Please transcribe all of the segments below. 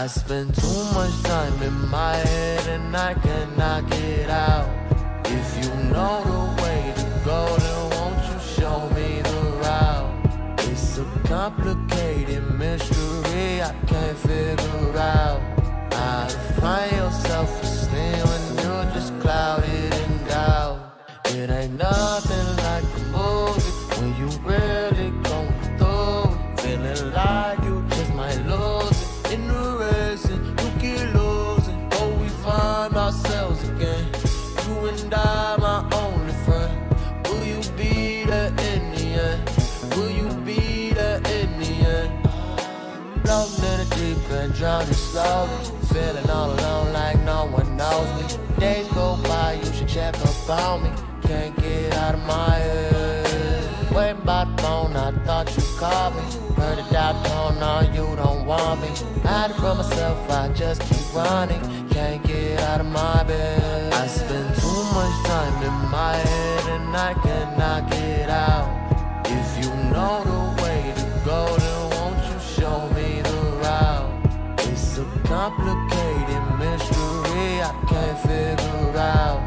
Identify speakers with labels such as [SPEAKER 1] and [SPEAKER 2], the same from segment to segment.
[SPEAKER 1] I spend too much time in my head and I cannot get out. If you know the way to go, then won't you show me the route? It's a complicated mystery I can't figure out. How to find your self-esteem when you're just clouded in doubt. It ain't nothing like a movie when you really going through it. Feeling like you just might lose it in the race and you keep losing. Oh, we find ourselves again. You and I, my only friend. Will you be there in the end? Will you be there in the end? Floating in the deep end, drowning slowly. Feeling all alone like no one knows me. Days go by, you should check up on me. Can't get out of my head. Waiting by the phone, I thought you called me. Heard a doubt tone, no, you don't want me. Hiding from myself, I just keep running. Can't get out of my bed. I spend too much time in my head and I cannot get out. If you know the way to go, then won't you show me the route? It's a complicated mystery I can't figure out.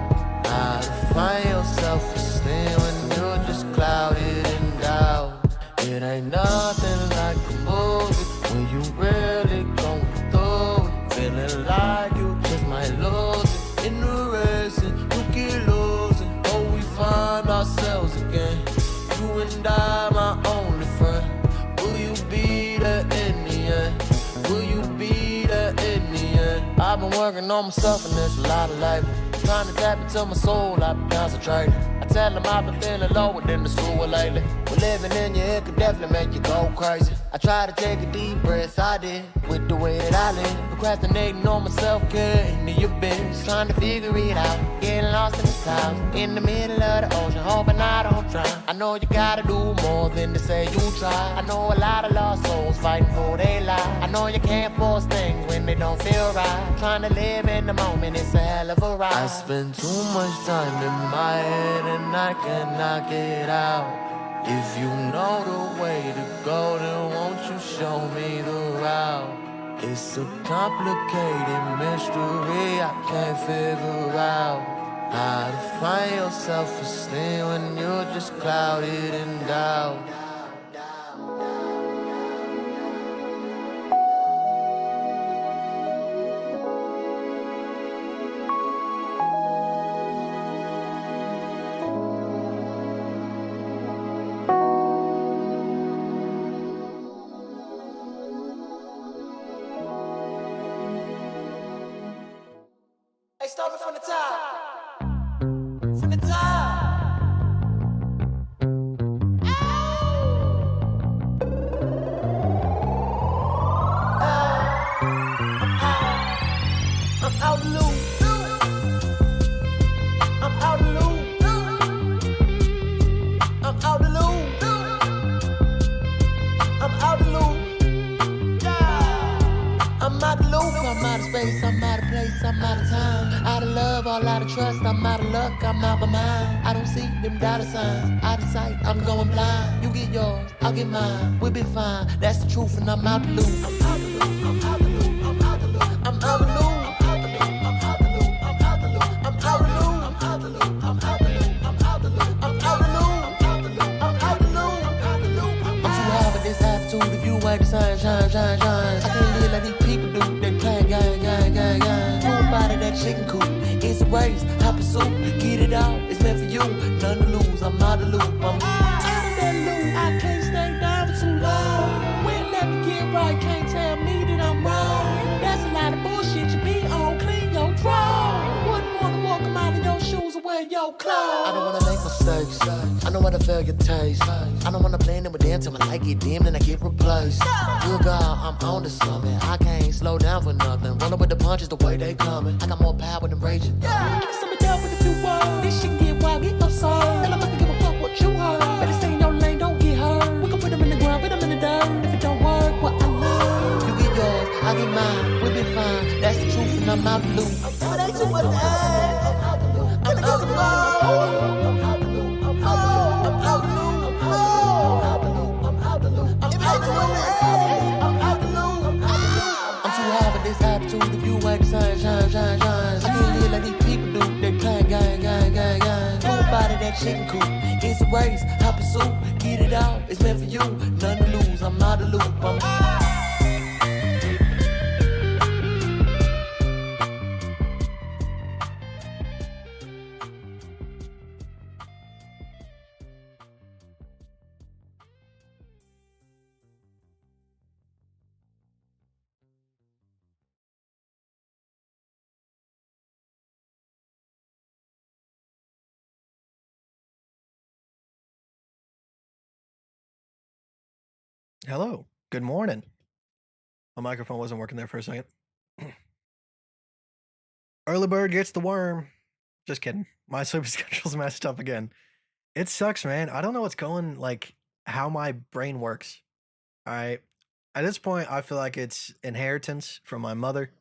[SPEAKER 1] How to find your self-esteem when you're just clouded in doubt. It ain't nothing like a movie when you really going through it. Feeling like you just might lose it in the race and you keep losing. Oh, we find ourselves again. You and I, my only friend. Will you be there in the end? Will you be there in the end? I've been working on myself and there's a lot of labor. Trying to tap into my soul, I've been concentrating. I tell them I've been feeling lower than the sewer lately. But living in your head could definitely make you go crazy. I try to take a deep breath, I did, with the way that I live. Procrastinating on my self-care, into your business. Trying to figure it out, getting lost in the clouds. In the middle of the ocean, hoping I don't drown. I know you gotta do more than to say you try. I know a lot of lost souls fighting for their life. I know you can't force things when they don't feel right. Trying to live in the moment, it's a hell of a ride. I spend too much time in my head and I cannot get out. If you know the way to go, then won't you show me the route? It's a complicated mystery I can't figure out. How to find your self-esteem when you're just clouded in doubt.
[SPEAKER 2] Start me from the top. From the top. I'm out the loop. I'm out the loop. I'm out the loop. I'm out the loop. I'm out the loop. I'm out of space. I'm out of place. I'm out of time. Out of love, all out of trust, I'm out of luck, I'm out of my mind. I don't see them dollar signs, out of sight, I'm going blind. You get yours, I'll get mine, we'll be fine. That's the truth and I'm out the loop. I'm out the loop, I'm out the loop, I'm out the loop. I'm out the loop, I'm out the loop, I'm out the loop, I'm out the loop. I'm out the loop, I'm out the loop, I'm out the loop, I'm out the loop. I'm out the loop, I'm out the loop, I'm out the loop. I'm too high for this attitude, if you ain't the sun, shine, shine, shine. I can't live like these people do, they clang, gang, gang, gang, gang. Out of that chicken coop, it's a race, I pursue, get it out, it's meant for you, none to lose, I'm out of the loop, I'm out of that loop, I can't stay down for too long, when let me get right, can't tell me that I'm wrong, that's a lot of bullshit, you be on, clean your draw, wouldn't wanna walk out of your shoes or wear your clothes. I don't wanna make mistakes, I don't wanna fail your taste, I don't wanna blend in with them till my light get dim and I get replaced. Good God, I'm on to something, I can't slow down for nothing, rolling with the punches the way they coming. I got more power than raging. I can sum it down with a few words. This shit get wild, get absurd. And I'm not gonna give a fuck what you heard. Better stay in your lane, don't get hurt. We can put them in the ground, put them in the dirt. If it don't work, what I learn. You get yours, I get mine, we'll be fine. That's the truth and I'm out the loop. It ain't too much to ask. I'm out the loop. I'm out the loop. I'm out the loop. I'm out the loop. I'm out the loop. I'm out the loop. I'm out the loop. I'm out the loop. I'm out the loop. I'm too high for this shine. I can't live like these people do. They playing gang. Nobody that chicken coop. It's a race, I pursue. Get it out, it's meant for you. Nothing to lose, I'm out of loop.
[SPEAKER 3] Hello. Good morning. My microphone wasn't working there for a second. Early bird gets the worm. Just kidding. My sleep schedule's messed up again. It sucks, man. I don't know what's going, like, how my brain works. All right. At this point, I feel like it's inheritance from my mother,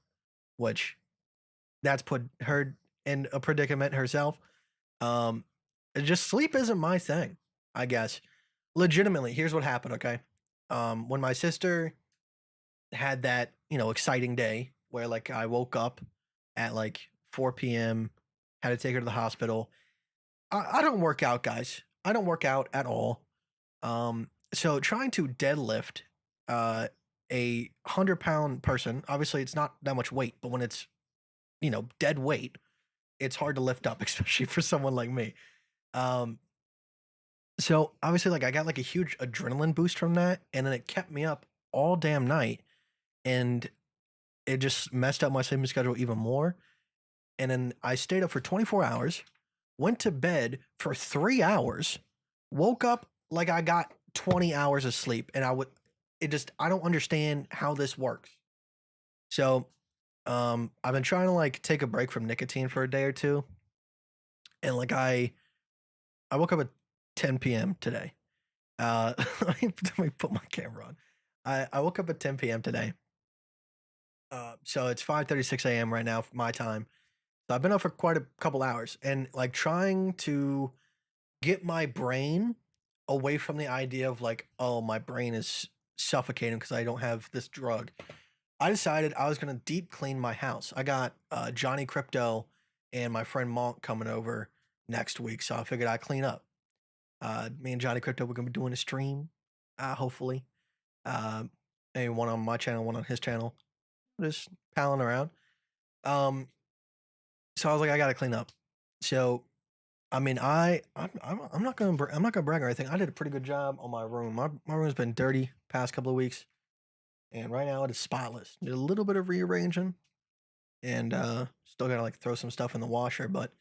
[SPEAKER 3] which that's put her in a predicament herself. Just sleep isn't my thing, I guess. Legitimately, here's what happened, okay? When my sister had that, exciting day where like I woke up at like 4 p.m., had to take her to the hospital. I don't work out, guys. I don't work out at all. So trying to deadlift a 100-pound person, obviously it's not that much weight, but when it's, dead weight, it's hard to lift up, especially for someone like me. So obviously like I got like a huge adrenaline boost from that, and then it kept me up all damn night, and it just messed up my sleeping schedule even more. And then I stayed up for 24 hours, went to bed for 3 hours, woke up like I got 20 hours of sleep, and I don't understand how this works. So, I've been trying to like take a break from nicotine for a day or two, and like I woke up at 10 p.m. today. Let me put my camera on. I woke up at 10 p.m. today. So it's 5:36 a.m. right now, my time. So I've been up for quite a couple hours, and like trying to get my brain away from the idea of like, oh, my brain is suffocating because I don't have this drug. I decided I was gonna deep clean my house. I got Johnny Crypto and my friend Monk coming over next week, so I figured I'd clean up. Me and Johnny Crypto, we're gonna be doing a stream, hopefully. Uh, maybe one on my channel, one on his channel. Just palling around. Um, so I was like, I gotta clean up. So, I mean, I'm not gonna brag or anything. I did a pretty good job on my room. My room's been dirty past couple of weeks, and right now it is spotless. Did a little bit of rearranging, and still gotta like throw some stuff in the washer, but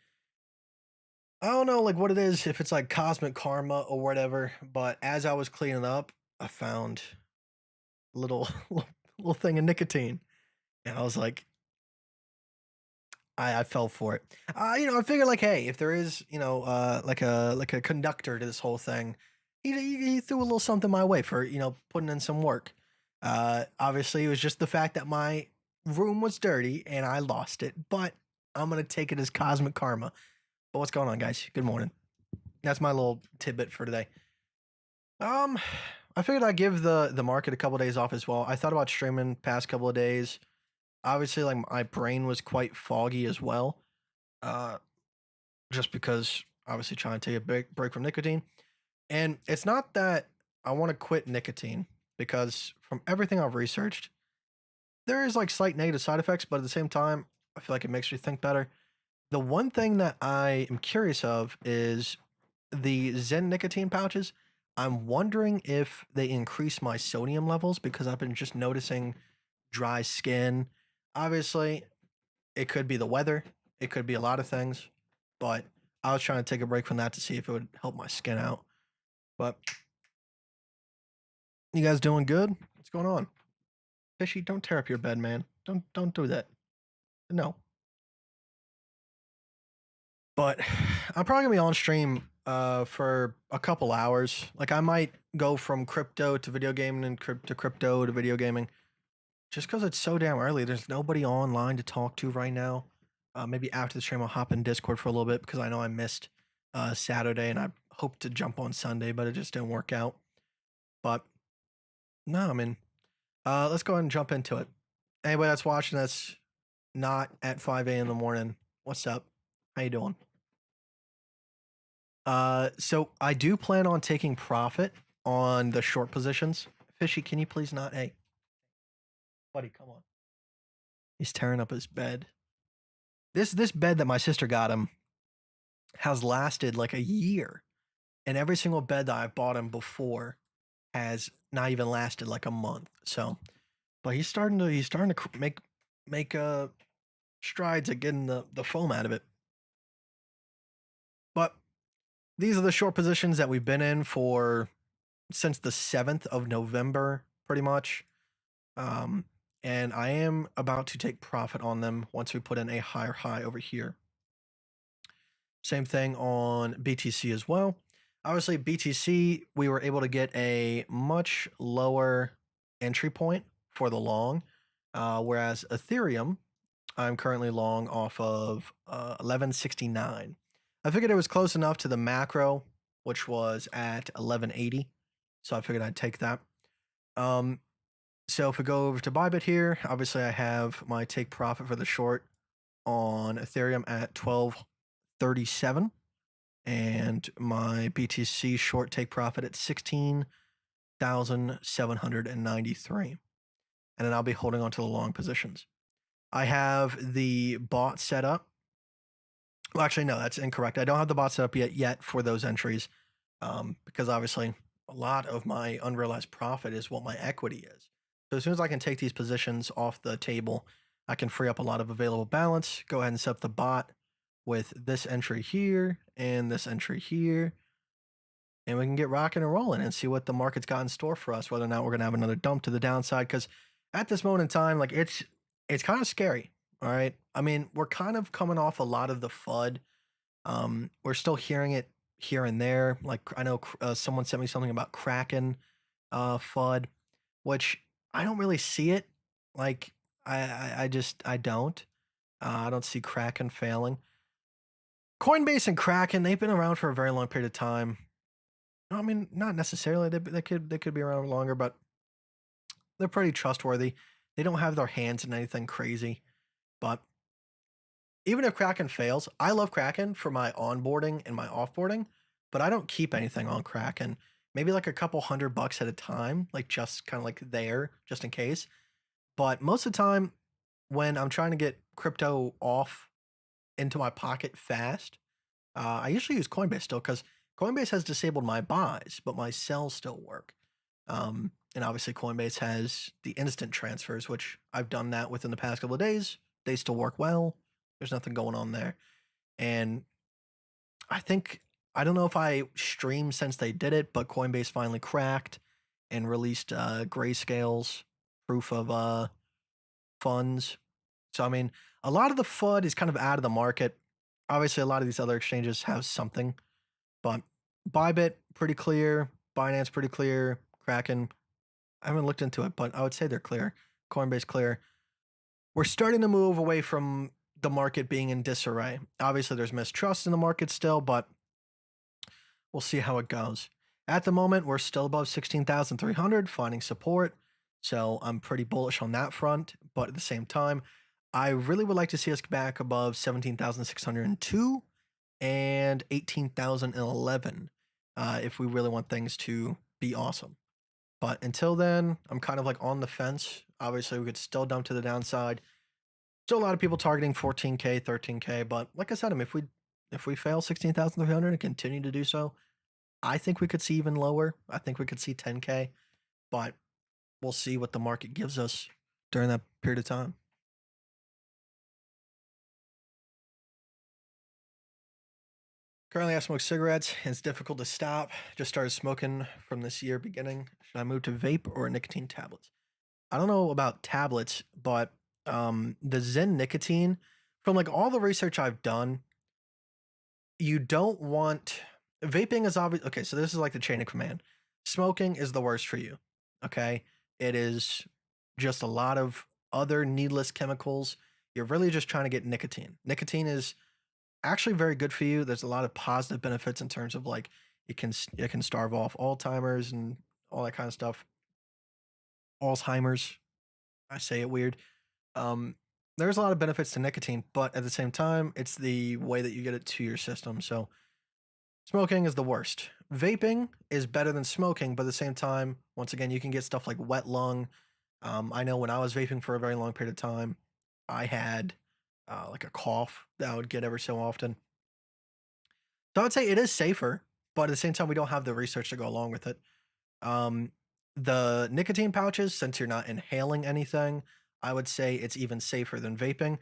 [SPEAKER 3] I don't know like what it is, if it's like cosmic karma or whatever. But as I was cleaning up, I found a little little thing of nicotine, and I was like, I fell for it. I figured like, hey, if there is, like a conductor to this whole thing, he threw a little something my way for, putting in some work. Obviously, it was just the fact that my room was dirty and I lost it, but I'm gonna take it as cosmic karma. But what's going on, guys? Good morning. That's my little tidbit for today. I figured I'd give the market a couple days off as well. I thought about streaming past couple of days. Obviously, like my brain was quite foggy as well, uh, just because obviously trying to take a break from nicotine. And it's not that I want to quit nicotine, because from everything I've researched, there is like slight negative side effects, but at the same time, I feel like it makes you think better. The one thing that I am curious of is the Zen nicotine pouches. I'm wondering if they increase my sodium levels, because I've been just noticing dry skin. Obviously, it could be the weather, it could be a lot of things, but I was trying to take a break from that to see if it would help my skin out. But you guys doing good? What's going on? Fishy, don't tear up your bed, man. Don't do that. No. But I'm probably gonna be on stream for a couple hours. Like I might go from crypto to video gaming and crypto to video gaming. Just because it's so damn early, there's nobody online to talk to right now. Maybe after the stream, I'll hop in Discord for a little bit, because I know I missed Saturday and I hoped to jump on Sunday, but it just didn't work out. But no, I mean, let's go ahead and jump into it. Anybody that's watching this, not at 5 a.m. in the morning. What's up? How you doing? So I do plan on taking profit on the short positions. Fishy, can you please not? Hey, buddy, come on. He's tearing up his bed. This bed that my sister got him has lasted like a year, and every single bed that I've bought him before has not even lasted like a month. So, but he's starting to make strides at getting the foam out of it. But these are the short positions that we've been in for since the 7th of November, pretty much. And I am about to take profit on them once we put in a higher high over here. Same thing on BTC as well. Obviously, BTC, we were able to get a much lower entry point for the long, whereas Ethereum, I'm currently long off of 1169. I figured it was close enough to the macro, which was at 1180. So I figured I'd take that. So if we go over to Bybit here, obviously I have my take profit for the short on Ethereum at 1237 and my BTC short take profit at 16,793. And then I'll be holding on to the long positions. I have the bot set up. Well, actually, no, that's incorrect. I don't have the bot set up yet for those entries because obviously a lot of my unrealized profit is what my equity is. So as soon as I can take these positions off the table, I can free up a lot of available balance, go ahead and set up the bot with this entry here and this entry here. And we can get rocking and rolling and see what the market's got in store for us, whether or not we're going to have another dump to the downside. Because at this moment in time, like it's kind of scary. All right. I mean, we're kind of coming off a lot of the FUD. We're still hearing it here and there. Like I know someone sent me something about Kraken FUD, which I don't really see it. Like I don't. I don't see Kraken failing. Coinbase and Kraken, they've been around for a very long period of time. I mean, not necessarily. They could be around longer, but they're pretty trustworthy. They don't have their hands in anything crazy. But even if Kraken fails, I love Kraken for my onboarding and my offboarding, but I don't keep anything on Kraken. Maybe like a couple $100 at a time, like just kind of like there, just in case. But most of the time, when I'm trying to get crypto off into my pocket fast, I usually use Coinbase still because Coinbase has disabled my buys, but my sells still work. And obviously, Coinbase has the instant transfers, which I've done that within the past couple of days. They still work well. There's nothing going on there. And I don't know if I streamed since they did it, but Coinbase finally cracked and released Grayscale's proof of funds. So, I mean, a lot of the FUD is kind of out of the market. Obviously, a lot of these other exchanges have something, but Bybit, pretty clear. Binance, pretty clear. Kraken, I haven't looked into it, but I would say they're clear. Coinbase, clear. We're starting to move away from the market being in disarray. Obviously, there's mistrust in the market still, but we'll see how it goes. At the moment, we're still above 16,300, finding support. So I'm pretty bullish on that front. But at the same time, I really would like to see us back above 17,602 and 18,011 if we really want things to be awesome. But until then, I'm kind of like on the fence. Obviously, we could still dump to the downside. Still a lot of people targeting 14K, 13K. But like I said, I mean, if we fail 16,300 and continue to do so, I think we could see even lower. I think we could see 10K. But we'll see what the market gives us during that period of time. Currently, I smoke cigarettes, and it's difficult to stop. Just started smoking from this year beginning. Should I move to vape or nicotine tablets? I don't know about tablets, but the Zen nicotine, from like all the research I've done, you don't want vaping is obvious. Okay, so this is like the chain of command. Smoking is the worst for you. Okay, it is just a lot of other needless chemicals. You're really just trying to get nicotine. Nicotine is actually very good for you. There's a lot of positive benefits in terms of like it can starve off Alzheimer's and all that kind of stuff. Alzheimer's, I say it weird. there's a lot of benefits to nicotine, but at the same time, it's the way that you get it to your system. So smoking is the worst. Vaping is better than smoking, but at the same time, once again, you can get stuff like wet lung. I know when I was vaping for a very long period of time, I had like a cough that I would get every so often. So I would say it is safer, but at the same time, we don't have the research to go along with it. Um, the nicotine pouches, since you're not inhaling anything, I would say it's even safer than vaping.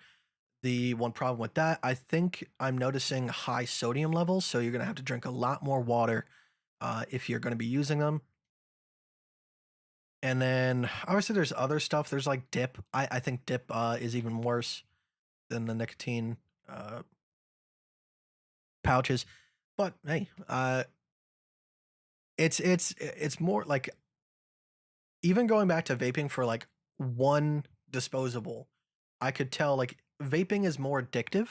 [SPEAKER 3] The one problem with that, I think I'm noticing high sodium levels, so you're gonna have to drink a lot more water if you're gonna be using them. And then obviously there's other stuff. There's like dip. I think dip is even worse than the nicotine uh, pouches. But hey, it's more like even going back to vaping for like one disposable, I could tell like vaping is more addictive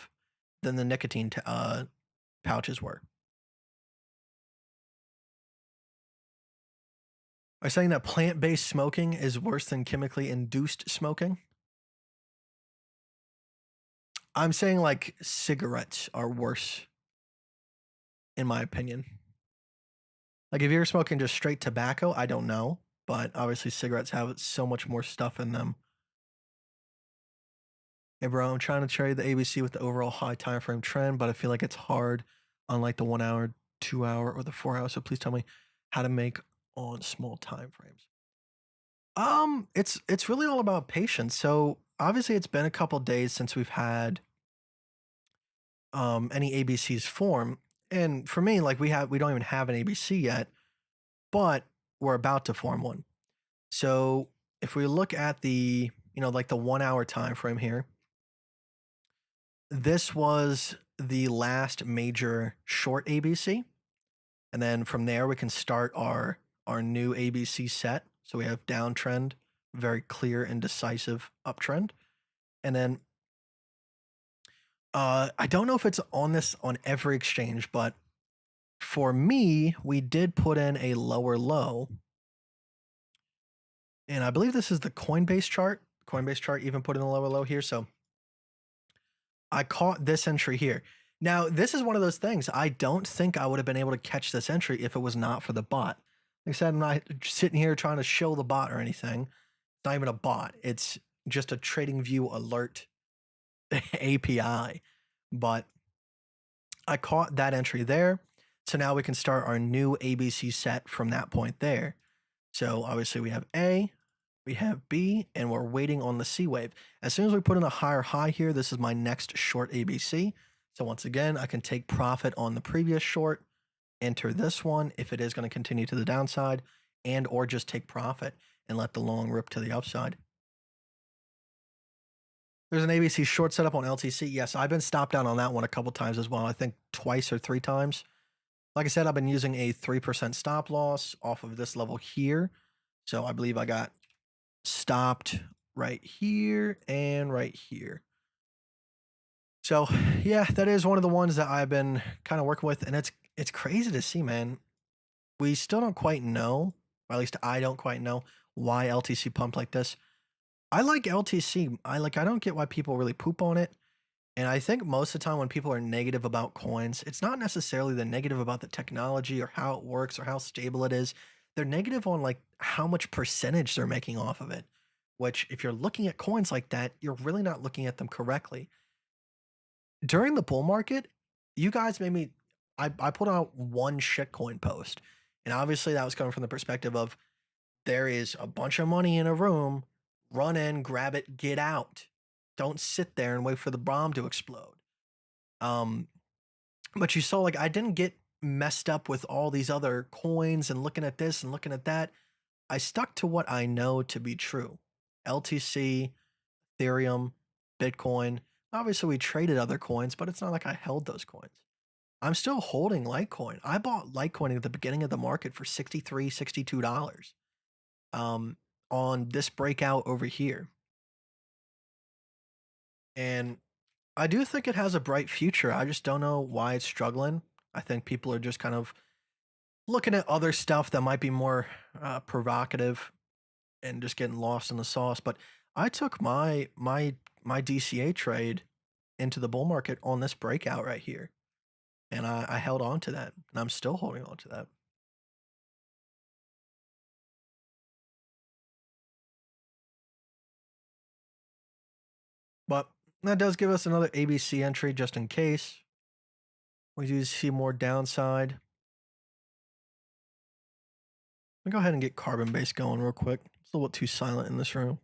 [SPEAKER 3] than the nicotine pouches were. Are saying that plant-based smoking is worse than chemically induced smoking? I'm saying like cigarettes are worse, in my opinion. Like if you're smoking just straight tobacco, I don't know, but obviously cigarettes have so much more stuff in them. Hey bro, I'm trying to trade the ABC with the overall high time frame trend, but I feel like it's hard, unlike the 1 hour, 2 hour, or the 4 hour. So please tell me how to make on small time frames. It's really all about patience. So obviously it's been a couple days since we've had any ABCs form. And for me, like we don't even have an ABC yet, but we're about to form one. So if we look at the, like the 1 hour time frame here, this was the last major short ABC. And then from there we can start our new ABC set. So we have downtrend, very clear and decisive uptrend. And then I don't know if it's on this on every exchange, but for me, we did put in a lower low. And I believe this is the Coinbase chart. Coinbase chart even put in a lower low here. So I caught this entry here. Now, this is one of those things. I don't think I would have been able to catch this entry if it was not for the bot. Like I said, I'm not sitting here trying to show the bot or anything. It's not even a bot. It's just a TradingView alert API. But I caught that entry there. So now we can start our new ABC set from that point there. So obviously we have A, we have B, and we're waiting on the C wave. As soon as we put in a higher high here, this is my next short ABC. So once again, I can take profit on the previous short, enter this one if it is going to continue to the downside, and or just take profit and let the long rip to the upside. There's an ABC short setup on LTC. Yes, I've been stopped out on that one a couple times as well. I think twice or 3 times. Like I said, I've been using a 3% stop loss off of this level here. So I believe I got stopped right here and right here. So yeah, that is one of the ones that I've been kind of working with. And it's crazy to see, man. We still don't quite know, or at least I don't quite know why LTC pumped like this. I like LTC. I don't get why people really poop on it. And I think most of the time when people are negative about coins, it's not necessarily the negative about the technology or how it works or how stable it is. They're negative on like how much percentage they're making off of it, which if you're looking at coins like that, you're really not looking at them correctly. During the bull market, you guys made me, I put out one shitcoin post. And obviously that was coming from the perspective of there is a bunch of money in a room, run in, grab it, get out. Don't sit there and wait for the bomb to explode. But you saw like I didn't get messed up with all these other coins and looking at this and looking at that. I stuck to what I know to be true. LTC, Ethereum, Bitcoin. Obviously we traded other coins, but it's not like I held those coins. I'm still holding Litecoin. I bought Litecoin at the beginning of the market for $63, $62 on this breakout over here. And I do think it has a bright future. I just don't know why it's struggling. I think people are just kind of looking at other stuff that might be more provocative and just getting lost in the sauce. But I took my my DCA trade into the bull market on this breakout right here. And I held on to that, and I'm still holding on to that. But that does give us another ABC entry just in case we do see more downside. Let me go ahead and get carbon base going real quick. It's a little bit too silent in this room.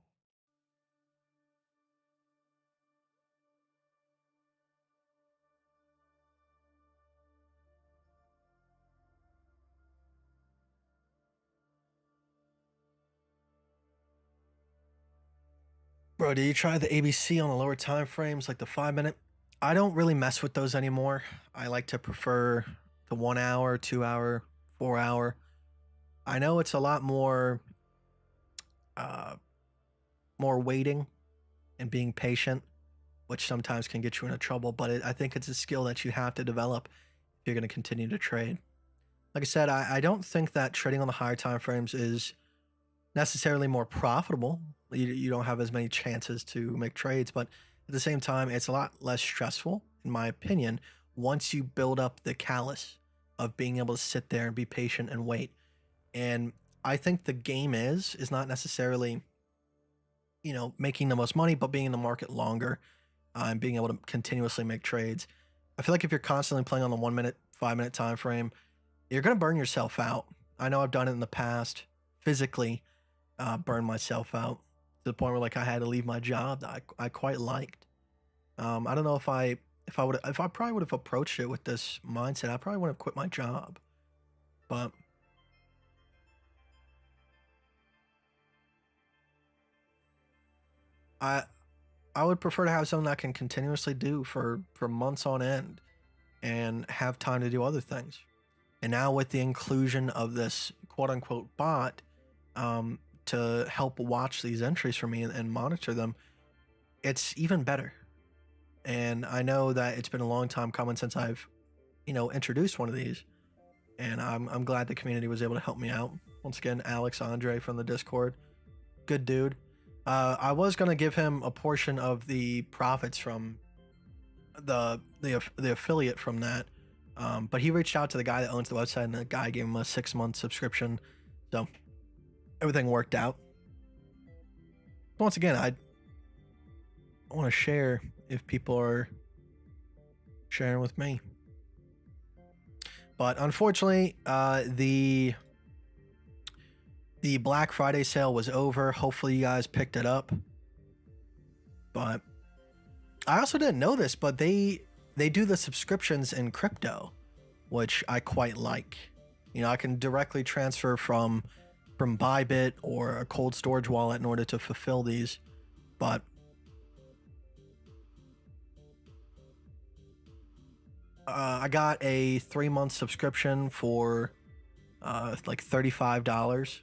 [SPEAKER 3] Bro, do you try the ABC on the lower time frames, like the 5-minute? I don't really mess with those anymore. I like to prefer the 1 hour, 2 hour, 4 hour. I know it's a lot more waiting and being patient, which sometimes can get you into trouble, but I think it's a skill that you have to develop if you're going to continue to trade. Like I said, I don't think that trading on the higher time frames is necessarily more profitable. You don't have as many chances to make trades, but at the same time, it's a lot less stressful, in my opinion, once you build up the callus of being able to sit there and be patient and wait. And I think the game is not necessarily, making the most money, but being in the market longer and being able to continuously make trades. I feel like if you're constantly playing on the 1 minute, 5-minute time frame, you're going to burn yourself out. I know I've done it in the past, physically burn myself out to the point where like I had to leave my job that I quite liked. I don't know if I probably would have approached it with this mindset, I probably would have quit my job. But I would prefer to have something that I can continuously do for months on end and have time to do other things. And now with the inclusion of this quote unquote bot to help watch these entries for me and monitor them, it's even better. And I know that it's been a long time coming since I've, introduced one of these. And I'm glad the community was able to help me out. Once again, Alex Andre from the Discord, good dude. I was gonna give him a portion of the profits from the affiliate from that, but he reached out to the guy that owns the website, and the guy gave him a 6-month subscription, so everything worked out. Once again, I want to share if people are sharing with me. But unfortunately, the Black Friday sale was over. Hopefully you guys picked it up. But I also didn't know this, but they do the subscriptions in crypto, which I quite like. I can directly transfer from Bybit or a cold storage wallet in order to fulfill these. But I got a 3-month subscription for like $35.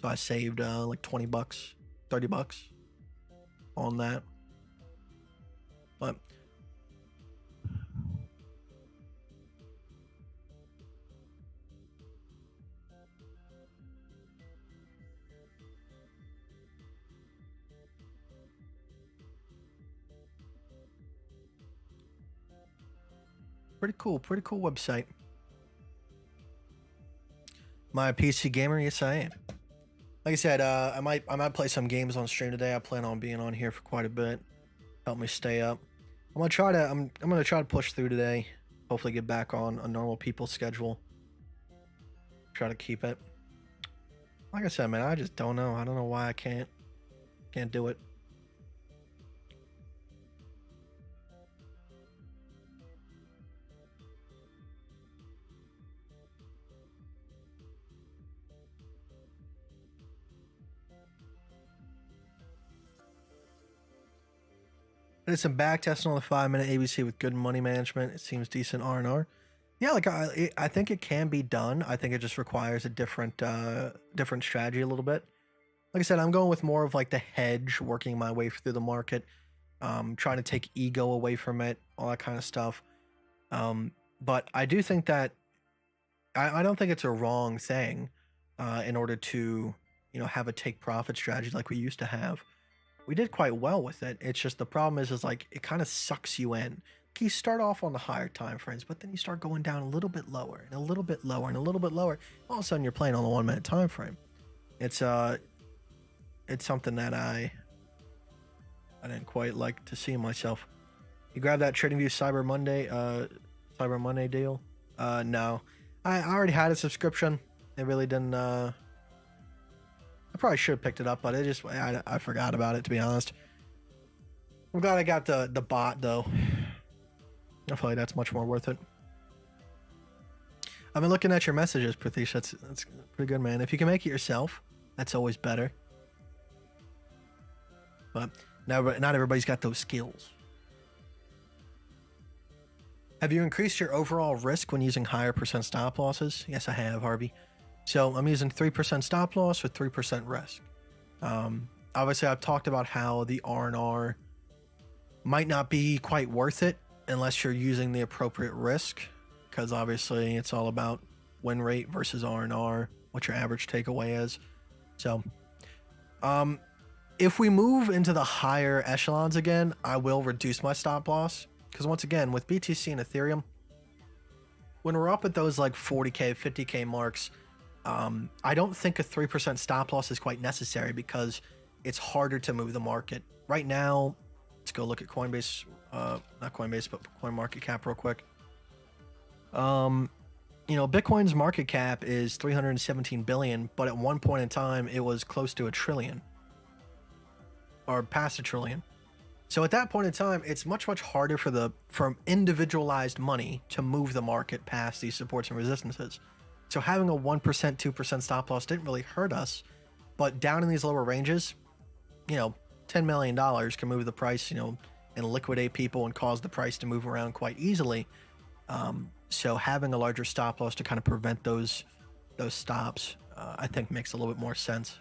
[SPEAKER 3] So I saved like $20, $30 on that. But pretty cool website. My PC gamer, yes I am. Like I said, I might play some games on stream today. I plan on being on here for quite a bit. Help me stay up. I'm gonna try to push through today. Hopefully get back on a normal people schedule. Try to keep it. Like I said, man, I just don't know. I don't know why I can't do it. Did some back testing on the 5-minute ABC with good money management. It seems decent R&R. Yeah, like I think it can be done. I think it just requires a different strategy a little bit. Like I said, I'm going with more of like the hedge, working my way through the market, trying to take ego away from it, all that kind of stuff. But I do think that I don't think it's a wrong thing in order to have a take profit strategy like we used to have. we did quite well with it. It's just the problem is like it kind of sucks you in. You start off on the higher time frames, but then you start going down a little bit lower and a little bit lower and a little bit lower. All of a sudden, you're playing on the 1 minute time frame. It's something that I didn't quite like to see myself. You grab that TradingView Cyber Monday deal? No, I already had a subscription. It really didn't. I probably should have picked it up, but it just I forgot about it, to be honest. I'm glad I got the bot though. I feel like that's much more worth it. I've been looking at your messages, Pratish. That's pretty good, man. If you can make it yourself, that's always better. But not everybody's got those skills. Have you increased your overall risk when using higher percent stop losses? Yes, I have, Harvey. So I'm using 3% stop loss with 3% risk. Obviously, I've talked about how the R&R might not be quite worth it unless you're using the appropriate risk, because obviously it's all about win rate versus R&R, what your average takeaway is. So if we move into the higher echelons again, I will reduce my stop loss, because once again, with BTC and Ethereum, when we're up at those like 40K, 50K marks, I don't think a 3% stop loss is quite necessary because it's harder to move the market. Right now, let's go look at Coinbase, not Coinbase, but CoinMarketCap real quick. Bitcoin's market cap is 317 billion, but at one point in time, it was close to $1 trillion or past $1 trillion. So at that point in time, it's much harder for individualized money to move the market past these supports and resistances. So having a 1%, 2% stop loss didn't really hurt us, but down in these lower ranges, $10 million can move the price, and liquidate people and cause the price to move around quite easily. So having a larger stop loss to kind of prevent those stops, I think makes a little bit more sense.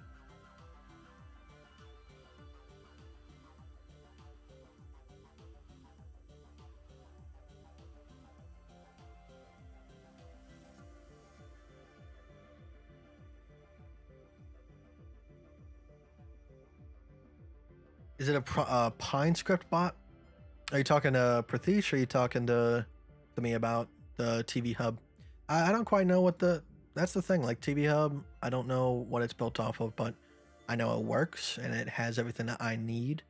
[SPEAKER 3] Is it a Pine script bot? Are you talking to Pratish or are you talking to me about the TV Hub? I don't quite know that's the thing. Like TV Hub, I don't know what it's built off of, but I know it works and it has everything that I need.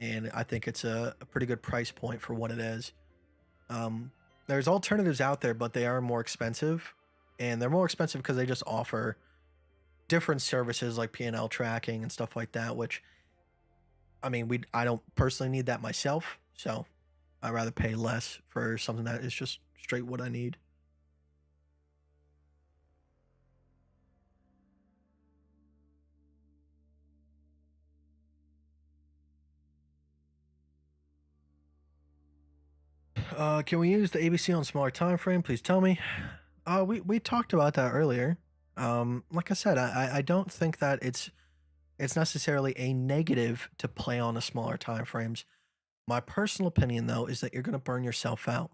[SPEAKER 3] And I think it's a pretty good price point for what it is. There's alternatives out there, but they are more expensive. And they're more expensive because they just offer different services like P&L tracking and stuff like that, which I don't personally need that myself, so I'd rather pay less for something that is just straight what I need. Can we use the ABC on smaller time frame? Please tell me. We talked about that earlier. Like I said, I don't think that it's necessarily a negative to play on the smaller time frames. My personal opinion, though, is that you're going to burn yourself out.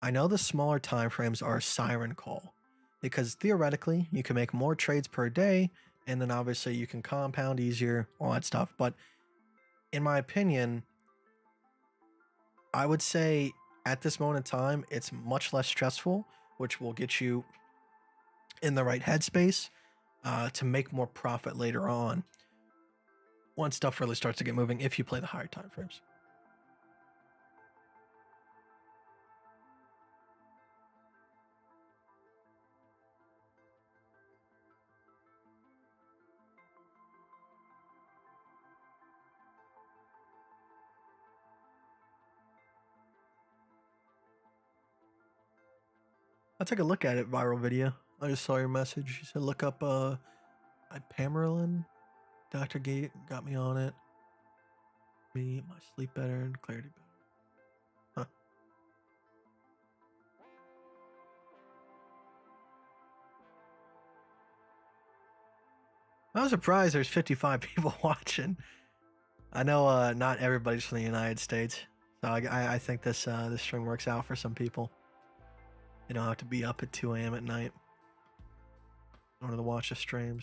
[SPEAKER 3] I know the smaller time frames are a siren call because theoretically you can make more trades per day and then obviously you can compound easier, all that stuff. But in my opinion, I would say at this moment in time, it's much less stressful, which will get you in the right headspace to make more profit later on once stuff really starts to get moving if you play the higher time frames. I'll take a look at it, viral video. I just saw your message. You said look up Pamerlin. Dr. Gate got me on it. Me, my sleep better and clarity better. Huh. I was surprised there's 55 people watching. I know not everybody's from the United States, so I think this stream works out for some people. You don't have to be up at 2 a.m. at night in order to watch the streams.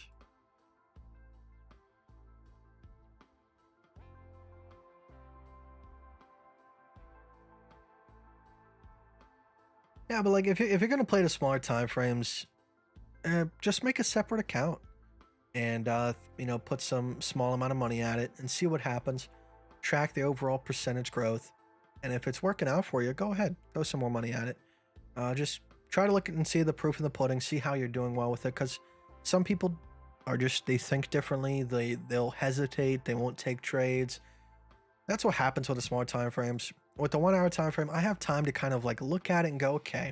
[SPEAKER 3] Yeah, but like if you're gonna play the smaller time frames, just make a separate account and put some small amount of money at it and see what happens. Track the overall percentage growth, and if it's working out for you, go ahead, throw some more money at it. Just try to look and see the proof in the pudding, see how you're doing well with it, because some people are just, they think differently, they'll hesitate, they won't take trades. That's what happens with the smaller time frames. With the 1 hour time frame, I have time to kind of like look at it and go, okay,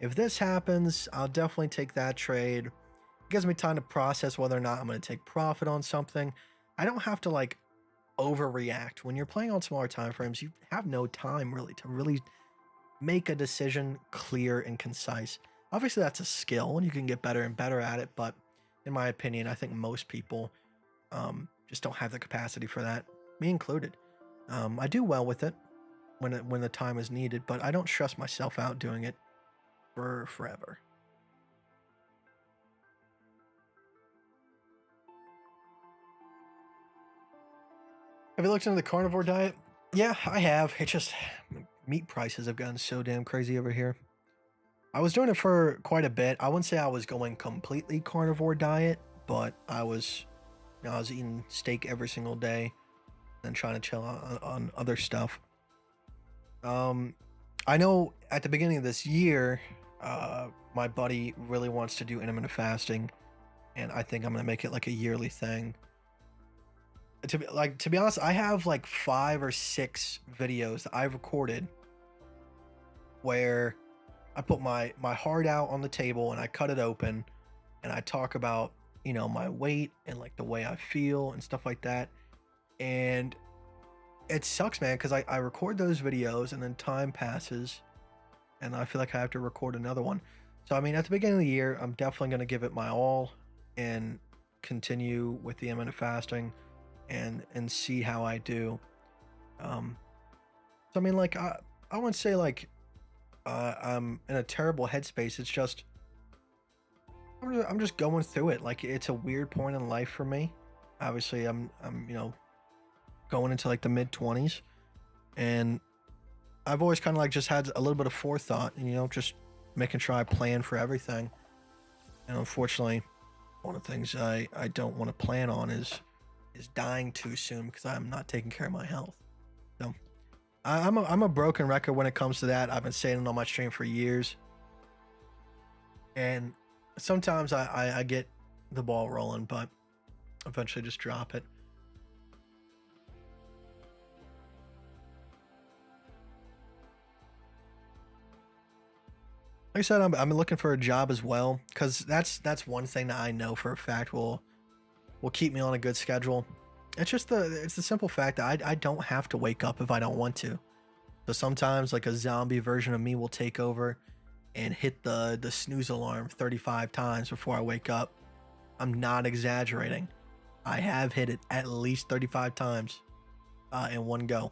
[SPEAKER 3] if this happens, I'll definitely take that trade. It gives me time to process whether or not I'm going to take profit on something. I don't have to like overreact. When you're playing on smaller time frames, you have no time really to really make a decision clear and concise. Obviously, that's a skill and you can get better and better at it, but in my opinion, I think most people just don't have the capacity for that, me included. I do well with it when the time is needed, but I don't stress myself out doing it for forever. Have you looked into the carnivore diet? Yeah, I have. It just, meat prices have gotten so damn crazy over here. I was doing it for quite a bit. I wouldn't say I was going completely carnivore diet, but I was eating steak every single day and trying to chill on other stuff. I know at the beginning of this year, my buddy really wants to do intermittent fasting, and I think I'm gonna make it like a yearly thing. To be honest, I have like 5 or 6 videos that I've recorded where I put my heart out on the table and I cut it open and I talk about, my weight and like the way I feel and stuff like that. And it sucks, man, because I record those videos and then time passes and I feel like I have to record another one. So I mean, at the beginning of the year, I'm definitely going to give it my all and continue with the intermittent fasting and see how I do. So I mean, like I wouldn't say like I'm in a terrible headspace. It's just I'm just going through it. Like it's a weird point in life for me. Obviously, I'm going into like the mid-20s, and I've always kind of like just had a little bit of forethought, and just making sure I plan for everything. And unfortunately, one of the things I don't want to plan on is dying too soon because I'm not taking care of my health. So I'm a broken record when it comes to that. I've been saying it on my stream for years, and sometimes I get the ball rolling, but eventually just drop it. Like I said, I'm looking for a job as well, because that's one thing that I know for a fact will keep me on a good schedule. It's just the simple fact that I don't have to wake up if I don't want to. So sometimes like a zombie version of me will take over and hit the snooze alarm 35 times before I wake up. I'm not exaggerating. I have hit it at least 35 times in one go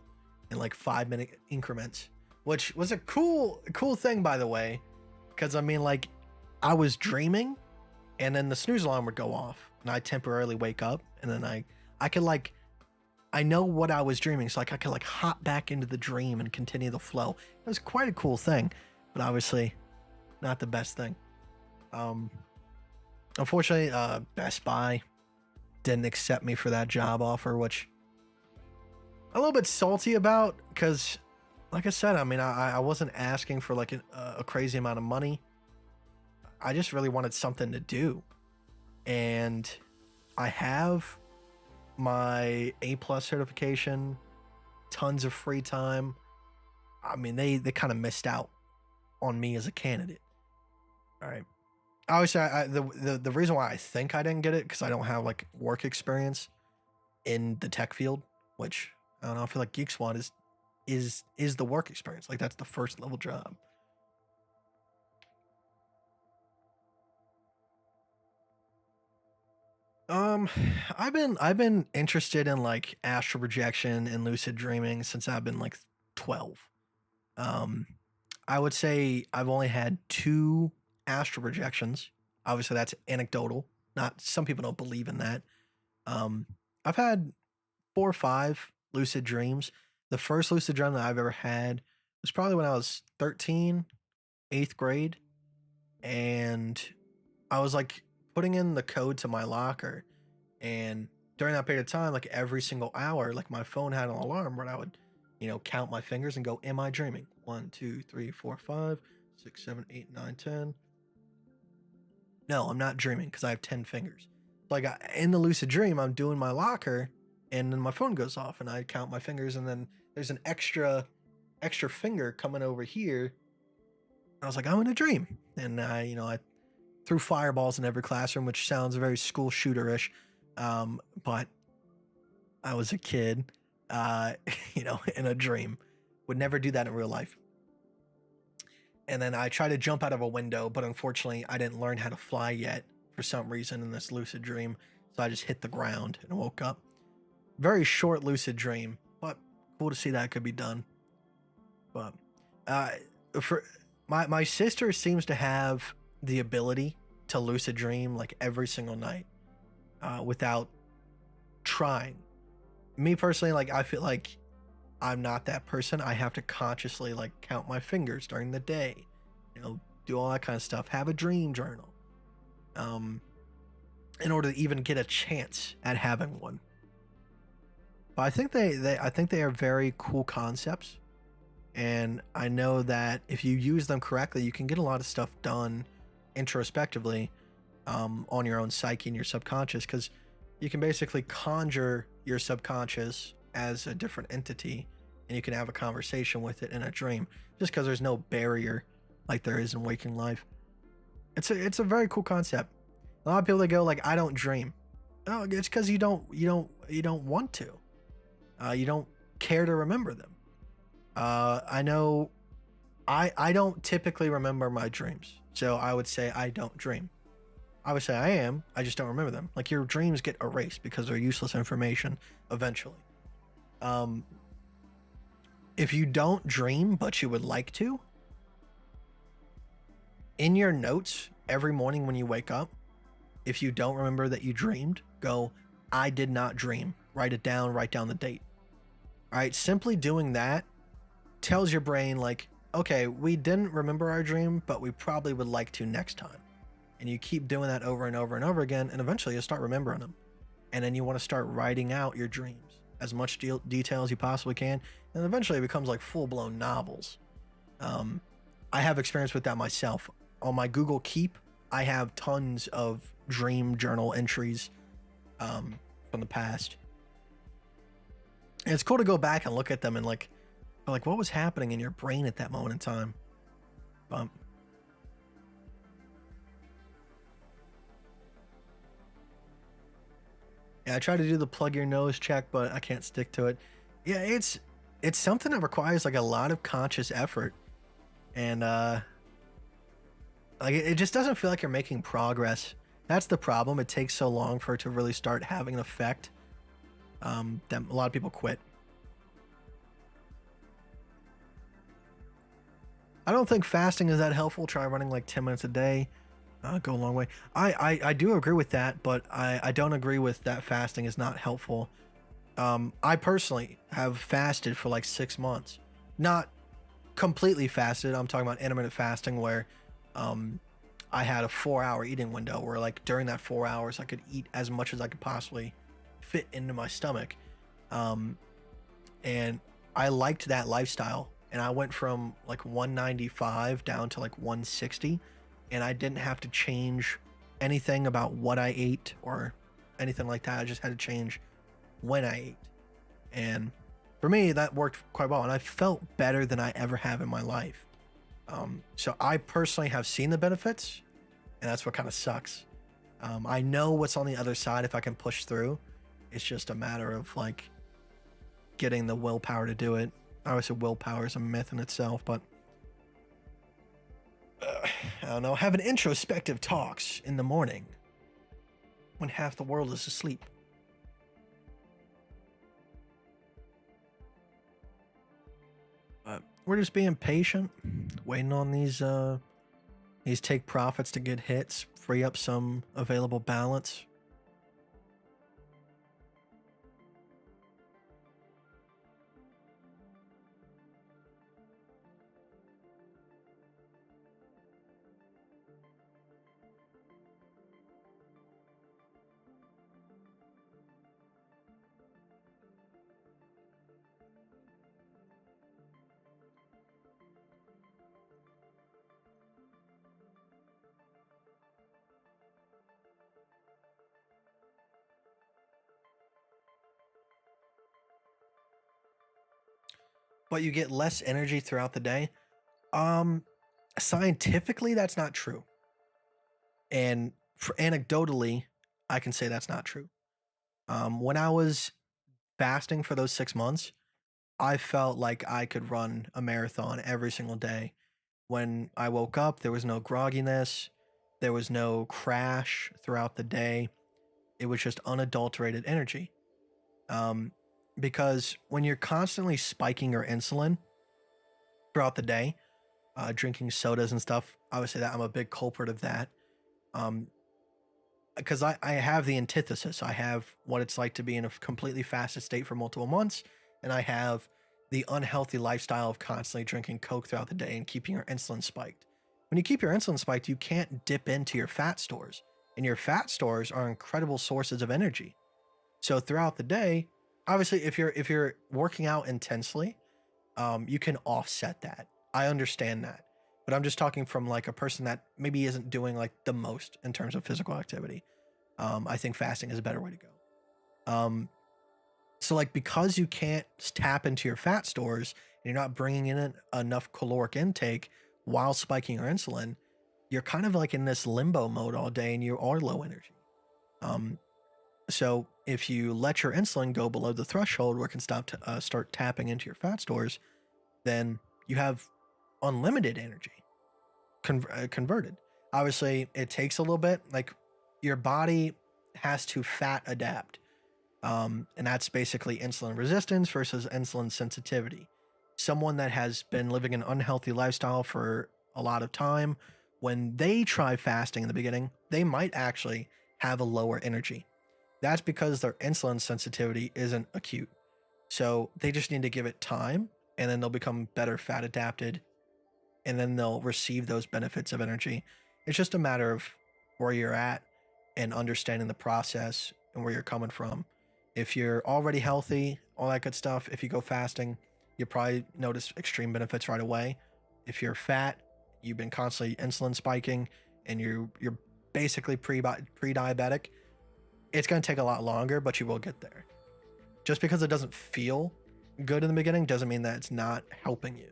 [SPEAKER 3] in like 5-minute increments, which was a cool thing, by the way. Because I mean, like, I was dreaming and then the snooze alarm would go off and I temporarily wake up, and then I could like, I know what I was dreaming, so like I could like hop back into the dream and continue the flow. It was quite a cool thing, but obviously not the best thing. Unfortunately, Best Buy didn't accept me for that job offer, which I'm a little bit salty about, because like I said, I mean, I wasn't asking for like a crazy amount of money. I just really wanted something to do. And I have my A+ certification, tons of free time. I mean, they kind of missed out on me as a candidate. All right. Obviously, the reason why I think I didn't get it, because I don't have like work experience in the tech field, which I don't know, I feel like Geek Squad is the work experience. Like that's the first level job. I've been interested in like astral projection and lucid dreaming since I've been like 12. Um, I would say I've only had 2 astral projections. Obviously, that's anecdotal. Not, some people don't believe in that. Um, I've had 4 or 5 lucid dreams. The first lucid dream that I've ever had was probably when I was 13. 8th grade, and I was like putting in the code to my locker, and during that period of time, like every single hour, like my phone had an alarm where I would, count my fingers and go, "Am I dreaming? 1, 2, 3, 4, 5, 6, 7, 8, 9, 10. No, I'm not dreaming because I have 10 fingers. Like in the lucid dream, I'm doing my locker, and then my phone goes off, and I count my fingers, and then there's an extra finger coming over here. I was like, I'm in a dream, and I threw fireballs in every classroom, which sounds very school shooterish, but I was a kid, uh, in a dream. Would never do that in real life. And then I tried to jump out of a window, but unfortunately, I didn't learn how to fly yet for some reason in this lucid dream. So I just hit the ground and woke up. Very short lucid dream, but cool to see that could be done. But for my sister seems to have the ability to lucid dream like every single night without trying. Me personally, like I feel like I'm not that person. I have to consciously like count my fingers during the day, do all that kind of stuff. Have a dream journal, in order to even get a chance at having one. But I think they are very cool concepts, and I know that if you use them correctly, you can get a lot of stuff done introspectively, on your own psyche and your subconscious, because you can basically conjure your subconscious as a different entity, and you can have a conversation with it in a dream, just because there's no barrier like there is in waking life. It's a very cool concept. A lot of people that go like, I don't dream. Oh, it's because you don't want to. You don't care to remember them. I know I don't typically remember my dreams, so I would say I don't dream. I would say I just don't remember them. Like your dreams get erased because they're useless information eventually. If you don't dream but you would like to, in your notes every morning when you wake up, if you don't remember that you dreamed, go, I did not dream. Write it down, write down the date. All right, simply doing that tells your brain like, okay, we didn't remember our dream, but we probably would like to next time. And you keep doing that over and over and over again, and eventually you'll start remembering them. And then you want to start writing out your dreams, as much detail as you possibly can, and eventually it becomes like full-blown novels. I have experience with that myself. On my Google Keep, I have tons of dream journal entries from the past. And it's cool to go back and look at them and like what was happening in your brain at that moment in time. Yeah, I try to do the plug your nose check, but I can't stick to it. Yeah, it's something that requires like a lot of conscious effort, and like it just doesn't feel like you're making progress. That's the problem. It takes so long for it to really start having an effect. That a lot of people quit. I don't think fasting is that helpful. Try running like 10 minutes a day. Go a long way. I do agree with that, but I don't agree with that fasting is not helpful. I personally have fasted for like 6 months. Not completely fasted. I'm talking about intermittent fasting where I had a 4-hour eating window where like during that 4 hours I could eat as much as I could possibly fit into my stomach. And I liked that lifestyle. And I went from like 195 down to like 160. And I didn't have to change anything about what I ate or anything like that. I just had to change when I ate. And for me, that worked quite well. And I felt better than I ever have in my life. So I personally have seen the benefits, and that's what kind of sucks. I know what's on the other side if I can push through. It's just a matter of like getting the willpower to do it. Obviously, willpower is a myth in itself, but I don't know, having introspective talks in the morning when half the world is asleep. But we're just being patient, waiting on these take profits to get hits, free up some available balance. but you get less energy throughout the day. Scientifically, that's not true. And anecdotally, I can say that's not true. When I was fasting for those 6 months, I felt like I could run a marathon every single day. When I woke up, there was no grogginess, there was no crash throughout the day. It was just unadulterated energy. Um, because when you're constantly spiking your insulin throughout the day, drinking sodas and stuff, I would say that I'm a big culprit of that. Um, because I have the antithesis. I have what it's like to be in a completely fasted state for multiple months, and I have the unhealthy lifestyle of constantly drinking Coke throughout the day and keeping your insulin spiked. When you keep your insulin spiked, you can't dip into your fat stores, and your fat stores are incredible sources of energy. So throughout the day, obviously, if you're working out intensely, you can offset that. I understand that, but I'm just talking from like a person that maybe isn't doing like the most in terms of physical activity. I think fasting is a better way to go. So like because you can't tap into your fat stores and you're not bringing in enough caloric intake while spiking your insulin, you're kind of like in this limbo mode all day and you are low energy. So if you let your insulin go below the threshold where it can start tapping into your fat stores, then you have unlimited energy converted. Obviously, it takes a little bit. Like your body has to fat adapt, and that's basically insulin resistance versus insulin sensitivity. Someone that has been living an unhealthy lifestyle for a lot of time, when they try fasting in the beginning, they might actually have a lower energy. That's because their insulin sensitivity isn't acute. So they just need to give it time, and then they'll become better fat adapted, and then they'll receive those benefits of energy. It's just a matter of where you're at and understanding the process and where you're coming from. If you're already healthy, all that good stuff, if you go fasting, you probably notice extreme benefits right away. If you're fat, you've been constantly insulin spiking, and you're basically pre-diabetic, it's going to take a lot longer, but you will get there. Just because it doesn't feel good in the beginning doesn't mean that it's not helping you.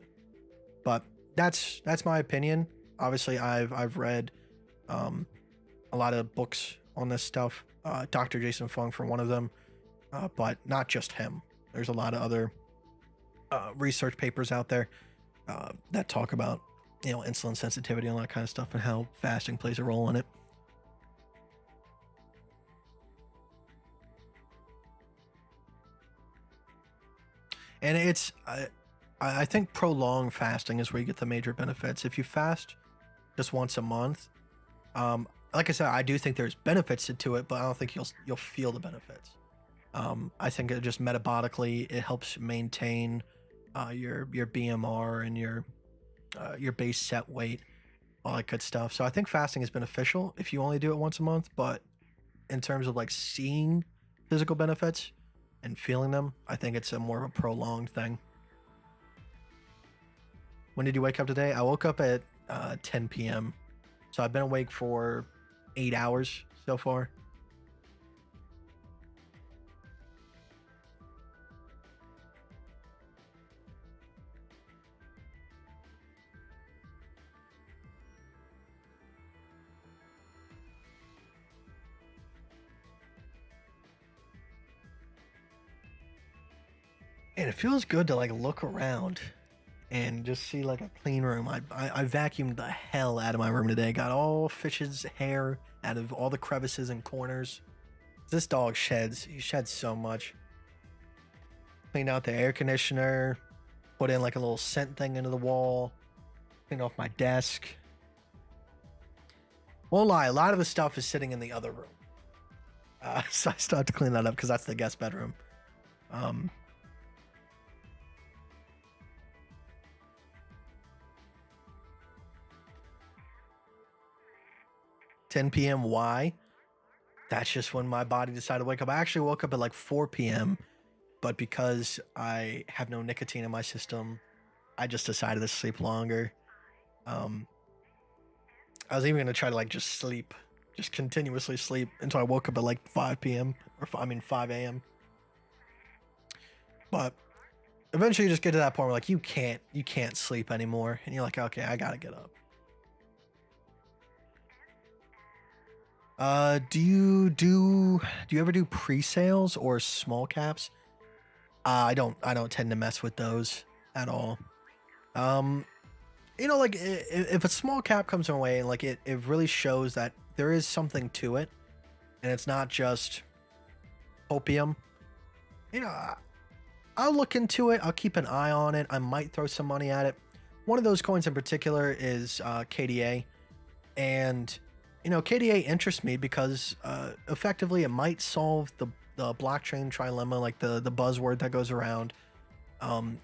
[SPEAKER 3] But that's my opinion. Obviously, I've read a lot of books on this stuff. Dr. Jason Fung for one of them, but not just him. There's a lot of other research papers out there that talk about insulin sensitivity and all that kind of stuff and how fasting plays a role in it. And it's I think prolonged fasting is where you get the major benefits. If you fast just once a month, like I said, I do think there's benefits to it, but I don't think you'll feel the benefits. I think it just metabolically it helps maintain your BMR and your base set weight, all that good stuff. So I think fasting is beneficial if you only do it once a month, but in terms of like seeing physical benefits and feeling them, I think it's a more of a prolonged thing. When did you wake up today? I woke up at 10 p.m. So I've been awake for 8 hours so far. And it feels good to like look around and just see like a clean room. I vacuumed the hell out of my room today. Got all Fish's hair out of all the crevices and corners. This dog sheds. He sheds so much. Cleaned out the air conditioner. Put in like a little scent thing into the wall. Cleaned off my desk. Won't lie, a lot of the stuff is sitting in the other room. So I still have to clean that up because that's the guest bedroom. 10 p.m. Why? That's just when my body decided to wake up. I actually woke up at like 4 p.m., but because I have no nicotine in my system, I just decided to sleep longer. I was even gonna try to like just sleep, just continuously sleep until I woke up at like 5 p.m. or 5 a.m. But eventually you just get to that point where like you can't sleep anymore, and you're like, okay, I gotta get up. Do you ever do pre-sales or small caps? I don't tend to mess with those at all. You know, like if a small cap comes my way and like it really shows that there is something to it, and it's not just opium, you know, I'll look into it. I'll keep an eye on it. I might throw some money at it. One of those coins in particular is KDA, and you know, KDA interests me because effectively it might solve the blockchain trilemma, like the buzzword that goes around,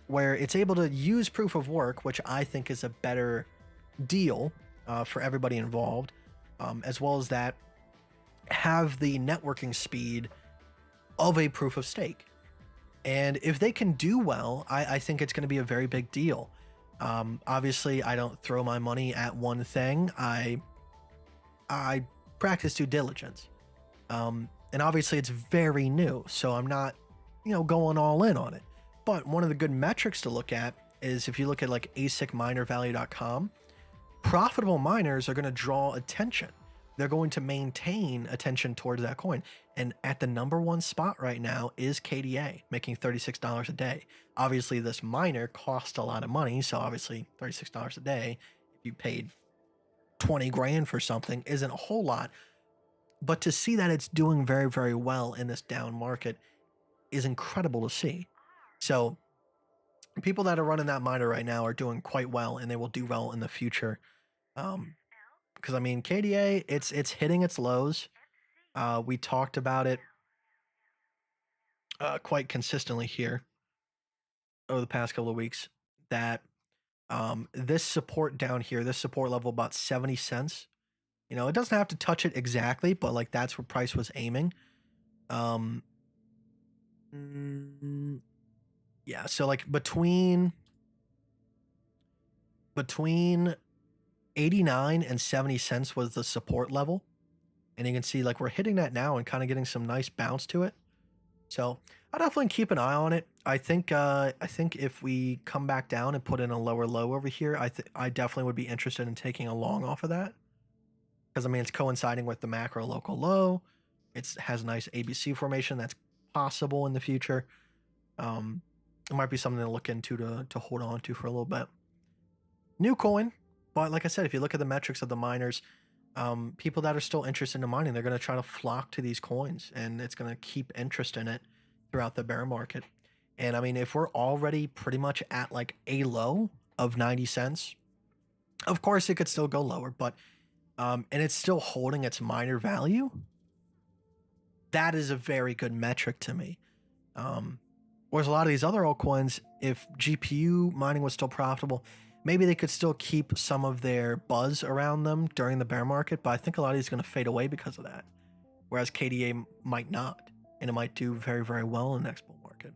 [SPEAKER 3] where it's able to use proof of work, which I think is a better deal for everybody involved, as well as that have the networking speed of a proof of stake. And if they can do well, I think it's going to be a very big deal. Obviously, I don't throw my money at one thing. I practice due diligence. And obviously it's very new, so I'm not, you know, going all in on it. But one of the good metrics to look at is if you look at like asicminervalue.com, profitable miners are going to draw attention. They're going to maintain attention towards that coin. And at the #1 spot right now is KDA, making $36 a day. Obviously, this miner cost a lot of money, so obviously $36 a day, if you paid 20 grand for something, isn't a whole lot. But to see that it's doing very, very well in this down market is incredible to see. So people that are running that miner right now are doing quite well, and they will do well in the future. Because I mean, KDA, it's hitting its lows. We talked about it quite consistently here over the past couple of weeks, that this support down here, this support level about 70 cents, you know, it doesn't have to touch it exactly, but like that's where price was aiming. Yeah, so like between 89 and 70 cents was the support level. And you can see like we're hitting that now and kind of getting some nice bounce to it. So I definitely keep an eye on it. I think if we come back down and put in a lower low over here, I definitely would be interested in taking a long off of that. Because I mean, it's coinciding with the macro local low. It has a nice ABC formation that's possible in the future. It might be something to look into to hold on to for a little bit. New coin, but like I said, if you look at the metrics of the miners, people that are still interested in mining, they're going to try to flock to these coins, and it's going to keep interest in it throughout the bear market. And I mean, if we're already pretty much at like a low of 90 cents, of course it could still go lower, but and it's still holding its miner value. That is a very good metric to me. Whereas a lot of these other altcoins, if GPU mining was still profitable, maybe they could still keep some of their buzz around them during the bear market, but I think a lot of these are going to fade away because of that. Whereas KDA might not, and it might do very, very well in the next bull market.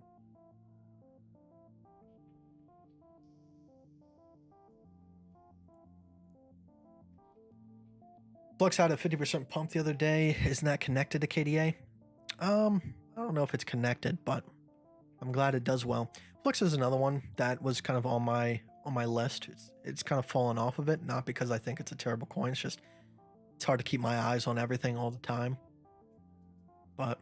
[SPEAKER 3] Flux had a 50% pump the other day. Isn't that connected to KDA? I don't know if it's connected, but I'm glad it does well. Flux is another one that was kind of on my list. It's kind of fallen off of it, not because I think it's a terrible coin. It's just it's hard to keep my eyes on everything all the time. But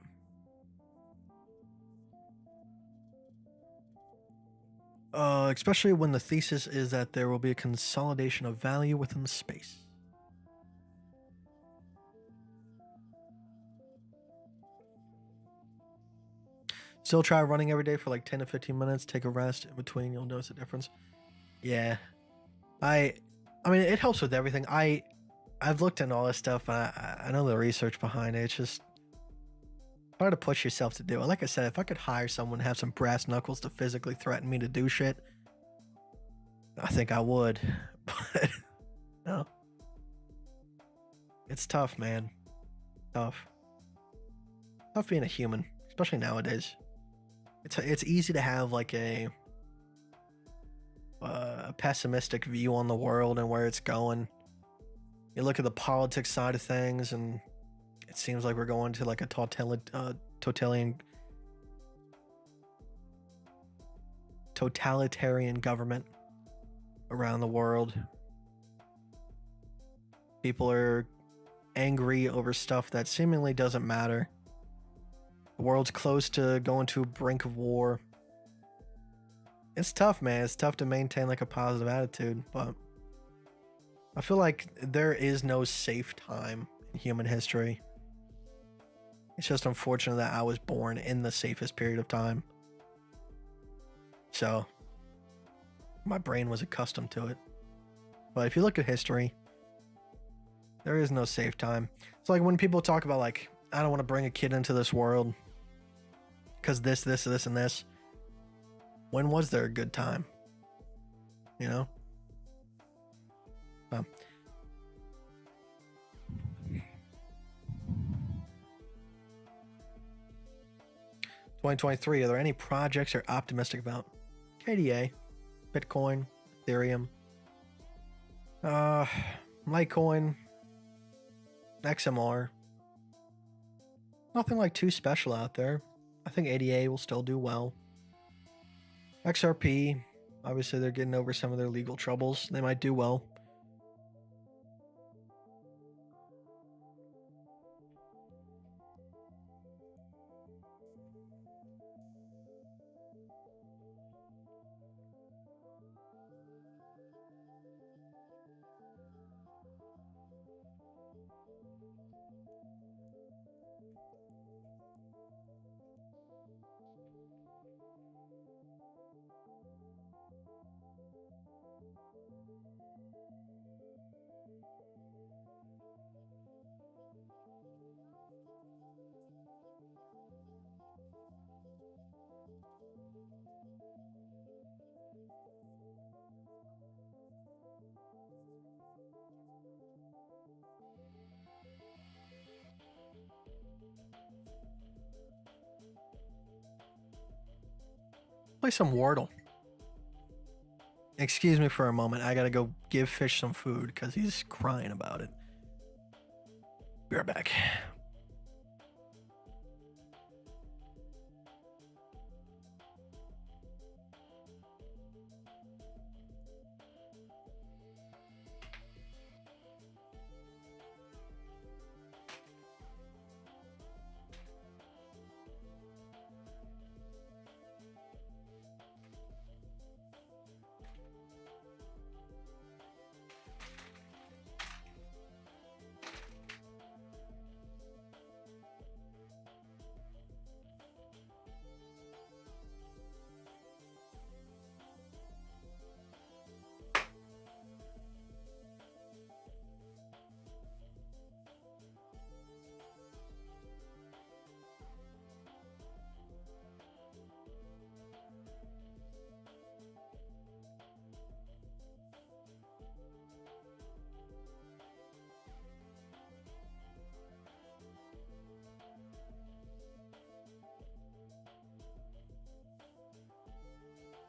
[SPEAKER 3] especially when the thesis is that there will be a consolidation of value within the space. Still try running every day for like 10 to 15 minutes, take a rest in between, you'll notice a difference. Yeah. I mean, it helps with everything. I've looked into all this stuff, and I know the research behind it. It's just hard to push yourself to do it. Like I said, if I could hire someone to have some brass knuckles to physically threaten me to do shit, I think I would. But no. It's tough, man. Tough. Tough being a human, especially nowadays. It's easy to have like a pessimistic view on the world and where it's going. You look at the politics side of things, and it seems like we're going to like a totalitarian totalitarian government around the world. People are angry over stuff that seemingly doesn't matter. The world's close to going to a brink of war. It's tough, man. It's tough to maintain like a positive attitude, but I feel like there is no safe time in human history. It's just unfortunate that I was born in the safest period of time. So my brain was accustomed to it. But if you look at history, there is no safe time. It's like when people talk about like, I don't want to bring a kid into this world because this, and this. When was there a good time? You know? 2023, are there any projects you're optimistic about? KDA, Bitcoin, Ethereum, Litecoin, XMR. Nothing like too special out there. I think ADA will still do well. XRP, obviously they're getting over some of their legal troubles. They might do well. Play some Wordle. Excuse me for a moment. I gotta go give fish some food because he's crying about it. Be right back.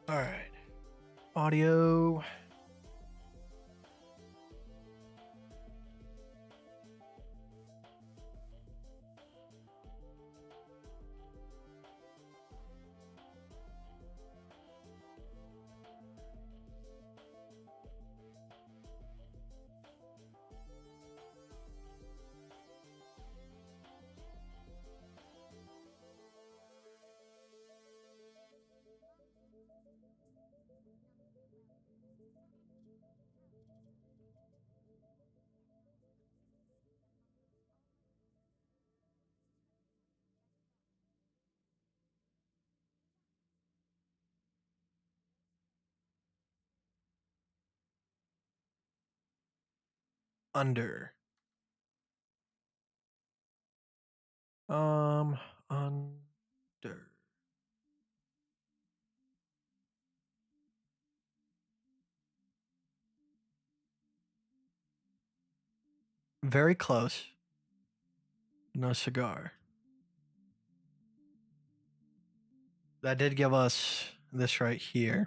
[SPEAKER 3] All right. Audio. Under. Under. Very close. No cigar. That did give us this right here.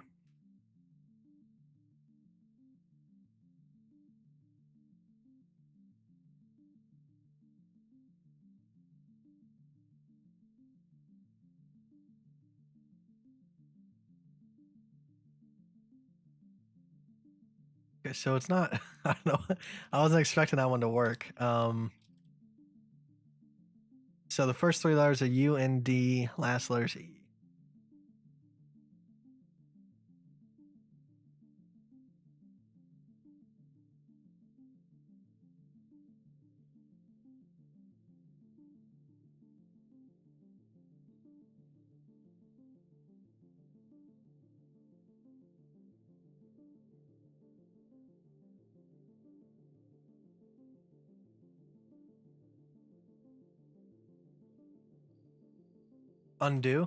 [SPEAKER 3] Okay, so it's not. I don't know. I wasn't expecting that one to work. So the first three letters are U and D. Last letters E. Undo.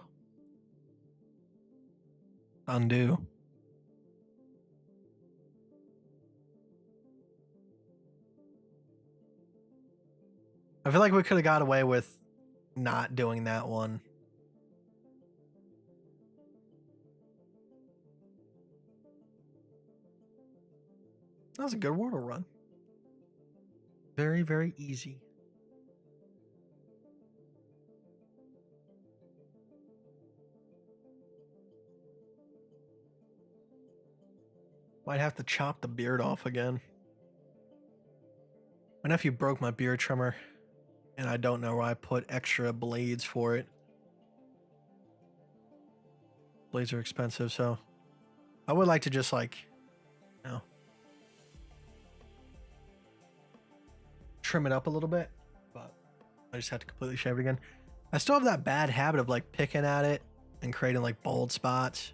[SPEAKER 3] Undo. I feel like we could have got away with not doing that one. That was a good Wordle run. Very, very easy. Might have to chop the beard off again. My nephew broke my beard trimmer, and I don't know where I put extra blades for it. Blades are expensive, so I would like to just like, you know, trim it up a little bit, but I just had to completely shave it again. I still have that bad habit of like picking at it and creating like bald spots.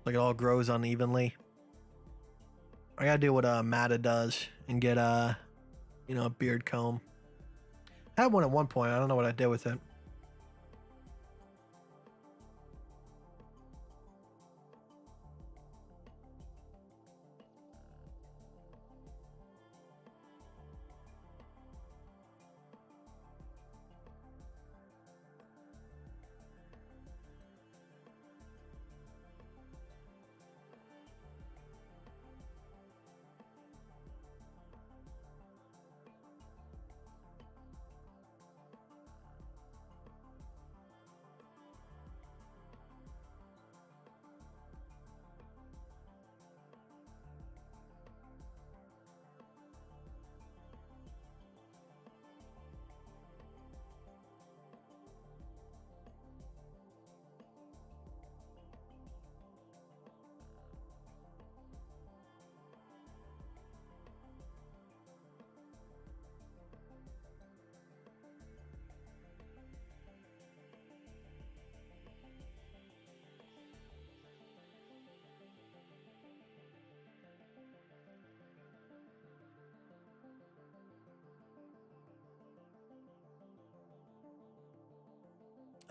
[SPEAKER 3] Like it all grows unevenly. I gotta do what Mata does and get you know, a beard comb. I had one at one point. I don't know what I did with it.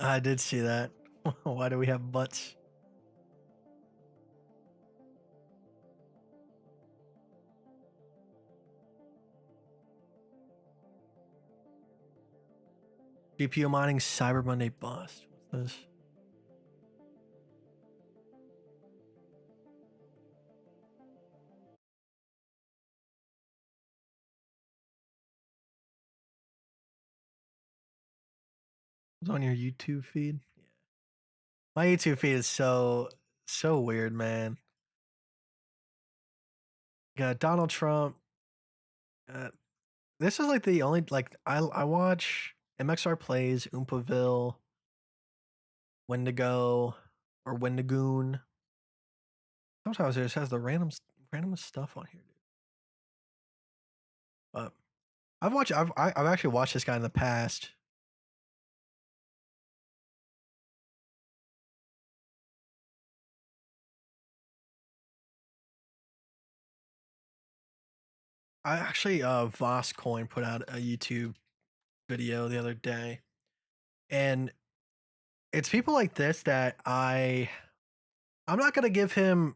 [SPEAKER 3] I did see that. Why do we have butts? GPU mining Cyber Monday bust. What's this? It's on your YouTube feed. Yeah. My YouTube feed is so weird, man. Got Donald Trump. This is like the only like I watch MXR Plays, Oompaville, Wendigo, or Wendigoon. Sometimes it just has the random stuff on here, dude. But I've actually watched this guy in the past. I actually Voss Coin put out a YouTube video the other day, and it's people like this that I'm not gonna give him,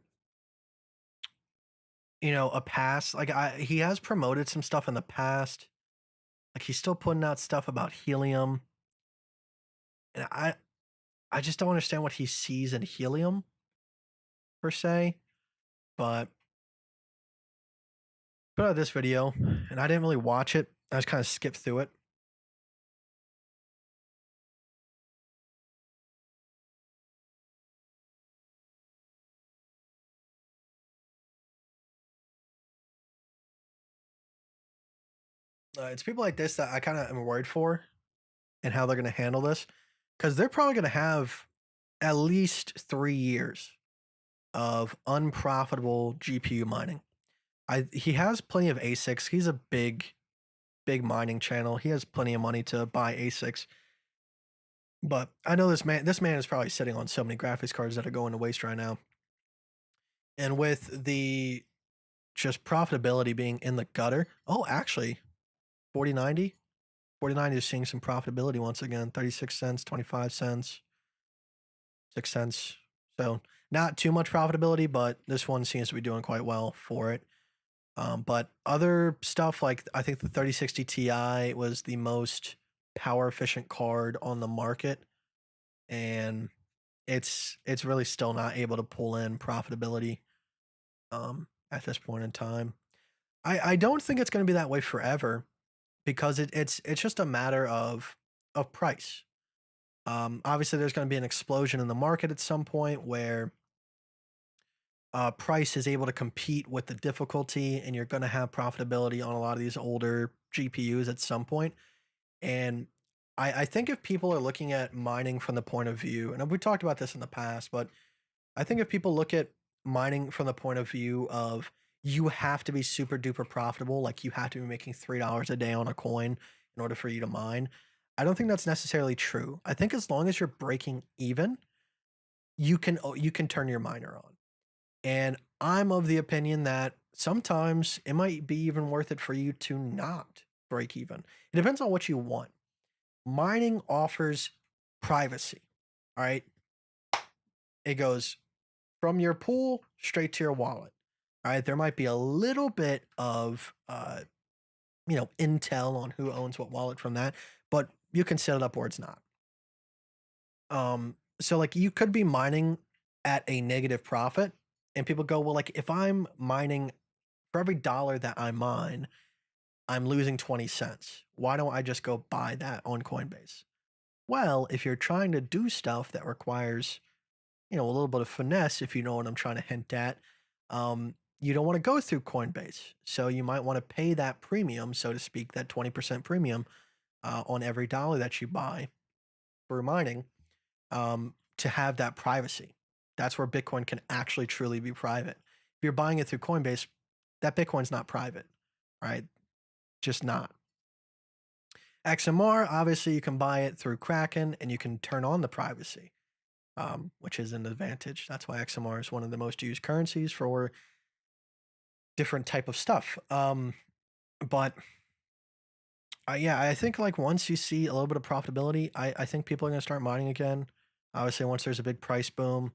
[SPEAKER 3] you know, a pass. Like he has promoted some stuff in the past. Like he's still putting out stuff about helium, and I just don't understand what he sees in helium per se. But put out this video, and I didn't really watch it. I just kind of skipped through it. It's people like this that I kind of am worried for and how they're going to handle this, because they're probably going to have at least 3 years of unprofitable GPU mining. He has plenty of ASICs. He's a big mining channel. He has plenty of money to buy ASICs. But I know this man is probably sitting on so many graphics cards that are going to waste right now. And with the just profitability being in the gutter. Oh, actually, 4090. 4090 is seeing some profitability once again. 36 cents, 25 cents, 6 cents. So not too much profitability, but this one seems to be doing quite well for it. But other stuff like I think the 3060 Ti was the most power efficient card on the market, and it's really still not able to pull in profitability at this point in time. I don't think it's going to be that way forever, because it's just a matter of price. Obviously, there's going to be an explosion in the market at some point where price is able to compete with the difficulty, and you're going to have profitability on a lot of these older GPUs at some point. And I think if people are looking at mining from the point of view, and we talked about this in the past, but I think if people look at mining from the point of view of you have to be super duper profitable, like you have to be making $3 a day on a coin in order for you to mine, I don't think that's necessarily true. I think as long as you're breaking even, you can turn your miner on. And I'm of the opinion that sometimes it might be even worth it for you to not break even. It depends on what you want. Mining offers privacy. All right. It goes from your pool straight to your wallet. All right. There might be a little bit of, intel on who owns what wallet from that, but you can set it up where it's not. So like you could be mining at a negative profit, and people go, well, like if I'm mining for every dollar that I mine, I'm losing 20 cents. Why don't I just go buy that on Coinbase? Well, if you're trying to do stuff that requires, a little bit of finesse, if you know what I'm trying to hint at, you don't want to go through Coinbase. So you might want to pay that premium, so to speak, that 20% premium on every dollar that you buy for mining, to have that privacy. That's where Bitcoin can actually truly be private. If you're buying it through Coinbase, that Bitcoin's not private, right? Just not. XMR, obviously, you can buy it through Kraken and you can turn on the privacy, which is an advantage. That's why XMR is one of the most used currencies for different type of stuff. But yeah, I think like once you see a little bit of profitability, I think people are going to start mining again. Obviously, once there's a big price boom,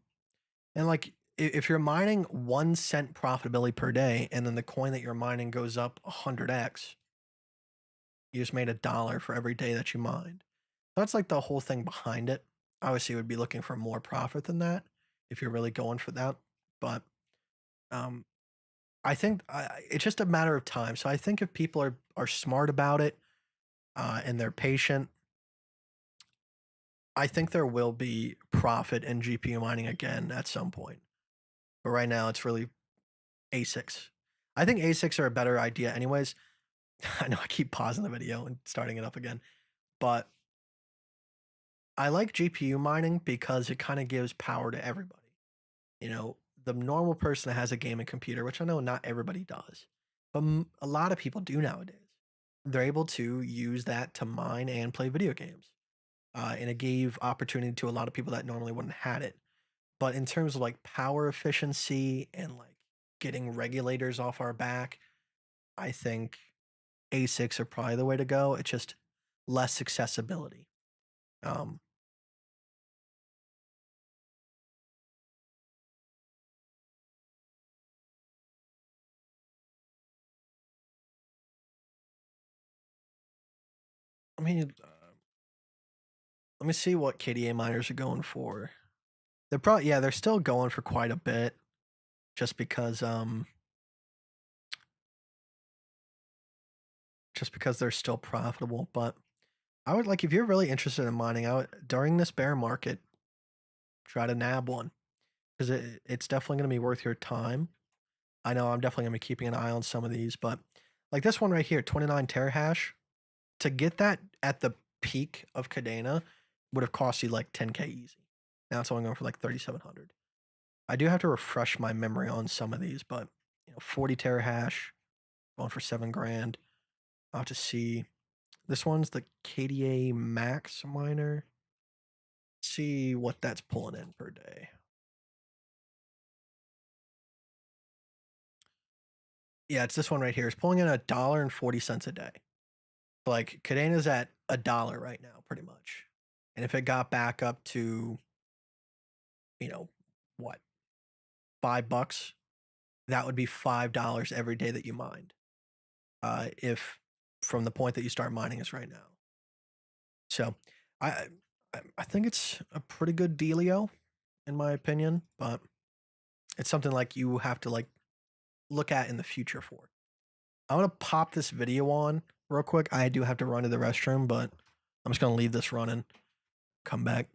[SPEAKER 3] and like if you're mining 1 cent profitability per day, and then the coin that you're mining goes up 100x, you just made $1 for every day that you mined. That's like the whole thing behind it. Obviously, you would be looking for more profit than that if you're really going for that. But I think it's just a matter of time. So I think if people are smart about it and they're patient, I think there will be profit in GPU mining again at some point. But right now, it's really ASICs. I think ASICs are a better idea, anyways. I know I keep pausing the video and starting it up again, but I like GPU mining because it kind of gives power to everybody. The normal person that has a gaming computer, which I know not everybody does, but a lot of people do nowadays. They're able to use that to mine and play video games. And it gave opportunity to a lot of people that normally wouldn't have had it. But in terms of like power efficiency and like getting regulators off our back, I think ASICs are probably the way to go. It's just less accessibility. Um, I mean, let me see what KDA miners are going for. They're probably, yeah, they're still going for quite a bit, just because they're still profitable. But I would like, if you're really interested in mining, during this bear market, try to nab one, because it's definitely going to be worth your time. I know I'm definitely going to be keeping an eye on some of these, but Like this one right here, 29 terahash. To get that at the peak of Cadena would have cost you like 10K easy. Now it's only going for like 3,700. I do have to refresh my memory on some of these, but 40 terahash going for 7 grand. I'll have to see. This one's the KDA Max miner. See what that's pulling in per day. Yeah, it's this one right here. It's pulling in $1.40 a day. Like Cadena's at $1 right now, pretty much. And if it got back up to, what, $5, that would be $5 every day that you mined. If from the point that you start mining is right now. So I think it's a pretty good dealio, in my opinion, but it's something like you have to like look at in the future for. I'm gonna pop this video on real quick. I do have to run to the restroom, but I'm just gonna leave this running. Come back.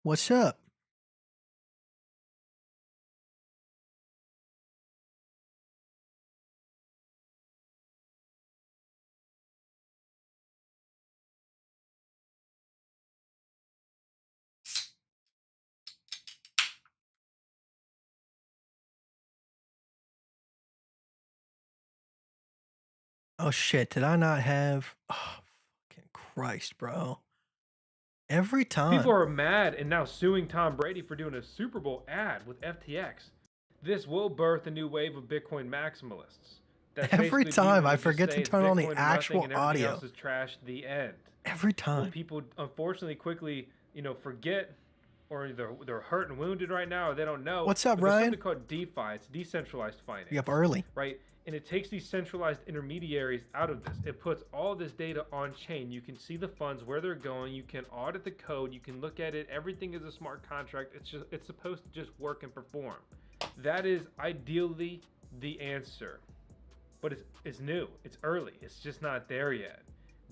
[SPEAKER 3] What's up? Oh shit, did I not have fucking Christ, bro. Every time.
[SPEAKER 4] People are mad and now suing Tom Brady for doing a Super Bowl ad with FTX. This will birth a new wave of Bitcoin maximalists. That's
[SPEAKER 3] Every
[SPEAKER 4] basically
[SPEAKER 3] time
[SPEAKER 4] people
[SPEAKER 3] I
[SPEAKER 4] who just
[SPEAKER 3] forget
[SPEAKER 4] say
[SPEAKER 3] to
[SPEAKER 4] it's
[SPEAKER 3] turn on the
[SPEAKER 4] Bitcoin or nothing
[SPEAKER 3] actual
[SPEAKER 4] and everything
[SPEAKER 3] audio.
[SPEAKER 4] else is trash. The end.
[SPEAKER 3] Every
[SPEAKER 4] Well,
[SPEAKER 3] time.
[SPEAKER 4] people unfortunately quickly, forget, or they're hurt and wounded right now, or they don't know.
[SPEAKER 3] What's up,
[SPEAKER 4] but there's
[SPEAKER 3] Ryan?
[SPEAKER 4] something called DeFi. It's decentralized finance.
[SPEAKER 3] You up early.
[SPEAKER 4] Right? And it takes these centralized intermediaries out of this. It puts all this data on chain. You can see the funds, where they're going. You can audit the code. You can look at it. Everything is a smart contract. It's supposed to just work and perform. That is ideally the answer. But it's new. It's early. It's just not there yet.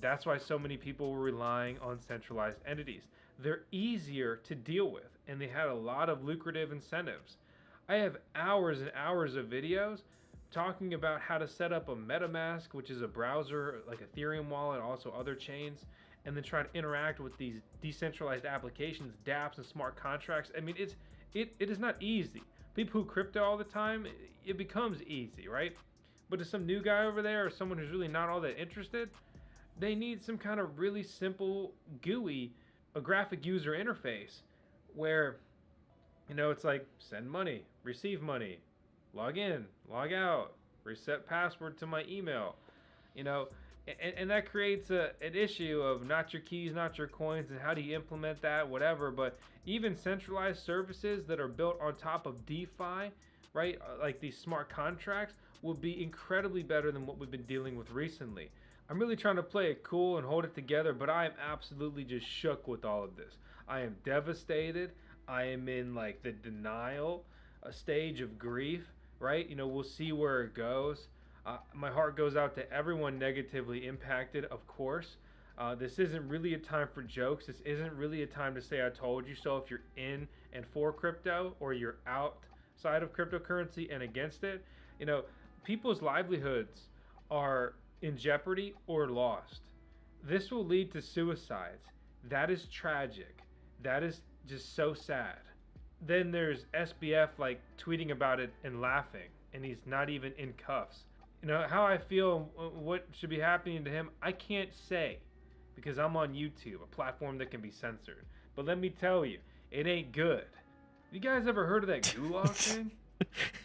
[SPEAKER 4] That's why so many people were relying on centralized entities. They're easier to deal with, and they had a lot of lucrative incentives. I have hours and hours of videos talking about how to set up a MetaMask, which is a browser like Ethereum wallet, also other chains, and then try to interact with these decentralized applications, dApps, and smart contracts. I mean, it is not easy. People who crypto all the time, it becomes easy, right? But to some new guy over there or someone who's really not all that interested, they need some kind of really simple GUI, a graphic user interface, where it's like send money, receive money, log in, log out, reset password to my email, you know, and that creates an issue of not your keys, not your coins, and how do you implement that, whatever. But even centralized services that are built on top of DeFi, right, like these smart contracts, will be incredibly better than what we've been dealing with recently. I'm really trying to play it cool and hold it together, but I am absolutely just shook with all of this. I am devastated. I am in like the denial, a stage of grief, right? We'll see where it goes. My heart goes out to everyone negatively impacted, of course. This isn't really a time for jokes. This isn't really a time to say I told you so if you're in and for crypto, or you're outside of cryptocurrency and against it. People's livelihoods are in jeopardy or lost. This will lead to suicides. That is tragic. That is just so sad. Then there's SBF like tweeting about it and laughing, and he's not even in cuffs. How I feel, what should be happening to him, I can't say, because I'm on YouTube, a platform that can be censored. But let me tell you, it ain't good. You guys ever heard of that gulag thing?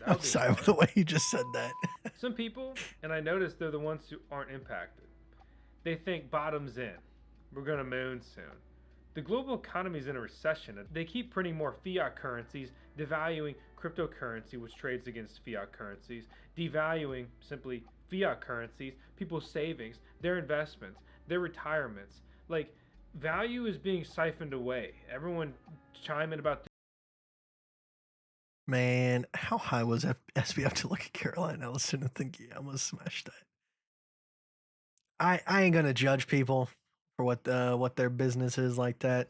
[SPEAKER 3] I'm sorry for the way you just said that.
[SPEAKER 4] Some people, and I notice they're the ones who aren't impacted, they think bottom's in. We're gonna moon soon. The global economy is in a recession. They keep printing more fiat currencies, devaluing cryptocurrency, which trades against fiat currencies, devaluing simply fiat currencies, people's savings, their investments, their retirements. Like, value is being siphoned away. Everyone chime in about
[SPEAKER 3] Man, how high was SBF to look at Caroline Ellison and think, yeah, I'm gonna smash that? I ain't gonna judge people for what their business is like that.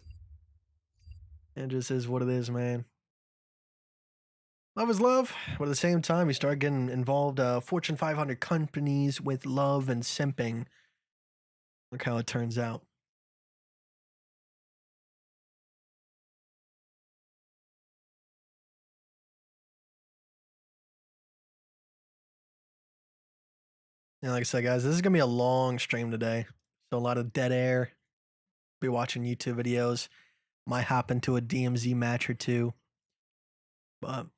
[SPEAKER 3] It just is what it is, man. Love is love, but at the same time, you start getting involved. Fortune 500 companies with love and simping. Look how it turns out. And like I said, guys, this is gonna be a long stream today, so a lot of dead air. Be watching YouTube videos. Might hop into a DMZ match or two, but I'm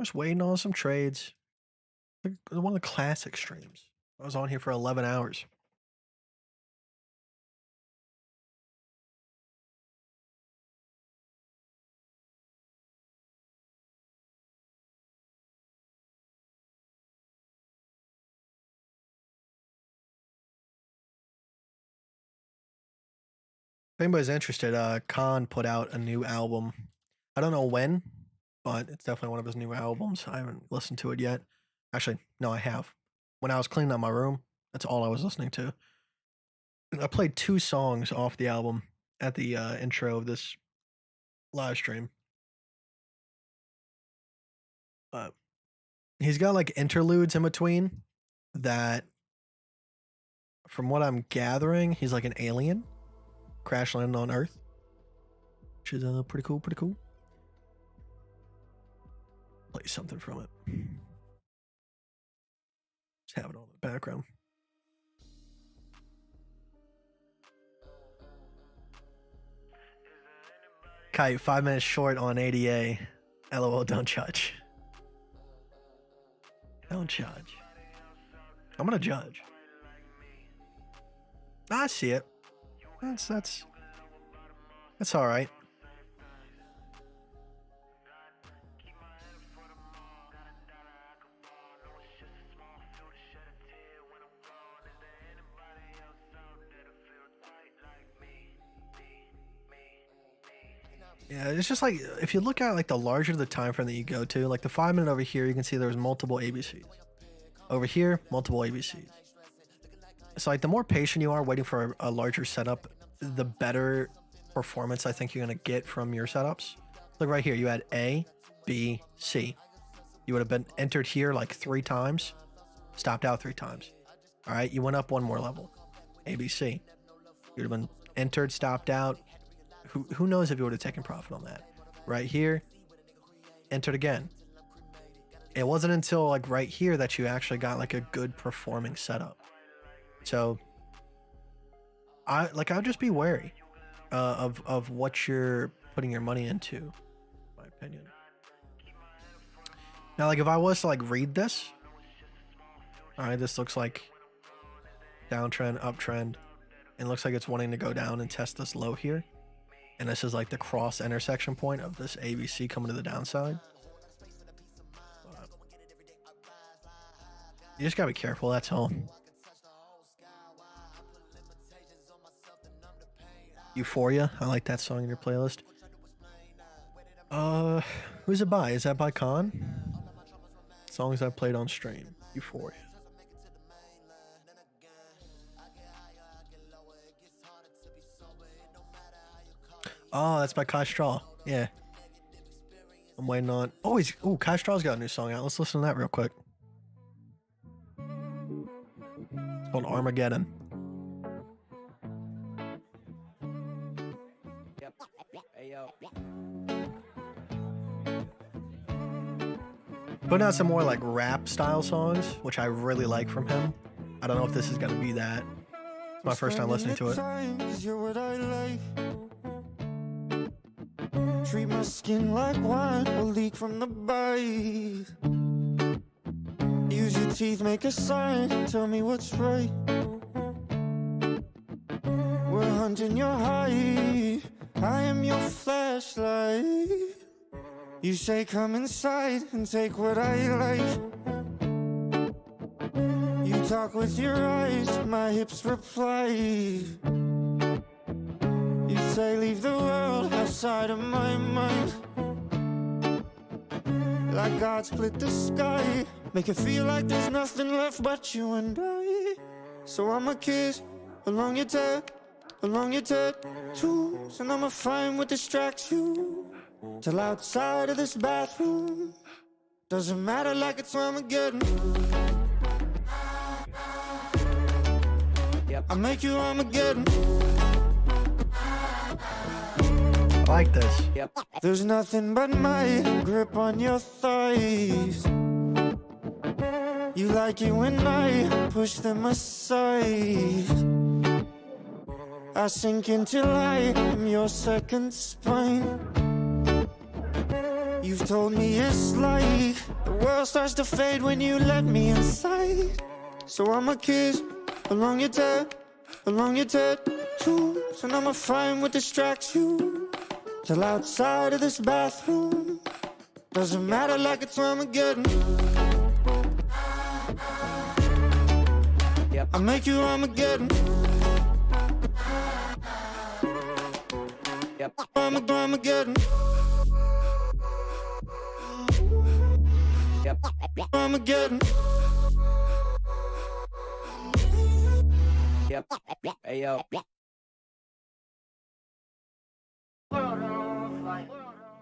[SPEAKER 3] just waiting on some trades. One of the classic streams. I was on here for 11 hours. If anybody's interested, Khan put out a new album. I don't know when, but it's definitely one of his new albums. I haven't listened to it yet. Actually, no, I have. When I was cleaning up my room, that's all I was listening to. I played 2 songs off the album. at the intro of this live stream. But he's got like interludes in between that, from what I'm gathering, he's like an alien crash landing on Earth, which is pretty cool. Pretty cool. Play something from it. Just have it on in the background. Kite, 5 minutes short on ADA. LOL, don't judge. Don't judge. I'm gonna judge. I see it. That's all right. Yeah, it's just like, if you look at like the larger the time frame that you go to, like the 5 minute over here, you can see there's multiple ABCs. Over here, multiple ABCs. So like the more patient you are waiting for a larger setup, the better performance I think you're gonna get from your setups. Look right here, you had A, B, C. You would have been entered here like 3 times, stopped out 3 times. All right, you went up 1 more level. ABC. You would have been entered, stopped out. Who knows if you would have taken profit on that? Right here, entered again. It wasn't until like right here that you actually got like a good performing setup. So I'll just be wary of what you're putting your money into, in my opinion. Now, like if I was to like read this, all right, this looks like downtrend, uptrend. It looks like it's wanting to go down and test this low here. And this is like the cross intersection point of this ABC coming to the downside. You just gotta be careful, that's all. Euphoria, I like that song in your playlist. Who's it by? Is that by Khan? Songs I played on stream. Euphoria. Oh, that's by Kai Straw. Yeah. I'm waiting on. Oh, Kai Straw's got a new song out. Let's listen to that real quick. It's called Armageddon. Putting out some more like rap style songs, which I really like from him. I don't know if this is gonna be that. It's my first time listening to it.
[SPEAKER 5] Treat my skin like wine, will leak from the bite. Use your teeth, make a sign, tell me what's right. We're hunting your height, I am your flashlight. You say come inside and take what I like. You talk with your eyes, my hips reply. You say leave the world outside of my mind. Like God split the sky, make it feel like there's nothing left but you and I. So I'ma kiss along your tattoos, and I'ma find what distracts you till outside of this bathroom. Doesn't matter, like it's Armageddon. I make you Armageddon.
[SPEAKER 3] I like this.
[SPEAKER 5] There's nothing but my grip on your thighs. You like it when I push them aside. I sink until I am your second spine. You've told me it's like the world starts to fade when you let me inside. So I'ma kiss along your tattoos, and I'ma find what distracts you till outside of this bathroom. Doesn't matter, like it's Armageddon. I make you Armageddon. Armageddon. Armageddon. Hey yo.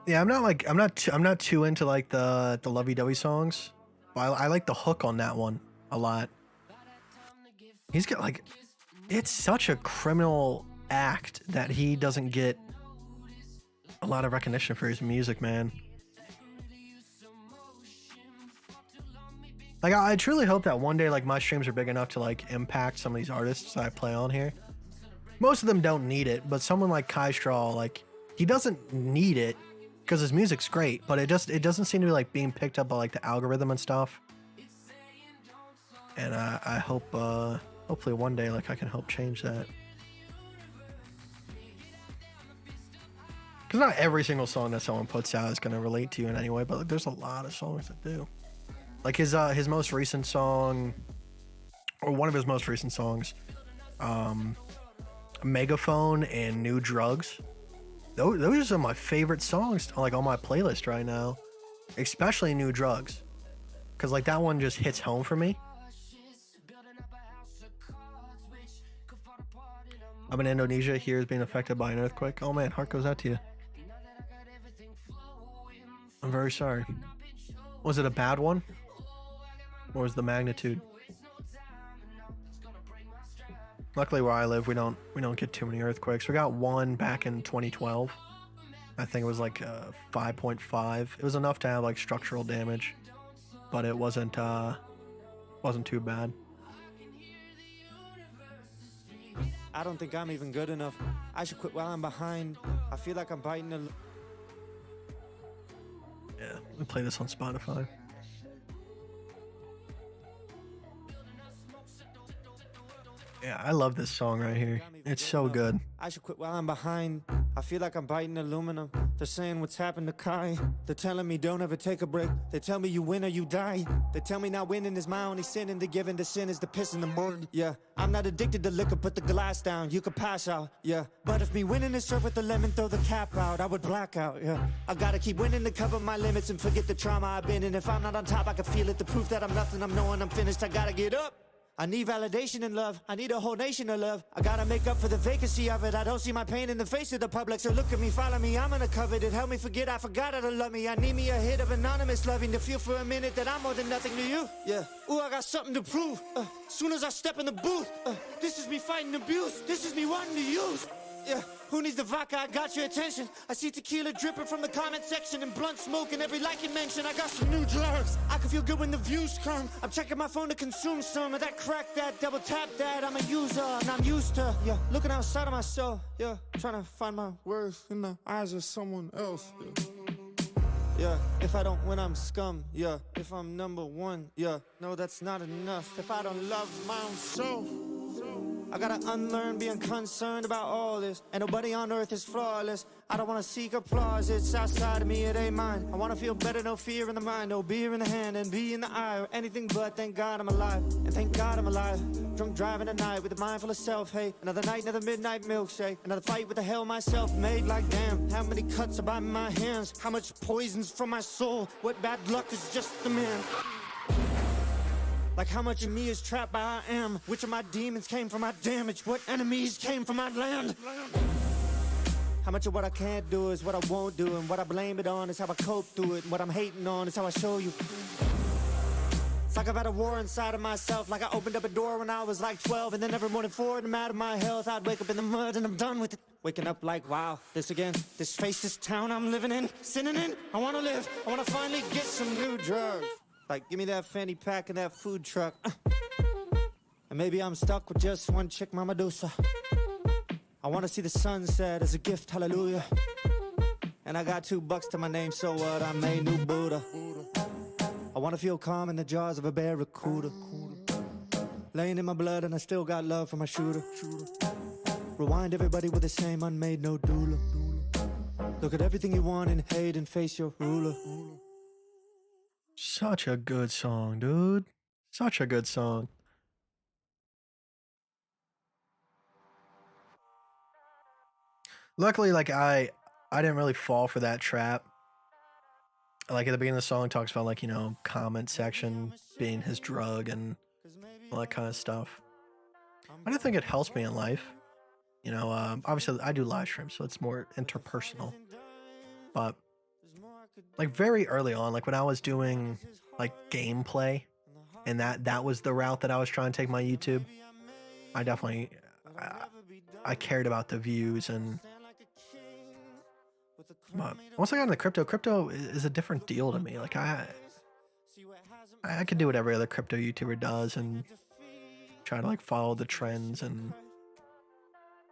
[SPEAKER 3] Yeah, I'm not too into like the lovey-dovey songs. But I like the hook on that one a lot. He's got like, it's such a criminal act that he doesn't get a lot of recognition for his music, man. Like, I truly hope that one day, like, my streams are big enough to like impact some of these artists that I play on here. Most of them don't need it, but someone like Kai Straw, like, he doesn't need it because his music's great, but it doesn't seem to be like being picked up by like the algorithm and stuff. And I hope hopefully one day like I can help change that. Because not every single song that someone puts out is going to relate to you in any way, but like, there's a lot of songs that do. Like his most recent song, or one of his most recent songs, Megaphone and New Drugs. Those are some of my favorite songs like on my playlist right now, especially New Drugs, because like that one just hits home for me. I'm in Indonesia. Here is being affected by an earthquake. Oh man, heart goes out to you. I'm very sorry. Was it a bad one? Or was the magnitude? Luckily where I live, we don't get too many earthquakes. We got one back in 2012. I think it was like 5.5. It was enough to have like structural damage, but it wasn't too bad.
[SPEAKER 5] I don't think I'm even good enough. I should quit while I'm behind. I feel like I'm biting a...
[SPEAKER 3] Yeah, we play this on Spotify. Yeah, I love this song right here. It's so good.
[SPEAKER 5] I should quit while I'm behind. I feel like I'm biting aluminum. They're saying what's happened to Kai. They're telling me don't ever take a break. They tell me you win or you die. They tell me not winning is my only sin, and the giving to sin is the piss in the morning. Yeah, I'm not addicted to liquor, put the glass down. You could pass out, yeah. But if me winning is served with the lemon, throw the cap out, I would black out, yeah. I gotta keep winning to cover my limits and forget the trauma I've been in. If I'm not on top, I can feel it. The proof that I'm nothing, I'm knowing I'm finished. I gotta get up. I need validation and love. I need a whole nation of love. I gotta make up for the vacancy of it. I don't see my pain in the face of the public. So look at me, follow me, I'm uncovered. It helped me forget I forgot how to love me. I need me a hit of anonymous loving to feel for a minute that I'm more than nothing to you. Yeah. Ooh, I got something to prove. Soon as I step in the booth, this is me fighting abuse. This is me wanting to use. Yeah, who needs the vodka? I got your attention. I see tequila dripping from the comment section and blunt smoke in every like and mention. I got some new drugs. I can feel good when the views come. I'm checking my phone to consume some of that crack, that double tap that. I'm a user and I'm used to, yeah, looking outside of myself, yeah, trying to find my worth in the eyes of someone else. Yeah, if I don't win, I'm scum. Yeah, if I'm number one, yeah, no, that's not enough. If I don't love my own self, I gotta unlearn being concerned about all this. And nobody on earth is flawless. I don't wanna seek applause, it's outside of me, it ain't mine. I wanna feel better, no fear in the mind, no beer in the hand and be in the eye, or anything but thank God I'm alive. And thank God I'm alive. Drunk driving at night with a mind full of self-hate. Another night, another midnight milkshake. Another fight with the hell myself made. Like damn, how many cuts are by my hands? How much poison's from my soul? What bad luck is just the man? Like how much of me is trapped by I am? Which of my demons came from my damage? What enemies came from my land? How much of what I can't do is what I won't do, and what I blame it on is how I cope through it, and what I'm hating on is how I show you. It's like I've had a war inside of myself, like I opened up a door when I was like 12, and then every morning for it, no matter my health, I'd wake up in the mud and I'm done with it. Waking up like, wow, this again, this face, this town I'm living in, sinning in, I wanna live, I wanna finally get some new drugs. Like, give me that fanny pack and that food truck. And maybe I'm stuck with just one chick, Mama Medusa. I wanna see the sunset as a gift, hallelujah. And I got $2 to my name, so what? I made new Buddha. I wanna feel calm in the jaws of a barracuda. Laying in my blood and I still got love for my shooter. Rewind everybody with the same unmade, no doula. Look at everything you want and hate and face your ruler.
[SPEAKER 3] Such a good song, dude. Such a good song. Luckily, like I didn't really fall for that trap. Like at the beginning of the song, it talks about like, you know, comment section being his drug and all that kind of stuff. I don't think it helps me in life. You know, obviously I do live stream, so it's more interpersonal. but like very early on, like when I was doing like gameplay, and that was the route that I was trying to take my YouTube. I definitely I cared about the views, and but once I got into crypto is a different deal to me. Like I could do what every other crypto YouTuber does and try to like follow the trends and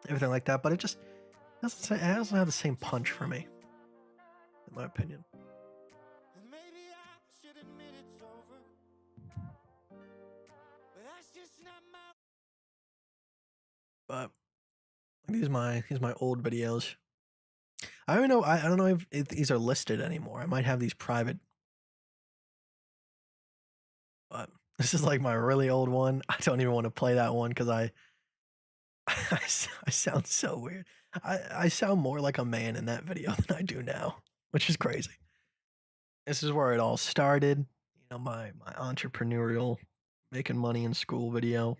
[SPEAKER 3] everything like that, but it doesn't have the same punch for me, in my opinion. But these are my old videos. I don't know. I don't know if these are listed anymore. I might have these private. But this is like my really old one. I don't even want to play that one because I sound so weird. I sound more like a man in that video than I do now, which is crazy. This is where it all started. You know, my entrepreneurial making money in school video.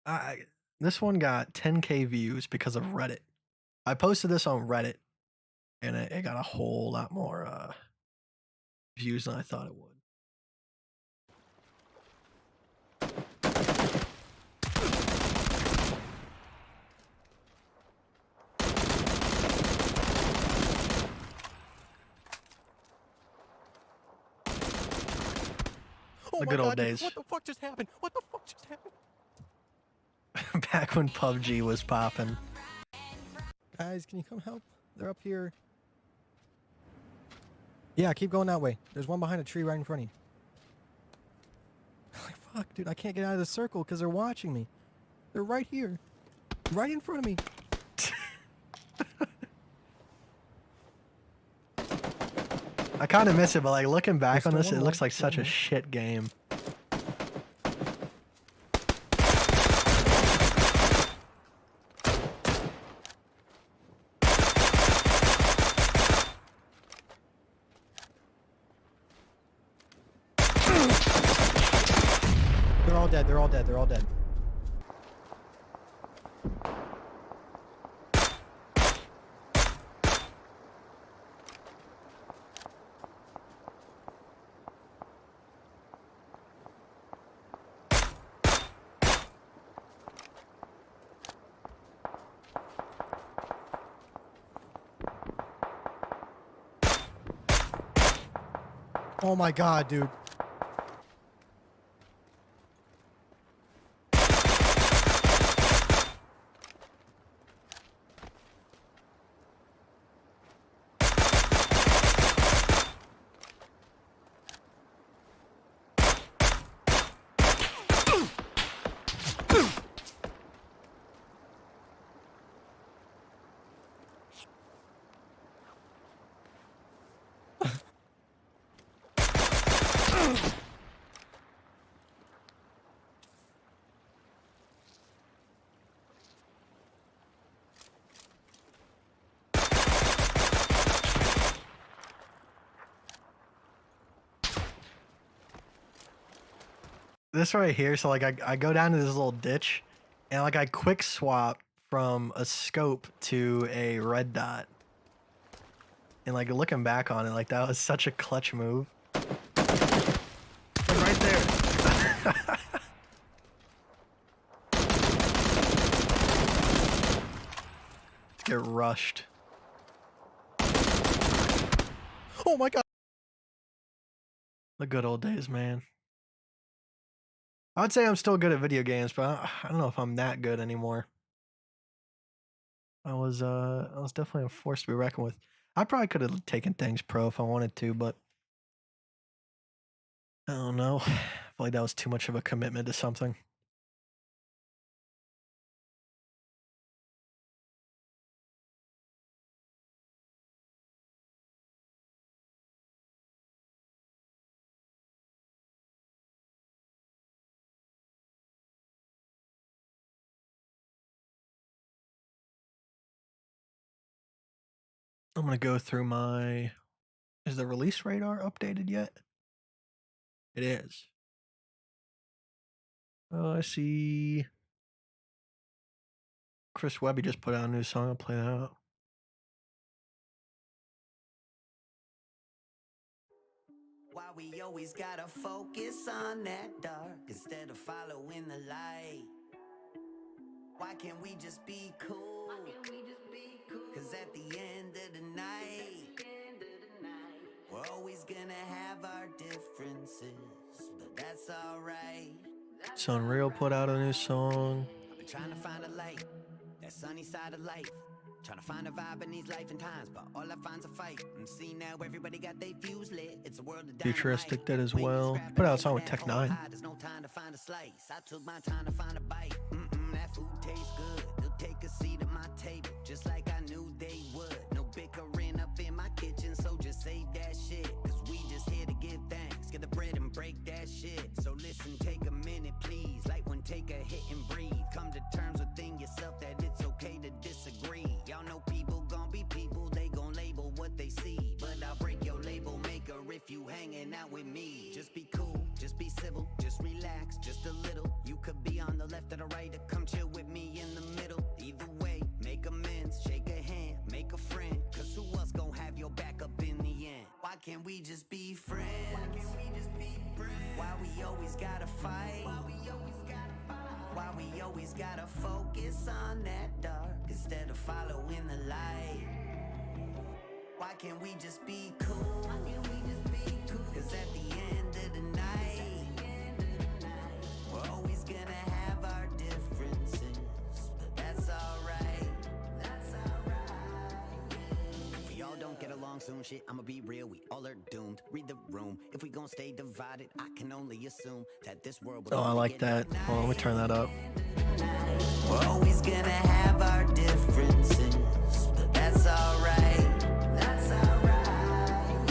[SPEAKER 3] I This one got 10K views because of Reddit. I posted this on Reddit, and it got a whole lot more views than I thought it would. The good old days.
[SPEAKER 6] What the fuck just happened? What the fuck just happened?
[SPEAKER 3] Back when PUBG was popping.
[SPEAKER 6] Guys, can you come help? They're up here. Yeah, keep going that way. There's one behind a tree right in front of you. Like, fuck, dude, I can't get out of the circle because they're watching me. They're right here. Right in front of me.
[SPEAKER 3] I kind of miss it, but like looking back on
[SPEAKER 6] There's
[SPEAKER 3] this,
[SPEAKER 6] still
[SPEAKER 3] it
[SPEAKER 6] one
[SPEAKER 3] looks
[SPEAKER 6] more,
[SPEAKER 3] like
[SPEAKER 6] still
[SPEAKER 3] such a
[SPEAKER 6] one more.
[SPEAKER 3] shit game.
[SPEAKER 6] They're all dead. They're all dead. They're all dead. Oh my god, dude.
[SPEAKER 3] This right here, so like I go down to this little ditch, and like I quick swap from a scope to a red dot. And like looking back on it, like that was such a clutch move. Like right there. Get rushed.
[SPEAKER 6] Oh my god.
[SPEAKER 3] The good old days, man. I would say I'm still good at video games, but I don't know if I'm that good anymore. I was definitely a force to be reckoned with. I probably could have taken things pro if I wanted to, but I don't know. I feel like that was too much of a commitment to something. I'm gonna go through my. Is the release radar updated yet? It is. Oh, I see. Chris Webby just put out a new song. I'll play that out.
[SPEAKER 7] Why we always gotta focus on that dark instead of following the light? Why can't we just be cool? Cause at the end of the night, we're always gonna have our differences, but that's alright.
[SPEAKER 3] Sunreal put out a new song.
[SPEAKER 7] I've been trying to find a light, that sunny side of life. Trying to find a vibe in these life and times, but all I find's a fight. And see now everybody got their fuse lit. It's a world of dynamite.
[SPEAKER 3] Futuristic did as well. Put out a song with Tech 9.
[SPEAKER 7] There's no time to find a slice. I took my time to find a bite. That food tastes good. They'll take a seat at my table, just like I knew they would. No bickering up in my kitchen, so just save that shit. Cause we just here to give thanks. Get the bread and break that shit. So listen, take a minute, please. Like one, take a hit and breathe. Come to terms within yourself that it's okay to disagree. Y'all know people gon' be people, they gon' label what they see. But I'll break your label maker if you hanging out with me. Just be cool, just be civil, just relax, just a little. You could be on the left or the right, or come chill with me in the middle. Either way, make amends, shake a hand, make a friend. Cause who else gon' have your back up in the end? Why can't we just be friends? Why can't we just be friends? Why we always gotta fight? Why we always gotta fight? Why we always gotta focus on that dark instead of following the light? Why can't we just be cool? Why can't we just be cool? Cause at the end of the night, we're always gonna have our differences, but that's alright. That's alright. If we all don't get along soon, shit, I'ma be real, we all are doomed. Read the room. If we gon' stay divided, I can only assume that this world will
[SPEAKER 3] Oh, I
[SPEAKER 7] only
[SPEAKER 3] like
[SPEAKER 7] get
[SPEAKER 3] that. Hold on, let me turn that up.
[SPEAKER 7] We're always gonna have our differences, but that's alright. That's alright.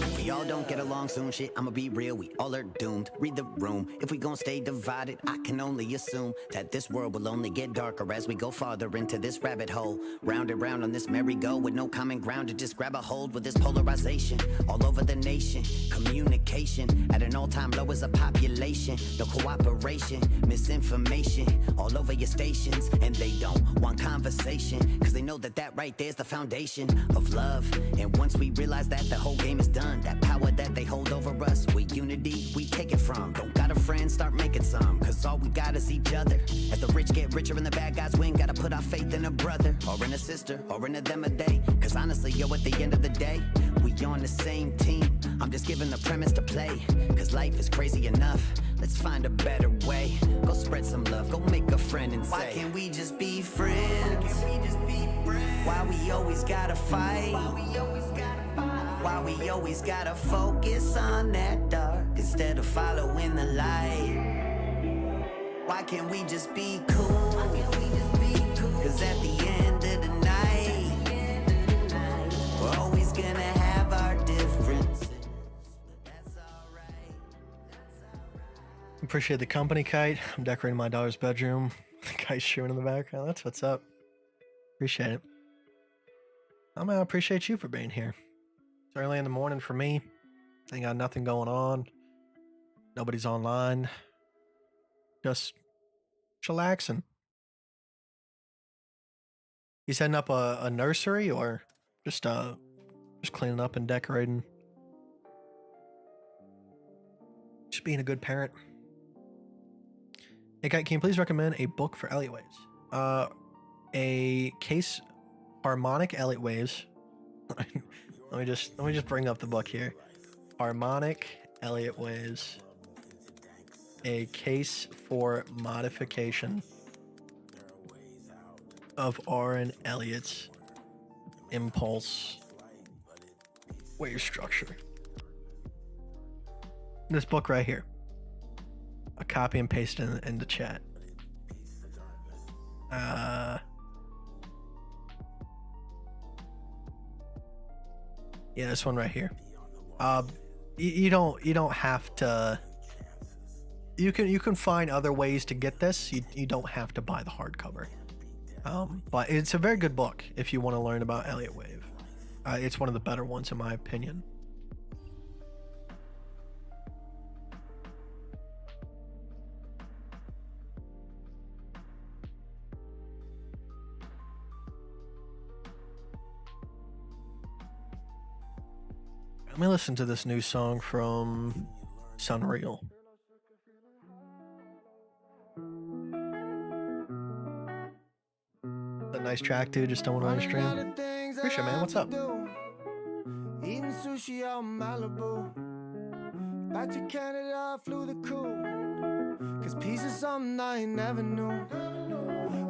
[SPEAKER 7] If we all don't get along soon, shit, I'ma be real, we all are doomed. Read the room. If we gon' stay divided, I can only assume that this world will only get darker as we go farther into this rabbit hole. Round and round on this merry-go with no common ground to just grab a hold with this polarization all over the nation. Communication at an all-time low as a population. No cooperation, misinformation all over your stations. And they don't want conversation, cause they know that that right there's the foundation of love. And once we realize that, the whole game is done. That power that they hold over us, with unity we take it from. Don't got a friend, start making some, cause all we got is each other. As the rich get richer and the bad guys win, gotta put our faith in a brother, or in a sister, or in a them a day. Cause honestly, yo, at the end of the day, we on the same team. I'm just giving the premise to play, cause life is crazy enough. Let's find a better way. Go spread some love, go make a friend and say, why can't we just be friends? Why can't we just be friends? Why we always gotta fight? Why we always gotta fight? Why we always gotta focus on that dark instead of following the light? Why can't we just be cool? Why can't we just be cool? Cause at the end of the night, we're always gonna have our differences, but that's alright. That's alright.
[SPEAKER 3] Appreciate the company, Kite. I'm decorating my daughter's bedroom. Kite's chewing in the background. That's what's up. Appreciate it. I'm gonna appreciate you for being here. It's early in the morning for me. Ain't got nothing going on. Nobody's online. Just chillaxing. You setting up a nursery or just cleaning up and decorating? Just being a good parent. Hey, Kite, can you please recommend a book for Elliott Waves? A case harmonic Elliott Waves. let me just bring up the book here. Harmonic Elliott Waves. A case for modification of Aaron Elliott's impulse wave structure. This book right here. A copy and paste in the chat. Yeah, this one right here. You don't have to. You can find other ways to get this. You don't have to buy the hardcover. But it's a very good book if you want to learn about Elliott Wave. It's one of the better ones in my opinion. Let me listen to this new song from Sunreal. A nice track, dude. Just don't want to stream. Appreciate, man. What's up?
[SPEAKER 2] Eating sushi out in Malibu. Back to Canada, flew the cool. Cause peace is something I ain't never knew.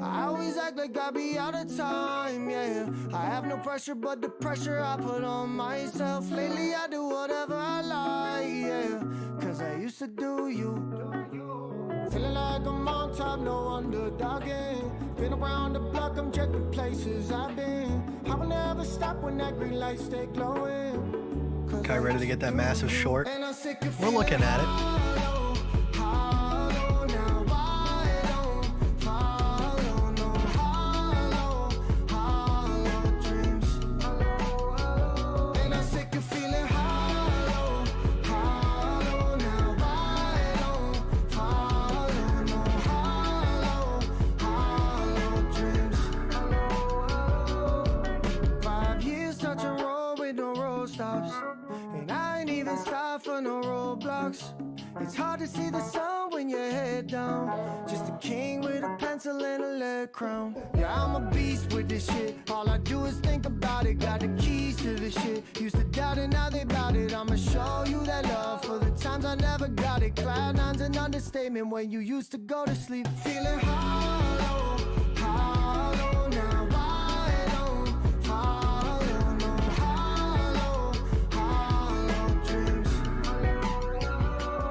[SPEAKER 2] I always act like I be out of time, yeah. I have no pressure but the pressure I put on myself. Lately I do whatever I like, yeah. Cause I used to do you. Feeling like I'm on top, no underdogging. Been around the block, I'm checking places I've been. I will never stop when that green light stay glowing.
[SPEAKER 3] Okay, ready to get that massive short? We're looking at it.
[SPEAKER 2] It's hard to see the sun when you're head down. Just a king with a pencil and a lead crown. Yeah, I'm a beast with this shit. All I do is think about it. Got the keys to the shit. Used to doubt it, now they bout it. I'ma show you that love for the times I never got it. Cloud nine's an understatement when you used to go to sleep. Feeling hollow, hollow now. I don't follow no hollow, hollow dreams.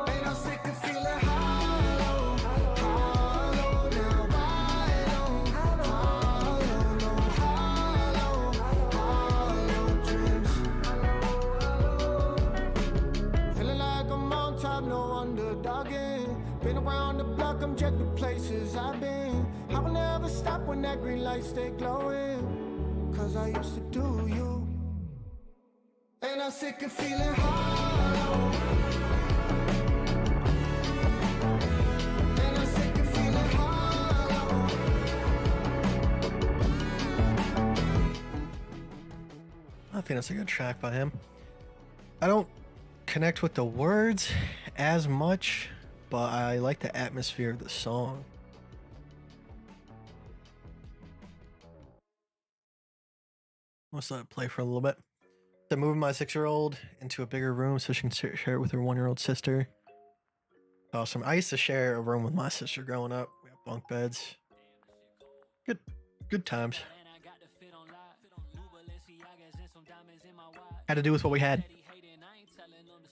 [SPEAKER 2] And I'm sick of feeling hollow, hollow now. I don't follow no hollow, hollow dreams. Feeling like I'm on top, no underdogging. Been around the block, I'm checking places I've been. I will never stop when that green light stay glowing. Cause I used to do you. And I'm sick of feeling hollow. And I'm sick of feeling hollow.
[SPEAKER 3] I think that's a good track by him. I don't connect with the words as much, but I like the atmosphere of the song. Let's let it play for a little bit. I'm moving my 6-year-old into a bigger room so she can share it with her 1-year-old sister. Awesome. I used to share a room with my sister growing up. We have bunk beds. Good times. Had to do with what we had.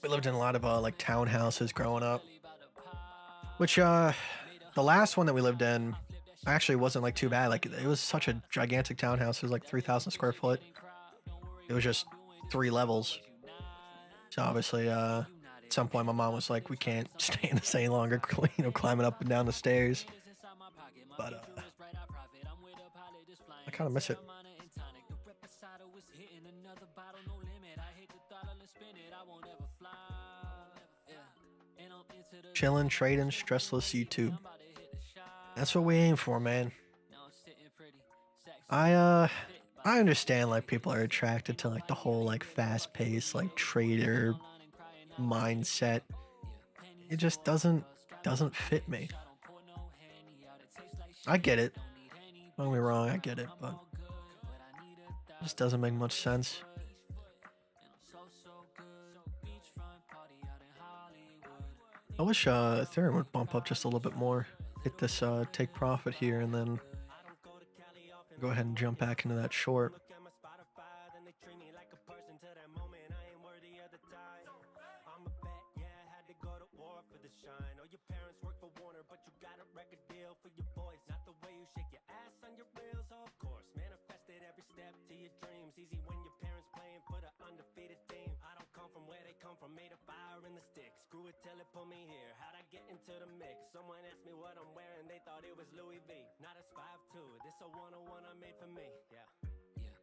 [SPEAKER 3] We lived in a lot of like townhouses growing up. Which the last one that we lived in actually wasn't like too bad. Like it was such a gigantic townhouse. It was like 3,000 square foot. It was just 3 levels. So obviously at some point my mom was like, we can't stay in this any longer, you know, climbing up and down the stairs. But I kind of miss it. Chilling, trading, stressless YouTube. That's what we aim for, man. I understand like people are attracted to like the whole like fast-paced like trader mindset. It just doesn't fit me. I get it. Don't get me wrong, I get it, but it just doesn't make much sense. I wish Ethereum would bump up just a little bit more. Hit this take profit here and then go ahead and jump back into that short.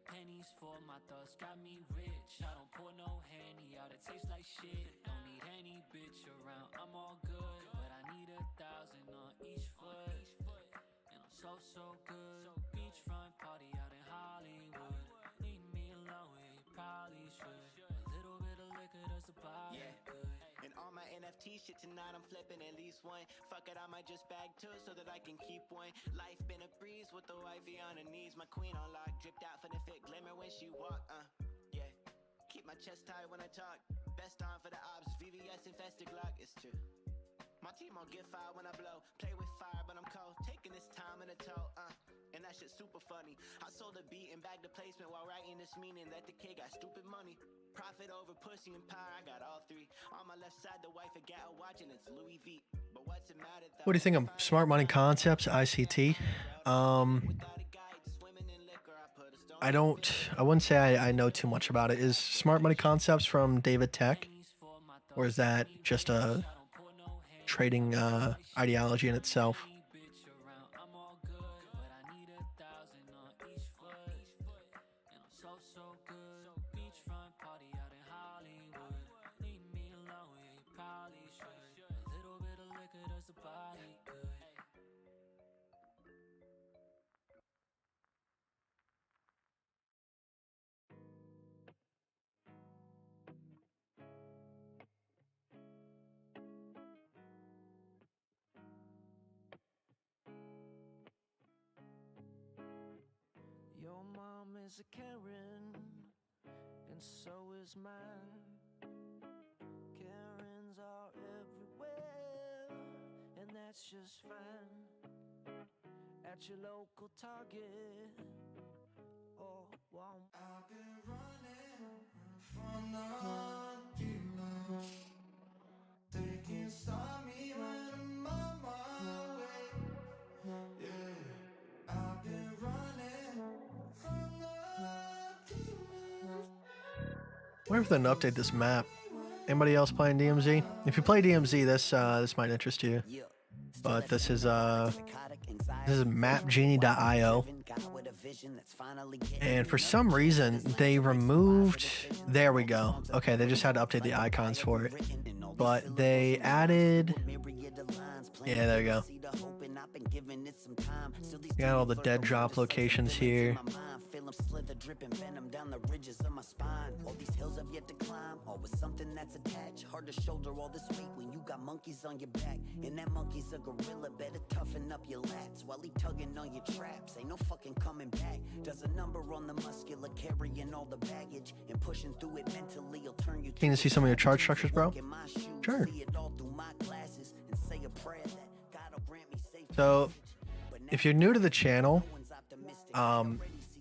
[SPEAKER 1] Pennies for my thoughts got me rich. I don't pour no Henny out, it tastes like shit. Don't need any bitch around, I'm all good. But I need 1,000 on each foot. And I'm so good. Beachfront party out in Hollywood. Leave me alone, yeah, you probably should. A little bit of liquor
[SPEAKER 8] cheese shit tonight, I'm flipping at least one. Fuck it, I might just bag two so that I can keep one. Life been a breeze with the wifey on her knees. My queen on lock, dripped out for the fit glimmer when she walk. Yeah, keep my chest tight when I talk. Best on for the ops, VVS infested Glock. It's true. My team on get fire when I blow. Play with fire, but I'm cold. Taking this time in a toll, and that shit super funny. I sold a beat and bagged the placement while writing this, meaning that the kid got stupid money. Profit over pussy and power, I got all three. On my left side, the wife got her watching, it's Louis V. But what's it matter though?
[SPEAKER 3] What do you think of Smart Money Concepts, ICT? I wouldn't say I know too much about it. Is Smart Money Concepts from David Tech? Or is that just a trading ideology in itself?
[SPEAKER 1] Your mom is a Karen, and so is mine. Karens are everywhere, and that's just fine. At your local Target or Walmart. I've been running from the demons. They can't stop me when I'm on my way. Yeah, I've been running from the demons.
[SPEAKER 3] I wonder if they're gonna update this map. Anybody else playing DMZ? If you play DMZ, this might interest you. But this is mapgenie.io, and for some reason they removed. There we go. Okay, they just had to update the icons for it, but they added. Yeah, there you go. You got all the dead drop locations here. Slither dripping venom down the ridges of my spine. All these hills have yet to climb, all with something that's attached. Hard to shoulder all this weight when you got monkeys on your back. And that monkey's a gorilla, better toughen up your lats while he tugging on your traps. Ain't no fucking coming back. Does a number on the muscular, carrying all the baggage and pushing through it mentally. Will turn you. Can you see some of your chart structures, bro? Sure. So, if you're new to the channel,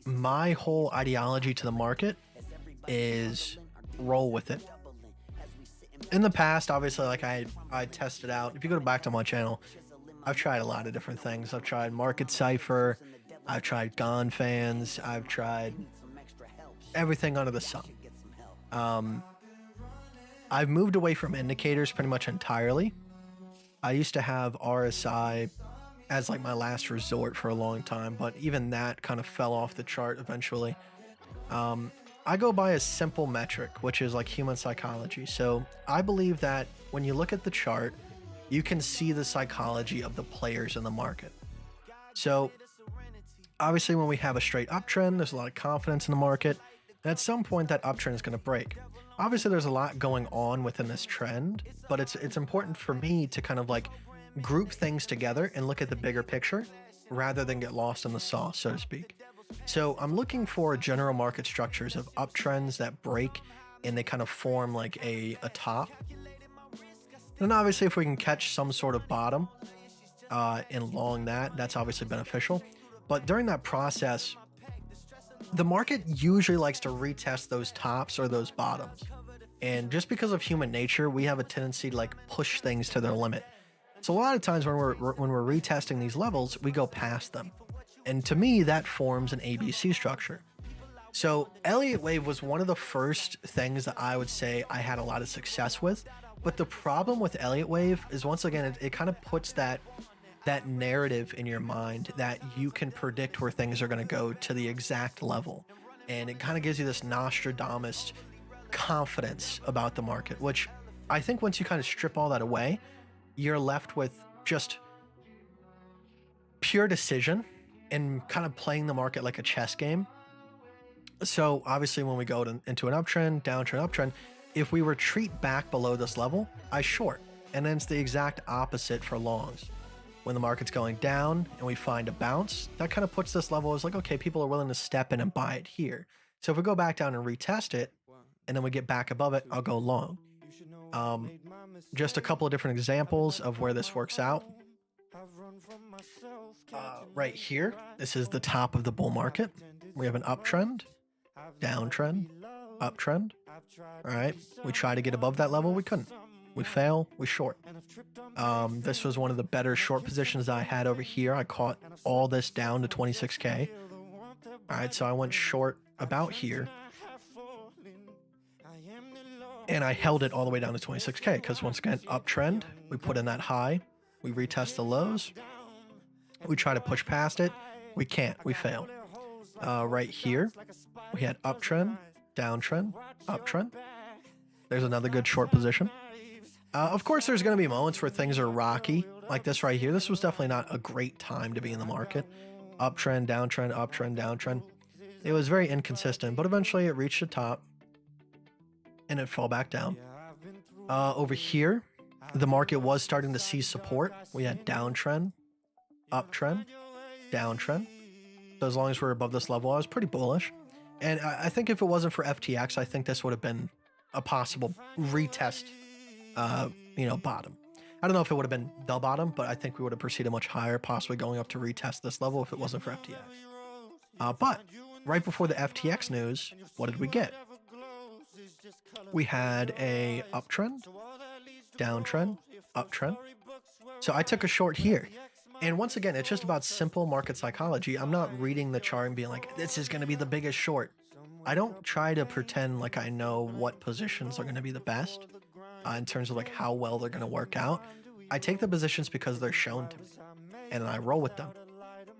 [SPEAKER 3] my whole ideology to the market is roll with it. In the past, obviously, like I tested out. If you go back to my channel, I've tried a lot of different things. I've tried Market Cipher, I've tried Gone Fans, I've tried everything under the sun. I've moved away from indicators pretty much entirely. I used to have RSI as like my last resort for a long time, but even that kind of fell off the chart eventually. I go by a simple metric, which is like human psychology. So I believe that when you look at the chart, you can see the psychology of the players in the market. So obviously when we have a straight uptrend, there's a lot of confidence in the market. And at some point that uptrend is going to break. Obviously there's a lot going on within this trend, but it's important for me to kind of like group things together and look at the bigger picture rather than get lost in the sauce, so to speak. So I'm looking for general market structures of uptrends that break and they kind of form like a top. And obviously if we can catch some sort of bottom and long that's obviously beneficial. But during that process, the market usually likes to retest those tops or those bottoms. And just because of human nature, we have a tendency to like push things to their limit. So a lot of times when we're retesting these levels, we go past them. And to me, that forms an ABC structure. So Elliott Wave was one of the first things that I would say I had a lot of success with. But the problem with Elliott Wave is, once again, it kind of puts that narrative in your mind that you can predict where things are going to go to the exact level. And it kind of gives you this Nostradamus confidence about the market, which I think once you kind of strip all that away, you're left with just pure decision and kind of playing the market like a chess game. So obviously when we go into an uptrend, downtrend, uptrend, if we retreat back below this level, I short. And then it's the exact opposite for longs. When the market's going down and we find a bounce, that kind of puts this level as like, okay, people are willing to step in and buy it here. So if we go back down and retest it, and then we get back above it, I'll go long. Just a couple of different examples of where this works out. Right here, this is the top of the bull market. We have an uptrend, downtrend, uptrend. All right, we try to get above that level, we couldn't. We fail, we short. This was one of the better short positions I had over here. I caught all this down to 26K. All right, so I went short about here. And I held it all the way down to 26K because once again, uptrend, we put in that high, we retest the lows, we try to push past it, we can't, we fail. Right here, we had uptrend, downtrend, uptrend. There's another good short position. Of course, there's going to be moments where things are rocky, like this right here. This was definitely not a great time to be in the market. Uptrend, downtrend, uptrend, downtrend. It was very inconsistent, but eventually it reached the top and it fell back down. Over here, the market was starting to see support. We had downtrend, uptrend, downtrend. So as long as we're above this level, I was pretty bullish. And I think if it wasn't for FTX, I think this would have been a possible retest, bottom. I don't know if it would have been the bottom, but I think we would have proceeded much higher, possibly going up to retest this level if it wasn't for FTX. But right before the FTX news, what did we get? We had a uptrend, downtrend, uptrend. So I took a short here. And once again, it's just about simple market psychology. I'm not reading the chart and being like, this is going to be the biggest short. I don't try to pretend like I know what positions are going to be the best in terms of like how well they're going to work out. I take the positions because they're shown to me and I roll with them.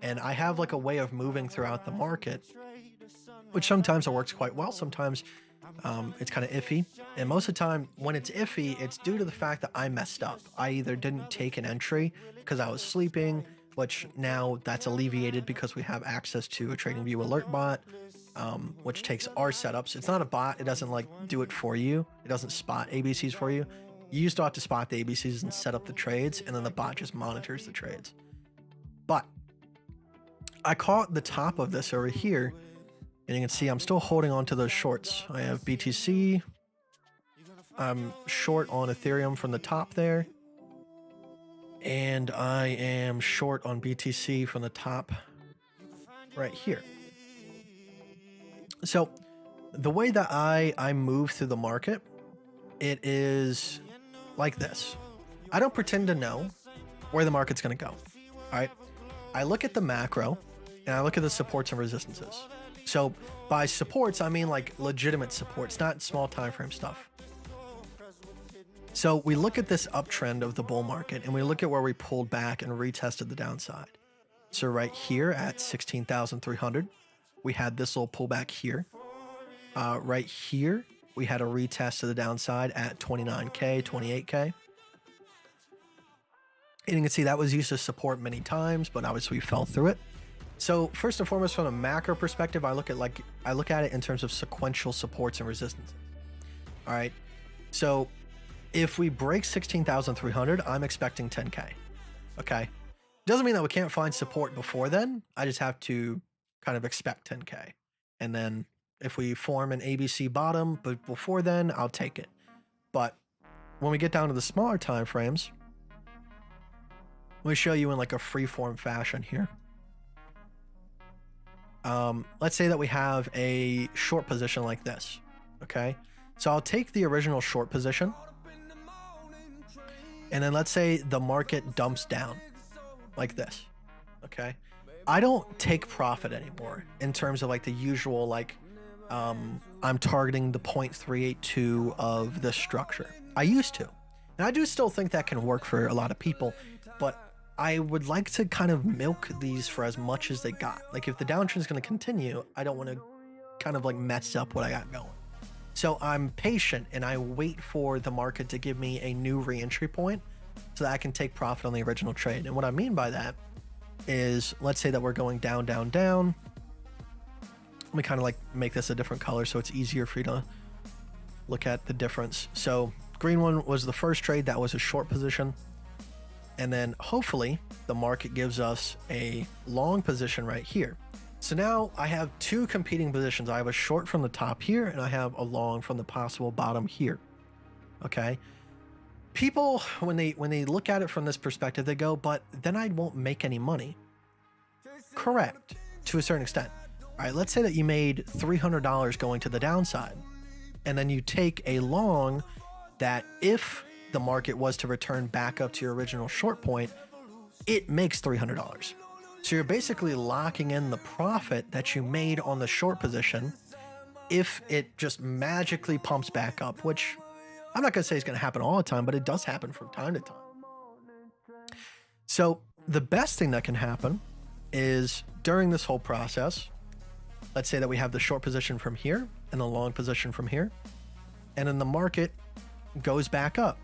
[SPEAKER 3] And I have like a way of moving throughout the market, which sometimes it works quite well. Sometimes it's kind of iffy. And most of the time when it's iffy, it's due to the fact that I messed up. I either didn't take an entry because I was sleeping, which now that's alleviated because we have access to a TradingView alert bot, which takes our setups. It's not a bot. It doesn't like do it for you. It doesn't spot ABCs for you. You still have to spot the ABCs and set up the trades, and then the bot just monitors the trades. But I caught the top of this over here, and you can see I'm still holding on to those shorts. I have BTC. I'm short on Ethereum from the top there. And I am short on BTC from the top right here. So the way that I move through the market, it is like this. I don't pretend to know where the market's going to go. All right. I look at the macro and I look at the supports and resistances. So by supports, I mean like legitimate supports, not small time frame stuff. So we look at this uptrend of the bull market and we look at where we pulled back and retested the downside. So right here at 16,300, we had this little pullback here. Right here, we had a retest to the downside at 29K, 28K. And you can see that was used as support many times, but obviously we fell through it. So first and foremost, from a macro perspective, I look at it in terms of sequential supports and resistances. All right. So if we break 16,300, I'm expecting 10K. Okay. Doesn't mean that we can't find support before then. I just have to kind of expect 10K. And then if we form an ABC bottom, but before then, I'll take it. But when we get down to the smaller time frames, let me show you in like a free form fashion here. Let's say that we have a short position like this. Okay. So I'll take the original short position. And then let's say the market dumps down like this. Okay. I don't take profit anymore in terms of like the usual, like, I'm targeting the 0.382 of this structure. I used to, and I do still think that can work for a lot of people, but I would like to kind of milk these for as much as they got. Like if the downtrend is going to continue, I don't want to kind of like mess up what I got going. So I'm patient and I wait for the market to give me a new re-entry point so that I can take profit on the original trade. And what I mean by that is, let's say that we're going down, down, down. Let me kind of like make this a different color so it's easier for you to look at the difference. So green one was the first trade. That was a short position. And then hopefully the market gives us a long position right here. So now I have two competing positions. I have a short from the top here, and I have a long from the possible bottom here. Okay. People, when they look at it from this perspective, they go, but then I won't make any money. Correct, to a certain extent. All right, let's say that you made $300 going to the downside, and then you take a long that if the market was to return back up to your original short point, it makes $300. So you're basically locking in the profit that you made on the short position if it just magically pumps back up, which I'm not going to say is going to happen all the time, but it does happen from time to time. So the best thing that can happen is during this whole process, let's say that we have the short position from here and the long position from here, and then the market goes back up.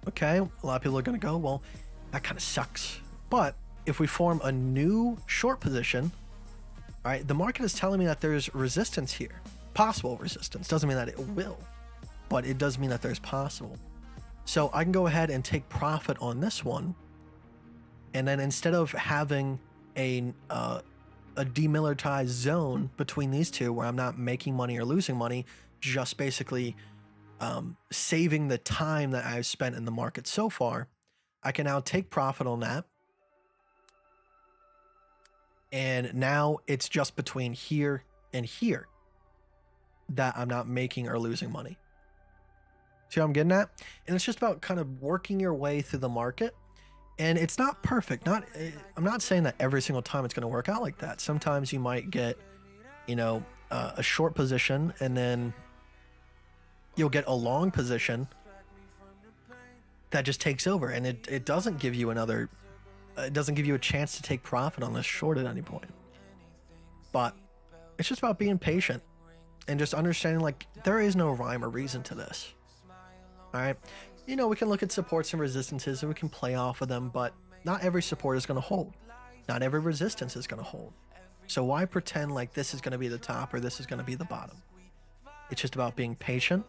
[SPEAKER 3] Okay, a lot of people are going to go, well, that kind of sucks. But if we form a new short position, all right, the market is telling me that there's resistance here, possible resistance. Doesn't mean that it will, but it does mean that there's possible. So I can go ahead and take profit on this one. And then instead of having a demilitarized zone between these two where I'm not making money or losing money, just basically saving the time that I've spent in the market so far, I can now take profit on that. And now it's just between here and here that I'm not making or losing money. See what I'm getting at? And it's just about kind of working your way through the market. And it's not perfect. I'm not saying that every single time it's going to work out like that. Sometimes you might get, a short position, and then you'll get a long position that just takes over, and it doesn't give you it doesn't give you a chance to take profit on this short at any point. But it's just about being patient and just understanding, like, there is no rhyme or reason to this. All right. We can look at supports and resistances and we can play off of them, but not every support is going to hold. Not every resistance is going to hold. So why pretend like this is going to be the top or this is going to be the bottom? It's just about being patient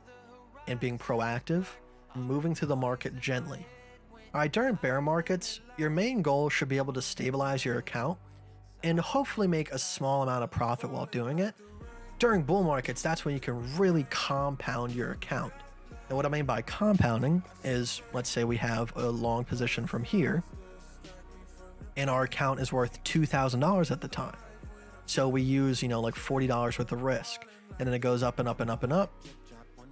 [SPEAKER 3] and being proactive, moving through the market gently. All right, during bear markets, your main goal should be able to stabilize your account and hopefully make a small amount of profit while doing it. During bull markets, that's when you can really compound your account. And what I mean by compounding is, let's say we have a long position from here and our account is worth $2,000 at the time. So we use, like $40 worth of risk, and then it goes up and up and up and up.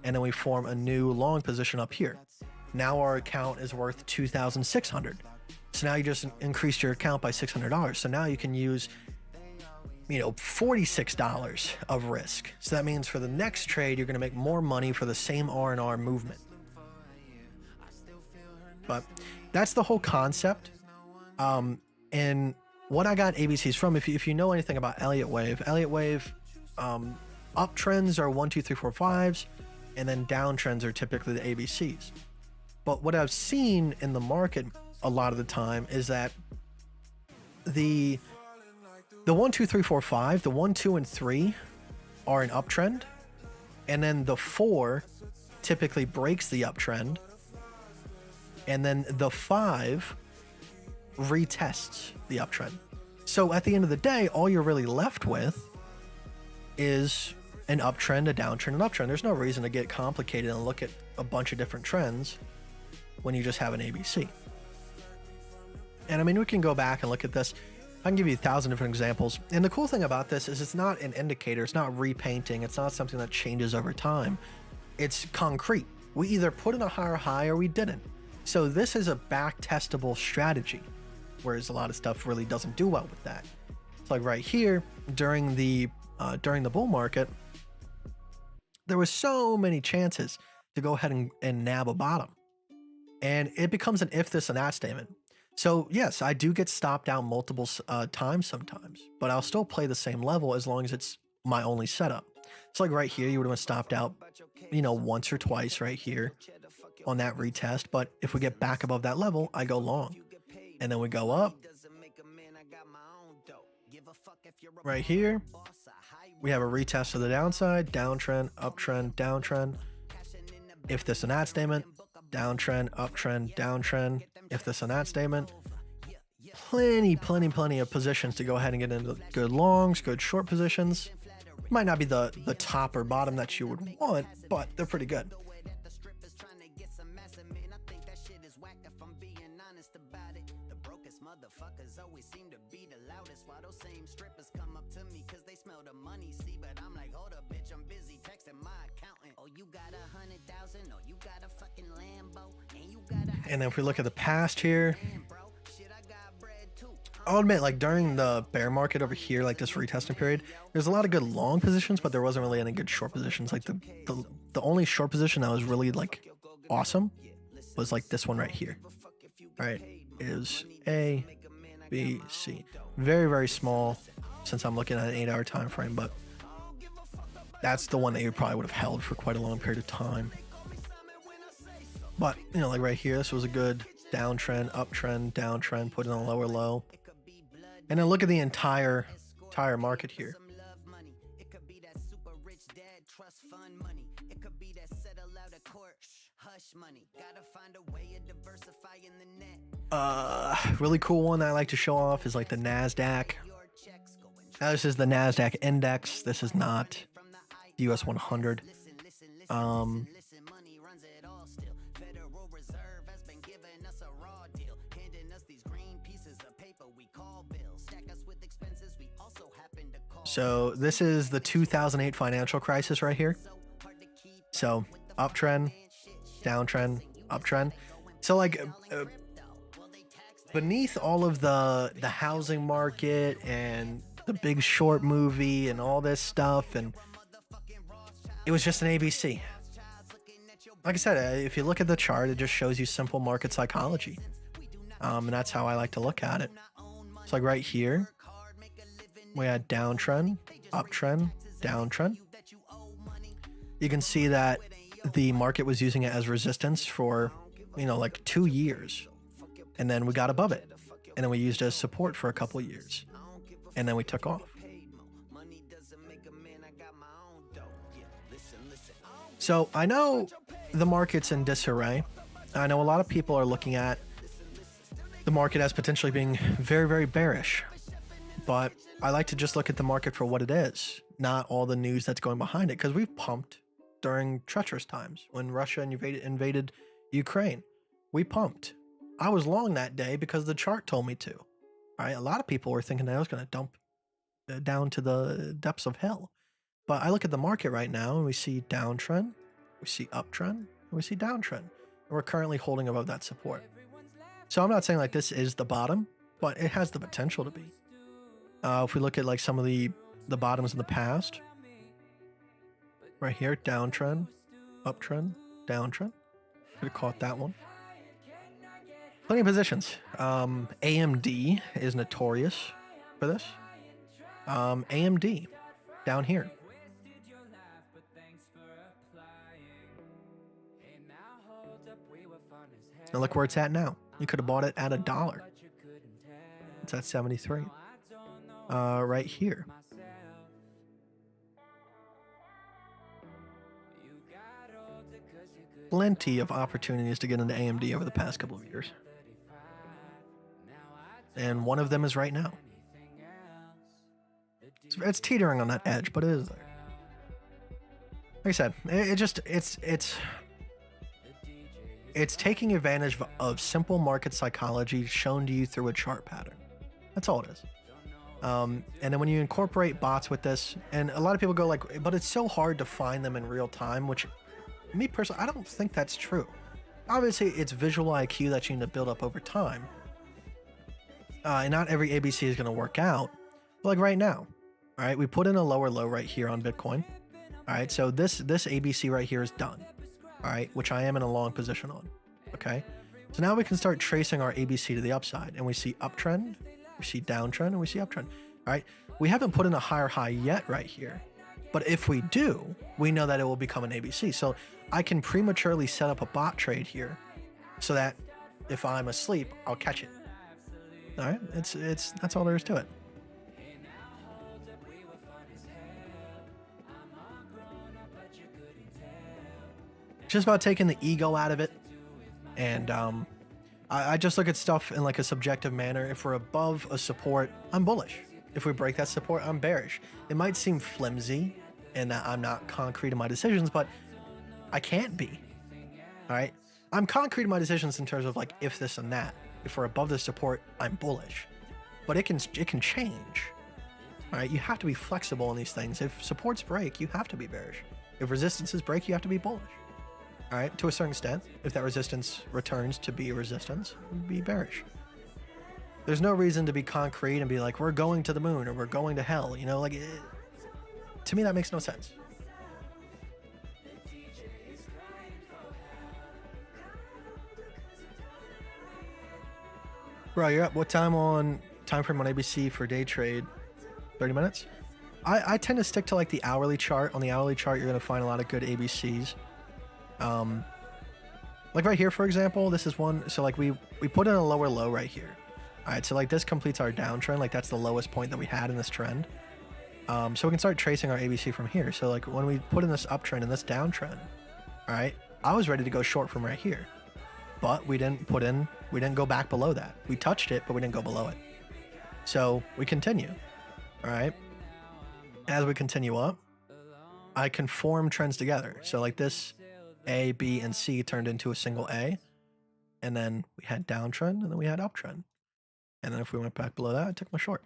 [SPEAKER 3] And then we form a new long position up here. Now our account is worth $2,600. So now you just increased your account by $600. So now you can use, $46 of risk. So that means for the next trade, you're going to make more money for the same R&R movement. But that's the whole concept. And what I got ABCs from, if you know anything about Elliott Wave, uptrends are 1, 2, 3, 4, 5s, and then downtrends are typically the ABCs. But what I've seen in the market a lot of the time is that the 1, 2, 3, 4, 5, the 1, 2, and 3 are an uptrend, and then the 4 typically breaks the uptrend, and then the 5 retests the uptrend. So at the end of the day, all you're really left with is an uptrend, a downtrend, an uptrend. There's no reason to get complicated and look at a bunch of different trends when you just have an ABC. And we can go back and look at this. I can give you 1,000 different examples. And the cool thing about this is it's not an indicator. It's not repainting. It's not something that changes over time. It's concrete. We either put in a higher high or we didn't. So this is a back testable strategy, whereas a lot of stuff really doesn't do well with that. It's like right here during the bull market, there was so many chances to go ahead and nab a bottom. And it becomes an if this and that statement. So yes, I do get stopped out multiple times sometimes, but I'll still play the same level as long as it's my only setup. It's like right here, you would have been stopped out, once or twice right here on that retest. But if we get back above that level, I go long, and then we go up. Right here, we have a retest to the downside, downtrend, uptrend, downtrend. if this and that statement, downtrend, uptrend, downtrend, if this and that statement. Plenty of positions to go ahead and get into good longs, good short positions. Might not be the top or bottom that you would want, but they're pretty good.
[SPEAKER 7] Motherfuckers always seem to be the loudest, while those same strippers come up to me cause they smell the money. See, but I'm like, hold up, bitch, I'm busy texting my accountant. Oh, you got 100,000, oh, you got a fucking Lambo, and you got a.
[SPEAKER 3] And then if we look at the past here, I'll admit, like during the bear market over here, like this retesting period, there's a lot of good long positions, but there wasn't really any good short positions. Like the only short position that was really like awesome was like this one right here. All right, is A, B, C. Very small since I'm looking at an 8-hour time frame, but that's the one that you probably would have held for quite a long period of time. But you know, like right here, this was a good downtrend, uptrend, downtrend, put in a lower low. And then look at the entire market here. Really cool one that I like to show off is like the NASDAQ. Now this is the NASDAQ index. This is not the US 100. So this is the 2008 financial crisis right here. So uptrend, downtrend, uptrend. So like beneath all of the housing market and the Big Short movie and all this stuff, and it was just an ABC. Like I said, if you look at the chart, it just shows you simple market psychology. And that's how I like to look at it. It's like right here, we had downtrend, uptrend, downtrend. You can see that the market was using it as resistance for, you know, like 2 years. And then we got above it. And then we used it as support for a couple of years. And then we took off. So I know the market's in disarray. I know a lot of people are looking at the market as potentially being very bearish. But I like to just look at the market for what it is, not all the news that's going behind it, because we've pumped during treacherous times when Russia invaded Ukraine. We pumped. I was long that day because the chart told me to. All right, a lot of people were thinking that I was going to dump down to the depths of hell. But I look at the market right now and we see downtrend, we see uptrend, and we see downtrend. And we're currently holding above that support. So I'm not saying like this is the bottom, but it has the potential to be. If we look at like some of the bottoms in the past, right here, downtrend, uptrend, downtrend. Could have caught that one. Plenty of positions. AMD is notorious for this. AMD down here. Now look where it's at now. You could have bought it at $1. It's at 73. Right here. Plenty of opportunities to get into AMD over the past couple of years. And one of them is right now. It's teetering on that edge, but it is there. Like I said, it's taking advantage of simple market psychology shown to you through a chart pattern. That's all it is. And then when you incorporate bots with this, and a lot of people go like, but it's so hard to find them in real time, which me personally, I don't think that's true. Obviously, it's visual IQ that you need to build up over time. And not every ABC is going to work out. But like right now, all right, we put in a lower low right here on Bitcoin. All right, so this ABC right here is done. All right, which I am in a long position on. Okay, so now we can start tracing our ABC to the upside, and we see uptrend, we see downtrend, and we see uptrend. All right, we haven't put in a higher high yet right here, but if we do, we know that it will become an ABC. So I can prematurely set up a bot trade here, so that if I'm asleep, I'll catch it. All right, that's all there is to it. just about taking the ego out of it. And I just look at stuff in like a subjective manner. If we're above a support, I'm bullish. If we break that support, I'm bearish. It might seem flimsy and that I'm not concrete in my decisions, but I can't be. All right. I'm concrete in my decisions in terms of like if this and that. If we're above the support, I'm bullish. But it can change. All right. You have to be flexible in these things. If supports break, you have to be bearish. If resistances break, you have to be bullish. All right, to a certain extent. If that resistance returns to be a resistance, be bearish. There's no reason to be concrete and be like, we're going to the moon or we're going to hell. You know, like, to me, that makes no sense. Bro, you're up. What time frame on ABC for day trade? 30 minutes? I tend to stick to like the hourly chart. On the hourly chart, you're going to find a lot of good ABCs. Like right here, for example, this is one. So like we put in a lower low right here. All right, so like this completes our downtrend. Like that's the lowest point that we had in this trend. So we can start tracing our ABC from here. So like when we put in this uptrend and this downtrend, all right, I was ready to go short from right here, but we didn't go back below that. We touched it, but we didn't go below it. So we continue. All right. As we continue up, I can form trends together. So like this A, B, and C turned into a single A. And then we had downtrend and then we had uptrend. And then if we went back below that, I took my short.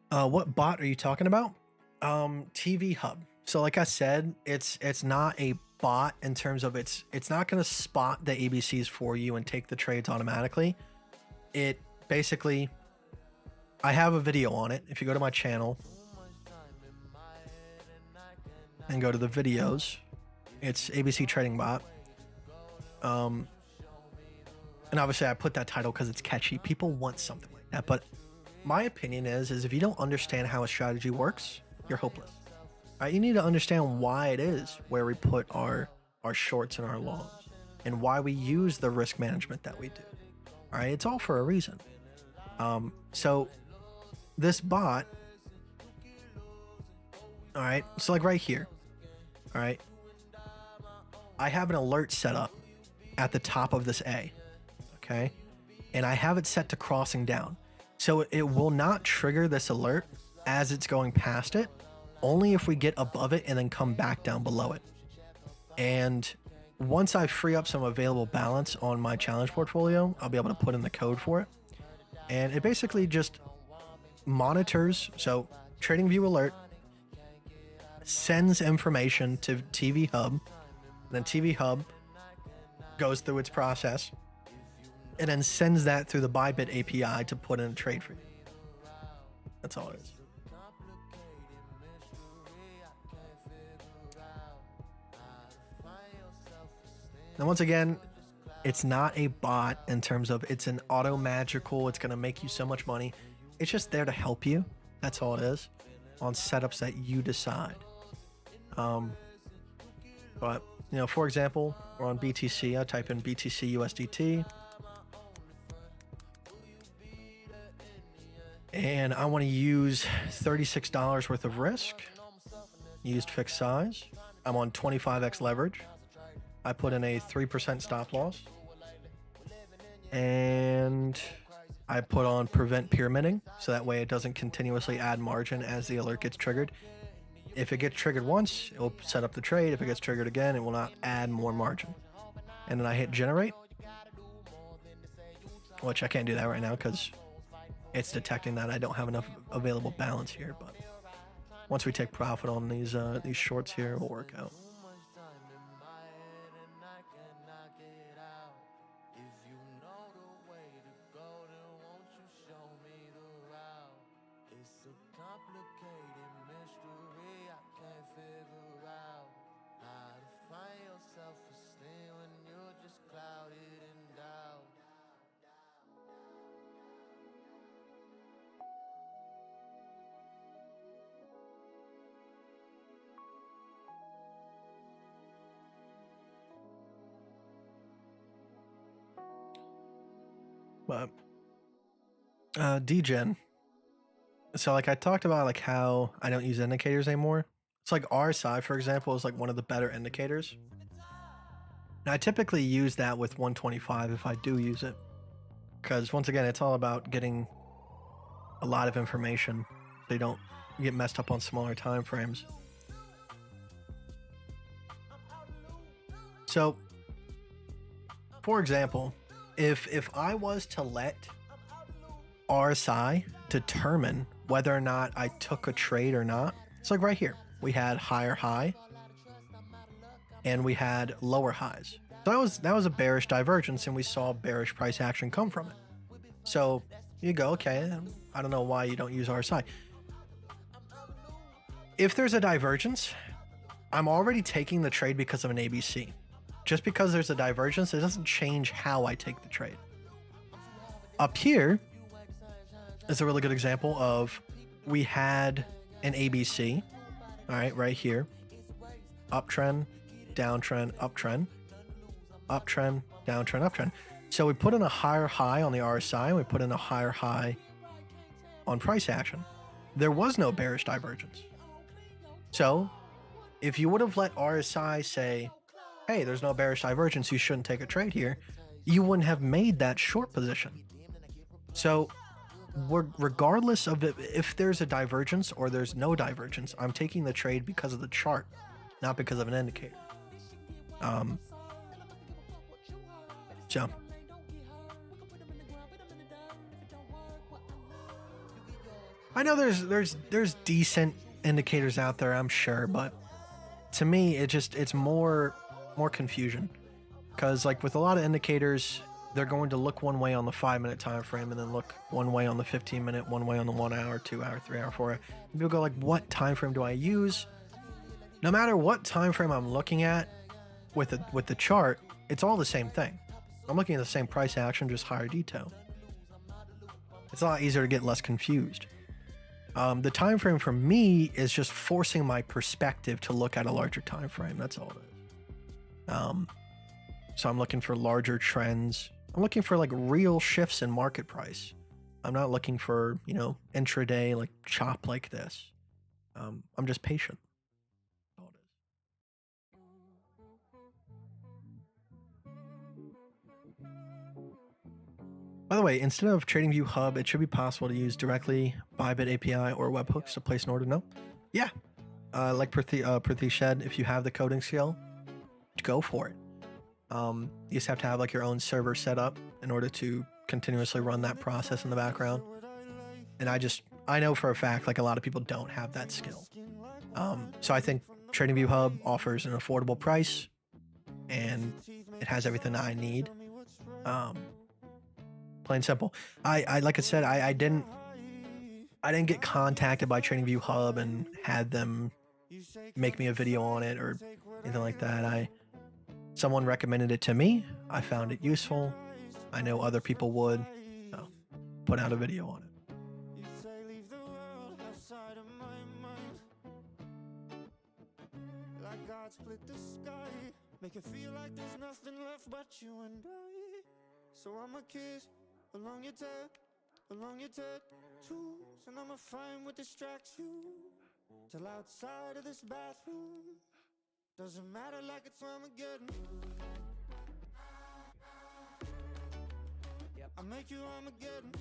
[SPEAKER 3] What bot are you talking about? TV Hub. So like I said, it's not a bot in terms of it's not going to spot the ABCs for you and take the trades automatically. It basically, I have a video on it. If you go to my channel and go to the videos, it's ABC Trading Bot. And obviously I put that title because it's catchy. People want something like that. But my opinion is if you don't understand how a strategy works, you're hopeless. All right, you need to understand why it is where we put our shorts and our longs and why we use the risk management that we do. All right, it's all for a reason. So this bot, all right, so like right here, all right, I have an alert set up at the top of this A, okay, and I have it set to crossing down. So it will not trigger this alert as it's going past it, only if we get above it and then come back down below it. And once I free up some available balance on my challenge portfolio, I'll be able to put in the code for it. And it basically just monitors. So TradingView alert sends information to TV Hub. Then TV Hub goes through its process and then sends that through the Bybit API to put in a trade for you. That's all it is. Now, once again, it's not a bot in terms of it's an auto magical. It's going to make you so much money. It's just there to help you. That's all it is on setups that you decide. But, you know, for example, we're on BTC. I type in BTC USDT. And I want to use $36 worth of risk. Used fixed size. I'm on 25x leverage. I put in a 3% stop loss. And I put on prevent pyramiding, so that way it doesn't continuously add margin as the alert gets triggered. If it gets triggered once, it will set up the trade. If it gets triggered again, it will not add more margin. And then I hit generate, which I can't do that right now because it's detecting that I don't have enough available balance here. But once we take profit on these shorts here, it'll work out. But Degen, So like I talked about like how I don't use indicators anymore. It's like RSI, for example, is like one of the better indicators. Now I typically use that with 125 if I do use it. Because once again, it's all about getting a lot of information so you don't get messed up on smaller time frames. So, for example, if I was to let RSI determine whether or not I took a trade or not, it's like right here. We had higher high and we had lower highs. So that was a bearish divergence, and we saw bearish price action come from it. So you go, okay, I don't know why you don't use RSI. If there's a divergence, I'm already taking the trade because of an ABC. Just because there's a divergence, it doesn't change how I take the trade. Up here is a really good example of we had an ABC, all right, right here. Uptrend, downtrend, uptrend, uptrend, downtrend, uptrend. So we put in a higher high on the RSI and we put in a higher high on price action. There was no bearish divergence. So if you would have let RSI say, hey, there's no bearish divergence, you shouldn't take a trade here, you wouldn't have made that short position. So regardless of if there's a divergence or there's no divergence, I'm taking the trade because of the chart, not because of an indicator. So I know there's decent indicators out there, I'm sure, but to me it's more confusion, because like with a lot of indicators, they're going to look one way on the 5-minute time frame and then look one way on the 15-minute, one way on the 1 hour, 2 hour, 3 hour, 4 hour. And people go like, what time frame do I use? No matter what time frame I'm looking at with the chart, it's all the same thing. I'm looking at the same price action, just higher detail. It's a lot easier to get less confused. The time frame for me is just forcing my perspective to look at a larger time frame. That's all it is. So I'm looking for larger trends. I'm looking for like real shifts in market price. I'm not looking for, intraday like chop like this. I'm just patient. That's all it is. By the way, instead of TradingView Hub, it should be possible to use directly Bybit API or webhooks to place an order. No? Yeah. Like Pratik said, if you have the coding skill, go for it. You just have to have like your own server set up in order to continuously run that process in the background. And I know for a fact, like a lot of people don't have that skill. So I think TradingView Hub offers an affordable price and it has everything I need. Plain simple. I like I said, I didn't get contacted by TradingView Hub and had them make me a video on it or anything like that. Someone recommended it to me. I found it useful. I know other people would. So put out a video on it.
[SPEAKER 5] Make it feel like there's nothing left but you and I. So I'ma kiss along your tattoos, and I'ma find what distracts you till outside of this bathroom. Doesn't matter, like it's Armageddon. I make you Armageddon.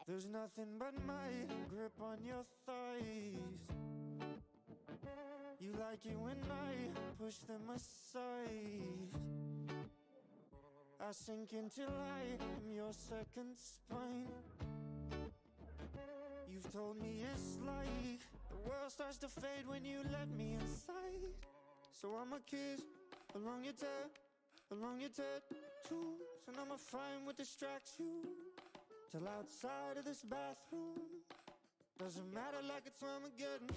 [SPEAKER 5] There's nothing but my grip on your thighs. You like it when I push them aside. I sink until I am your second spine. You've told me it's like the world starts to fade when you let me inside. So I'ma kiss along your tattoos, and I'ma find what distracts you till outside of this bathroom. Doesn't matter, like it's Armageddon.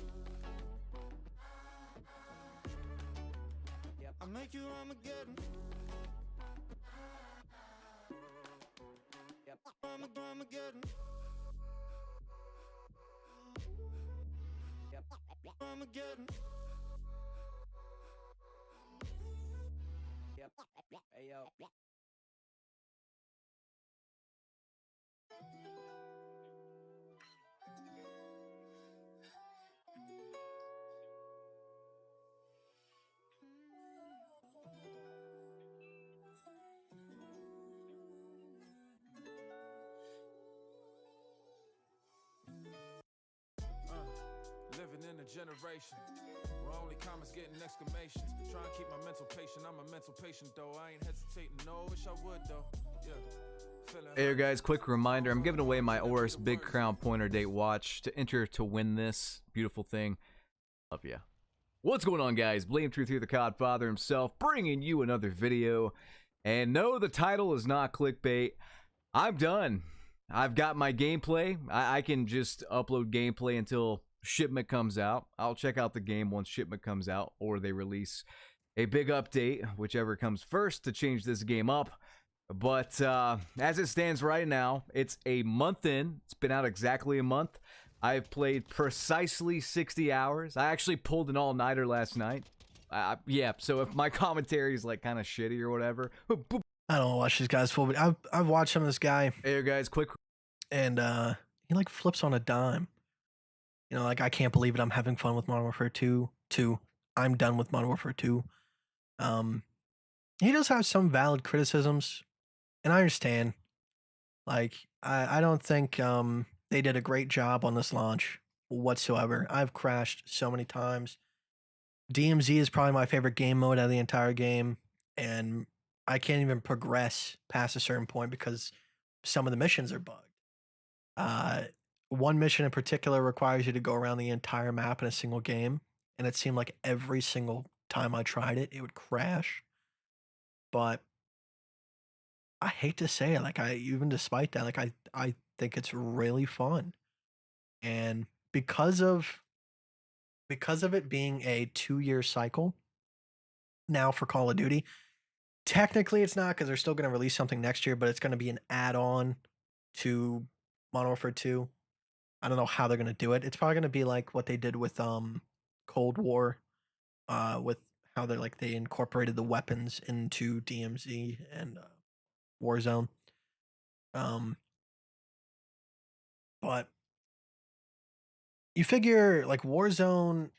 [SPEAKER 5] I make you Armageddon. Armageddon. Armageddon. Hey yo.
[SPEAKER 9] generation. Where only comments getting exclamation. Try and keep my mental patient. I'm a mental patient though. I ain't hesitating. No, wish I would though. Yeah.
[SPEAKER 10] Hey there guys, quick reminder, I'm giving away my Oris Big Crown Pointer Date watch to enter to win this beautiful thing. Love ya. What's going on guys? Blame Truth here, the Codfather himself, bringing you another video. And no, the title is not clickbait. I'm done. I've got my gameplay. I can just upload gameplay until shipment comes out. I'll check out the game once shipment comes out, or they release a big update, whichever comes first, to change this game up. But as it stands right now, it's a month in. It's been out exactly a month. I've played precisely 60 hours. I actually pulled an all-nighter last night. Yeah, so if my commentary is like kind of shitty or whatever.
[SPEAKER 3] I don't watch this guy's full video. I've watched some of this guy.
[SPEAKER 10] Hey guys, quick.
[SPEAKER 3] And he like flips on a dime. You know, like, I can't believe it. I'm having fun with Modern Warfare 2. I'm done with Modern Warfare 2. He does have some valid criticisms. And I understand. Like, I don't think they did a great job on this launch whatsoever. I've crashed so many times. DMZ is probably my favorite game mode out of the entire game. And I can't even progress past a certain point because some of the missions are bugged. One mission in particular requires you to go around the entire map in a single game. And it seemed like every single time I tried it, it would crash. But I hate to say it, like, even despite that, like, I think it's really fun. And because of it being a 2-year cycle now for Call of Duty, technically it's not, because they're still going to release something next year, but it's going to be an add-on to Modern Warfare 2. I don't know how they're going to do it. It's probably going to be like what they did with Cold War, with how they incorporated the weapons into DMZ and Warzone. But you figure, like, Warzone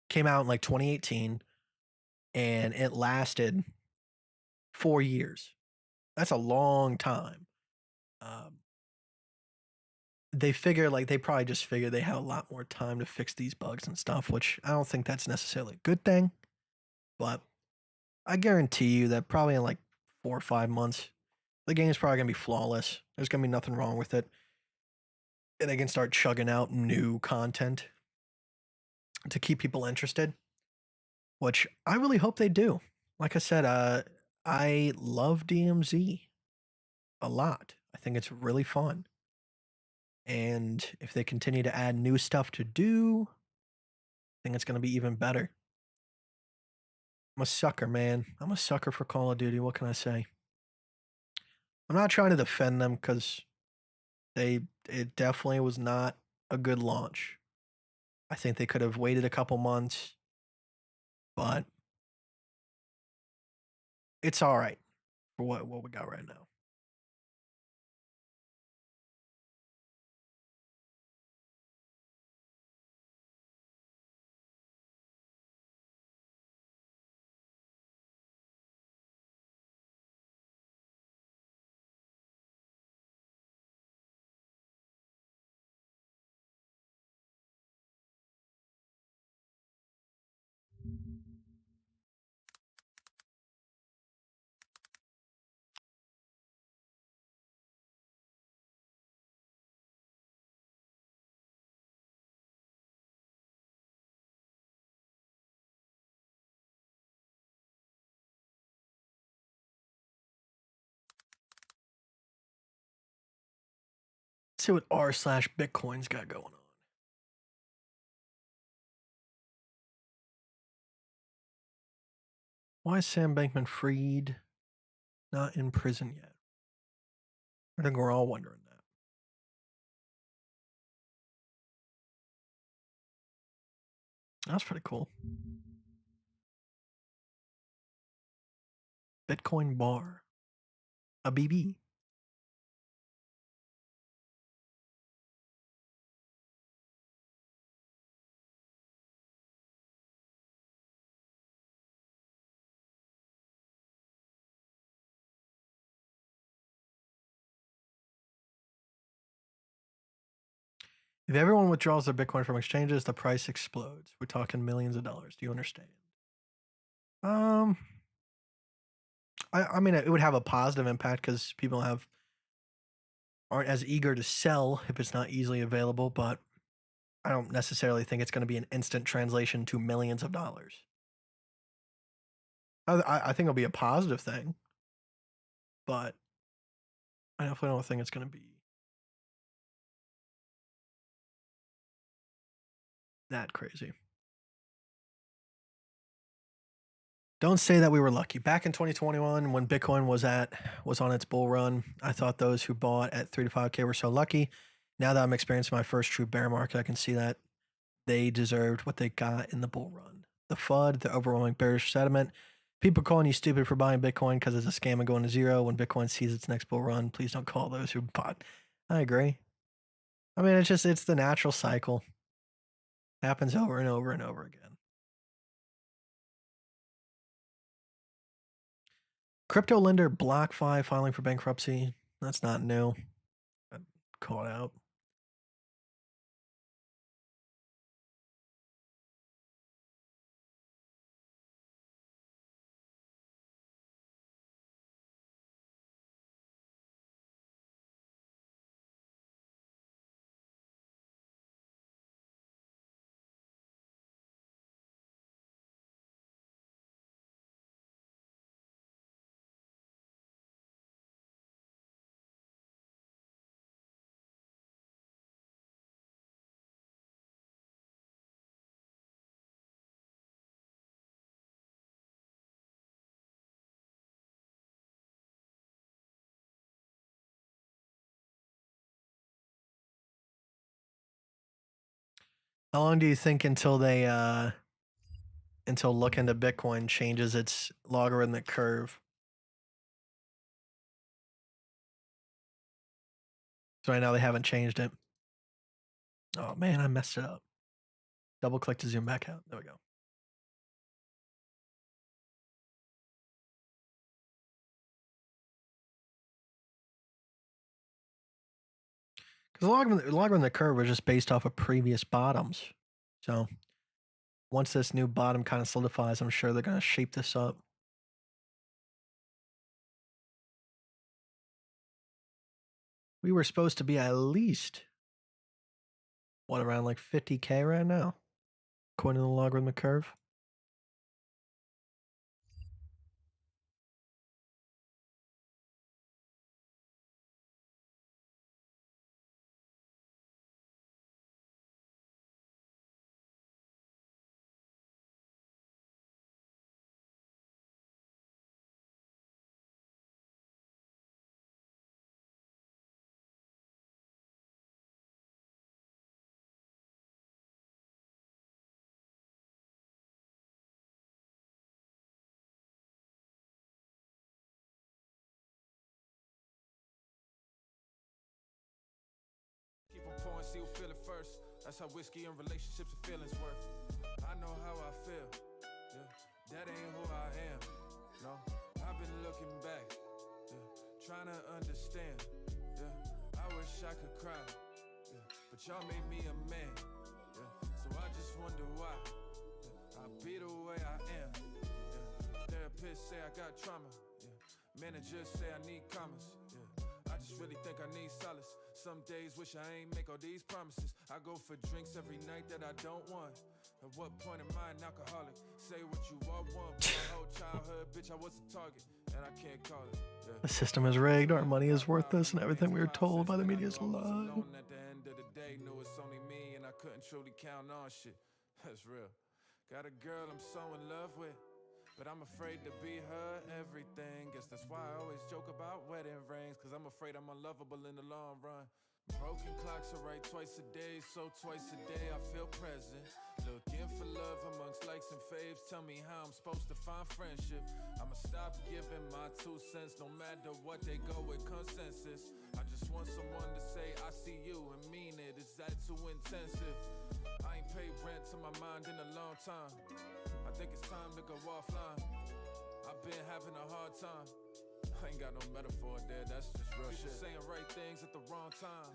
[SPEAKER 3] came out in like 2018 and it lasted 4 years. That's a long time. They figure, like, they probably just figure they have a lot more time to fix these bugs and stuff, which I don't think that's necessarily a good thing. But I guarantee you that probably in like 4 or 5 months, the game is probably going to be flawless. There's going to be nothing wrong with it. And they can start chugging out new content to keep people interested, which I really hope they do. Like I said, I love DMZ a lot. I think it's really fun. And if they continue to add new stuff to do, I think it's going to be even better. I'm a sucker, man. I'm a sucker for Call of Duty. What can I say? I'm not trying to defend them because it definitely was not a good launch. I think they could have waited a couple months, but it's all right for what we got right now. Let's see what r/Bitcoin's got going on. Why is Sam Bankman-Fried not in prison yet? I think we're all wondering that. That's pretty cool. Bitcoin bar. A BB. If everyone withdraws their Bitcoin from exchanges, the price explodes. We're talking millions of dollars. Do you understand? I mean, it would have a positive impact because people aren't as eager to sell if it's not easily available, but I don't necessarily think it's going to be an instant translation to millions of dollars. I think it'll be a positive thing, but I definitely don't think it's going to be that crazy. Don't say that we were lucky. Back in 2021, when Bitcoin was on its bull run, I thought those who bought at 3 to 5K were so lucky. Now that I'm experiencing my first true bear market, I can see that they deserved what they got in the bull run. The FUD, the overwhelming bearish sentiment, people calling you stupid for buying Bitcoin because it's a scam and going to zero when Bitcoin sees its next bull run. Please don't call those who bought. I agree. I mean, it's the natural cycle. It happens over and over and over again. Crypto lender BlockFi filing for bankruptcy. That's not new. I called out. How long do you think until Look Into Bitcoin changes its logarithmic curve? So right now they haven't changed it. Oh man, I messed it up. Double click to zoom back out. There we go. Because the logarithmic curve was just based off of previous bottoms. So once this new bottom kind of solidifies, I'm sure they're going to shape this up. We were supposed to be at least, around like 50K right now, according to the logarithmic curve.
[SPEAKER 9] Keep on pouring, see who feel it first. That's how whiskey and relationships and feelings work. I know how I feel. Yeah, that ain't who I am. No, I've been looking back. Yeah, trying to understand. Yeah, I wish I could cry. Yeah, but y'all made me a man. Yeah, so I just wonder why. Yeah, I be the way I am. Yeah, therapists say I got trauma. Yeah, managers say I need commas. Yeah, I just really think I need solace. Some days wish I ain't make all these promises. I go for drinks every night that I don't want. At what point am I an alcoholic? Say what you all want. My whole childhood, bitch, I was a target, and I can't call it. Yeah.
[SPEAKER 3] The system is rigged. Our money is worthless, and everything we were told by the media is a lie.
[SPEAKER 9] At the end of the day, knew it's only me, and I couldn't truly count on shit. That's real. Got a girl I'm so in love with, but I'm afraid to be her everything. Guess that's why I always joke about wedding rings, cause I'm afraid I'm unlovable in the long run. Broken clocks are right twice a day, so twice a day I feel present. Looking for love amongst likes and faves. Tell me how I'm supposed to find friendship. I'ma stop giving my 2 cents, no matter what they go with consensus. I just want someone to say I see you and mean it. Is that too intensive? I ain't paid rent to my mind in a long time. I think it's time to go offline. I've been having a hard time. I ain't got no metaphor there, that's just real shit. Saying right things at the wrong time.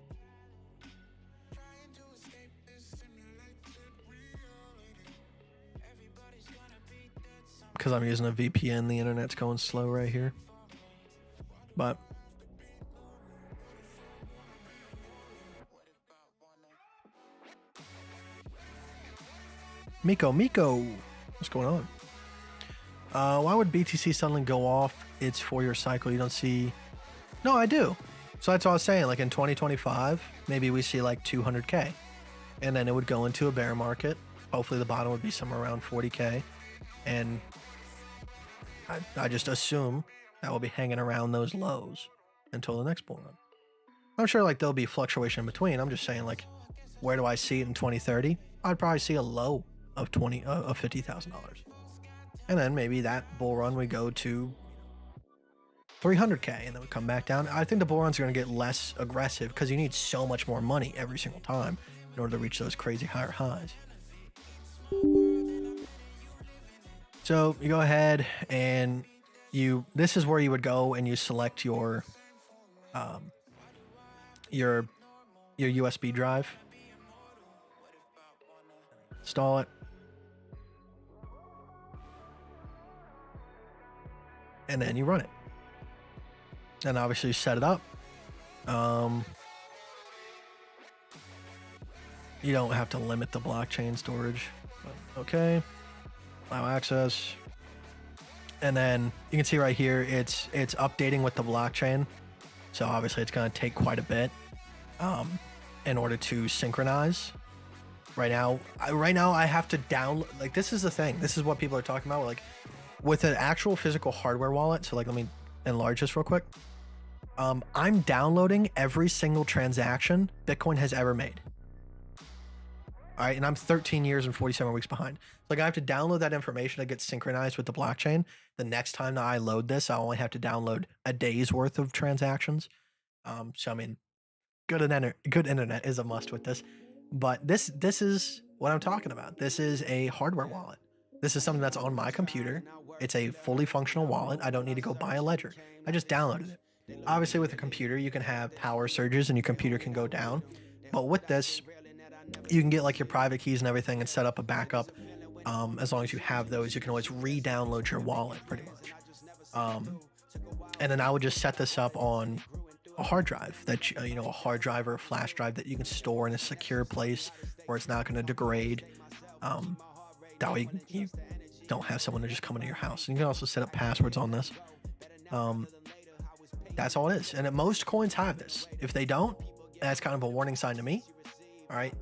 [SPEAKER 3] because I'm using a VPN, the internet's going slow right here. But Miko, what's going on? Why would BTC suddenly go off its 4-year cycle? You don't see... No, I do. So that's what I was saying. Like in 2025, maybe we see like 200K. And then it would go into a bear market. Hopefully the bottom would be somewhere around 40K. And I just assume that will be hanging around those lows until the next bull run. I'm sure like there'll be fluctuation in between. I'm just saying, like, where do I see it in 2030? I'd probably see a low of $50,000. And then maybe that bull run would go to 300K and then we come back down. I think the bull runs are going to get less aggressive because you need so much more money every single time in order to reach those crazy higher highs. So you go ahead and this is where you would go and you select your USB drive, install it, and then you run it. And obviously you set it up. You don't have to limit the blockchain storage. But okay. Allow access. And then you can see right here, it's updating with the blockchain. So obviously it's going to take quite a bit in order to synchronize. Right now I have to download, like, this is the thing. This is what people are talking about. Like, with an actual physical hardware wallet. So like, let me enlarge this real quick. I'm downloading every single transaction Bitcoin has ever made. All right, and I'm 13 years and 47 weeks behind. Like, I have to download that information to get synchronized with the blockchain. The next time that I load this, I only have to download a day's worth of transactions. So I mean, good internet is a must with this. But this is what I'm talking about. This is a hardware wallet. This is something that's on my computer. It's a fully functional wallet. I don't need to go buy a ledger. I just downloaded it. Obviously, with a computer, you can have power surges and your computer can go down. But with this, you can get like your private keys and everything and set up a backup. As long as you have those, you can always re-download your wallet pretty much. And then I would just set this up on a hard drive that, a hard drive or a flash drive that you can store in a secure place where it's not going to degrade. That way you don't have someone to just come into your house. And you can also set up passwords on this. That's all it is. And most coins have this. If they don't, that's kind of a warning sign to me. All right.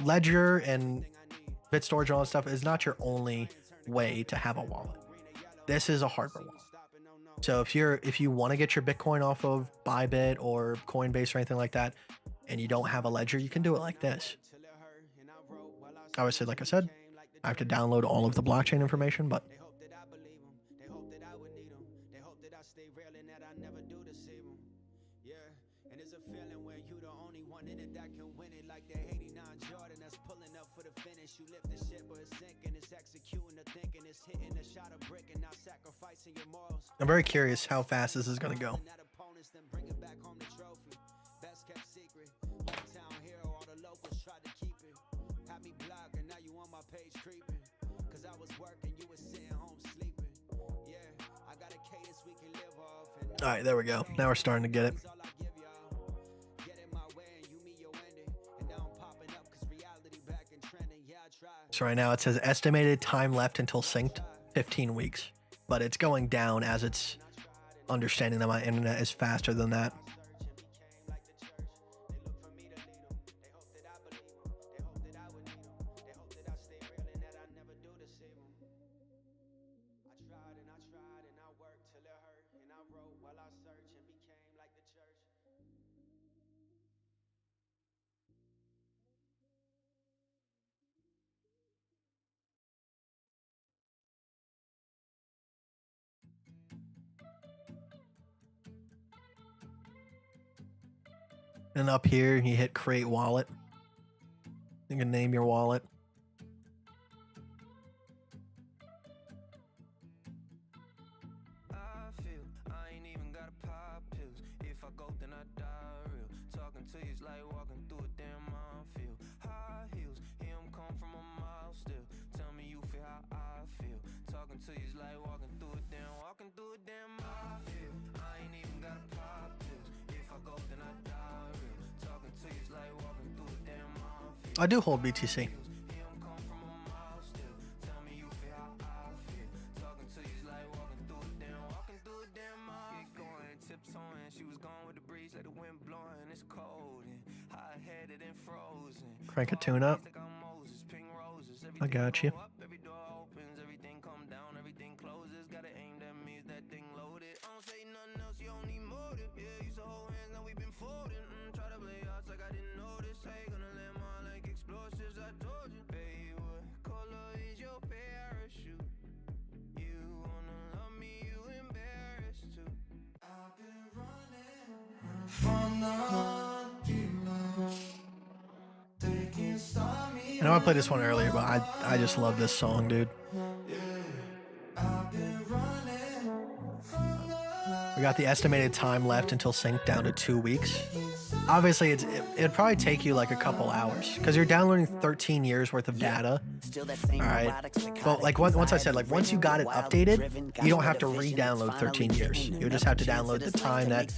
[SPEAKER 3] Ledger and bit storage and all that stuff is not your only way to have a wallet. This is a hardware wallet. So if you want to get your Bitcoin off of Bybit or Coinbase or anything like that, and you don't have a ledger, you can do it like this. Obviously, like I said, I have to download all of the blockchain information, but I'm very curious how fast this is going to go. All right, there we go. Now we're starting to get it. So right now it says estimated time left until synced, 15 weeks. But it's going down as it's understanding that my internet is faster than that. And up here, you hit create wallet. You can name your wallet.
[SPEAKER 1] Talking to you's like
[SPEAKER 3] I do hold BTC. Crank a tune up. I got you. I know I played this one earlier, but I just love this song, dude. We got the estimated time left until sync down to 2 weeks. Obviously, it'd probably take you like a couple hours because you're downloading 13 years worth of data. All right, but like once I said, like once you got it updated, you don't have to re-download 13 years. You just have to download the time that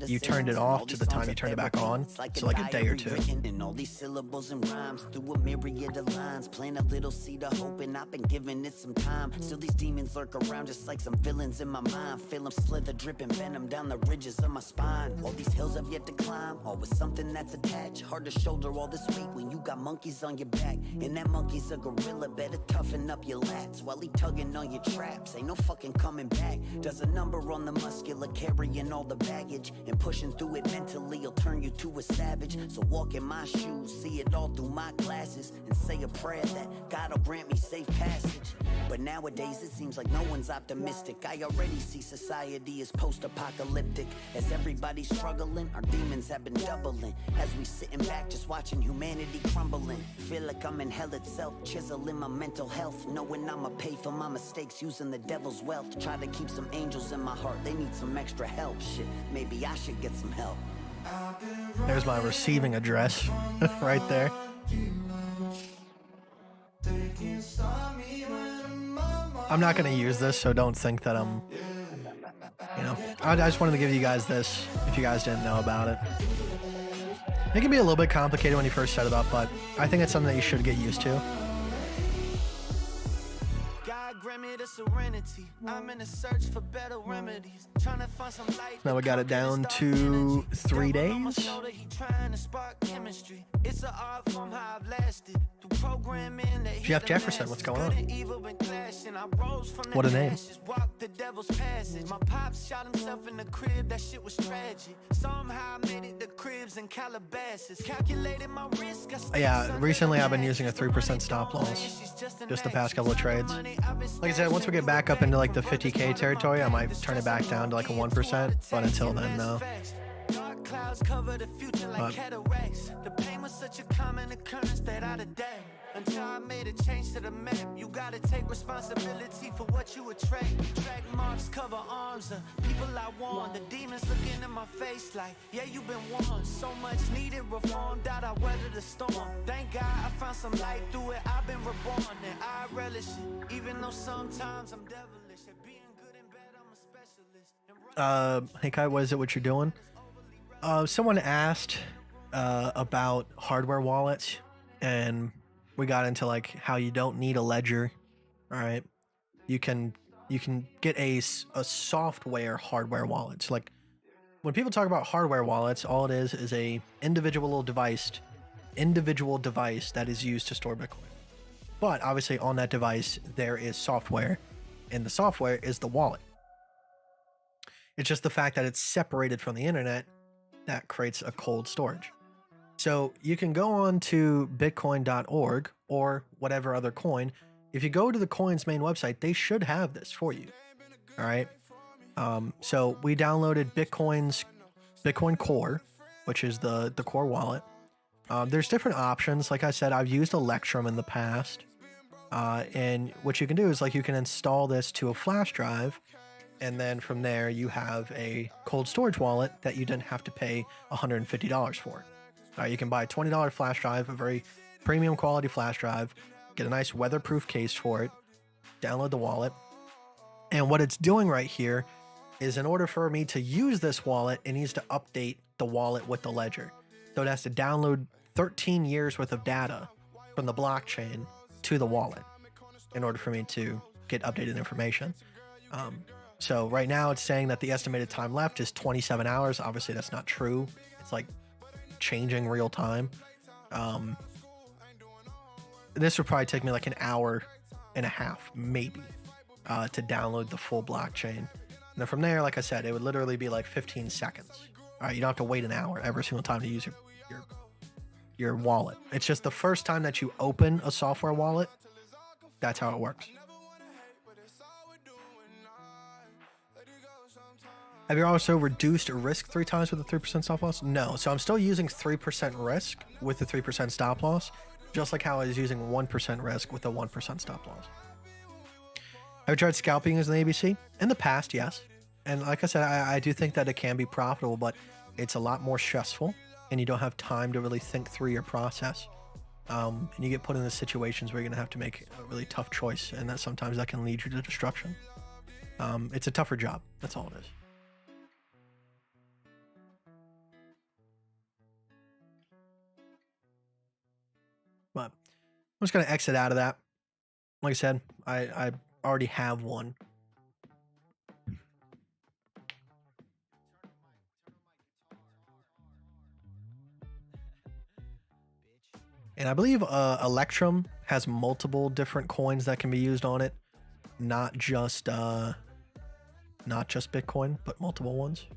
[SPEAKER 3] you turned it off to the time you turned it back on, so like a day or two.
[SPEAKER 7] All these syllables and rhymes through a myriad of lines, plant a little seed of hope, and I've been giving it some time. Still, these demons lurk around just like some villains in my mind. Feel them slither, dripping venom down the ridges of my spine. All these hills I've yet to climb, always something that's attached. Hard to shoulder all this weight when you got monkeys on your back, and that monkey's a gorilla. Better toughen up your lats while he tugging on your traps. Ain't no fucking coming back. Does a number on the muscular, carrying all the baggage and pushing through it mentally. Will turn you to a savage. So walk in my shoes, see it all through my glasses, and say a prayer that God will grant me safe passage. But nowadays it seems like no one's optimistic. I already see society as post-apocalyptic. As everybody's struggling, our demons have been doubling. As we sitting back just watching humanity crumbling. Feel like I'm in hell itself, chiseling my mental health, knowing I'ma pay for my mistakes using the devil's wealth. Try to keep some angels in my heart, they need some extra help. Shit, maybe I should get some help.
[SPEAKER 3] There's my receiving address right there. I'm not going to use this, so don't think that I'm, you know, I just wanted to give you guys this if you guys didn't know about it. It can be a little bit complicated when you first set it up, but I think it's something that you should get used to. I'm in a search for better remedies, trying to find some light. Now we got it down to 3 days. Jeff Jefferson, what's going on? What a name. My pops shot himself in the crib, that shit was tragic. Somehow I made it to cribs and Calabasas. Calculated my risk. Yeah, recently I've been using a 3% stop loss. Just the past couple of trades. Like I said, once we get back up into like the 50K territory, I might turn it back down to like a 1%, but until then, no. Clouds cover the future like cataracts. The pain was such a common occurrence that I'd adapt. Until I made a change to the map, you gotta take responsibility for what you attract. Track marks cover arms of people I warned. The demons looking in my face like, yeah, you've been warned. So much needed reform, that I weathered the storm. Thank God I found some light through it. I've been reborn and I relish it. Even though sometimes I'm devilish. At being good and bad, I'm a specialist. Hey Kite, what is it what you're doing? Someone asked about hardware wallets, and we got into like how you don't need a ledger. All right, you can get a software hardware wallet. So like when people talk about hardware wallets, all it is a individual device that is used to store Bitcoin. But obviously on that device there is software, and the software is the wallet. It's just the fact that it's separated from the internet that creates a cold storage. So you can go on to bitcoin.org or whatever other coin. If you go to the coin's main website, they should have this for you. All right. So we downloaded Bitcoin Core, which is the core wallet. There's different options. Like I said, I've used Electrum in the past. And what you can do is like you can install this to a flash drive, and then from there you have a cold storage wallet that you didn't have to pay $150 for. You can buy a $20 flash drive, a very premium quality flash drive, get a nice weatherproof case for it, download the wallet. And what it's doing right here is in order for me to use this wallet, it needs to update the wallet with the ledger. So it has to download 13 years worth of data from the blockchain to the wallet in order for me to get updated information. So right now it's saying that the estimated time left is 27 hours. Obviously that's not true. It's like changing real time. This would probably take me like an hour and a half, maybe, to download the full blockchain. And then from there, like I said, it would literally be like 15 seconds. All right, you don't have to wait an hour every single time to use your wallet. It's just the first time that you open a software wallet, that's how it works. Have you also reduced risk 3 times with a 3% stop loss? No. So I'm still using 3% risk with the 3% stop loss, just like how I was using 1% risk with a 1% stop loss. Have you tried scalping as an ABC? In the past, yes. And like I said, I do think that it can be profitable, but it's a lot more stressful and you don't have time to really think through your process. And you get put in the situations where you're going to have to make a really tough choice, and that sometimes that can lead you to destruction. It's a tougher job. That's all it is. But I'm just going to exit out of that. Like I said, I already have one. And I believe Electrum has multiple different coins that can be used on it. Not just Bitcoin, but multiple ones.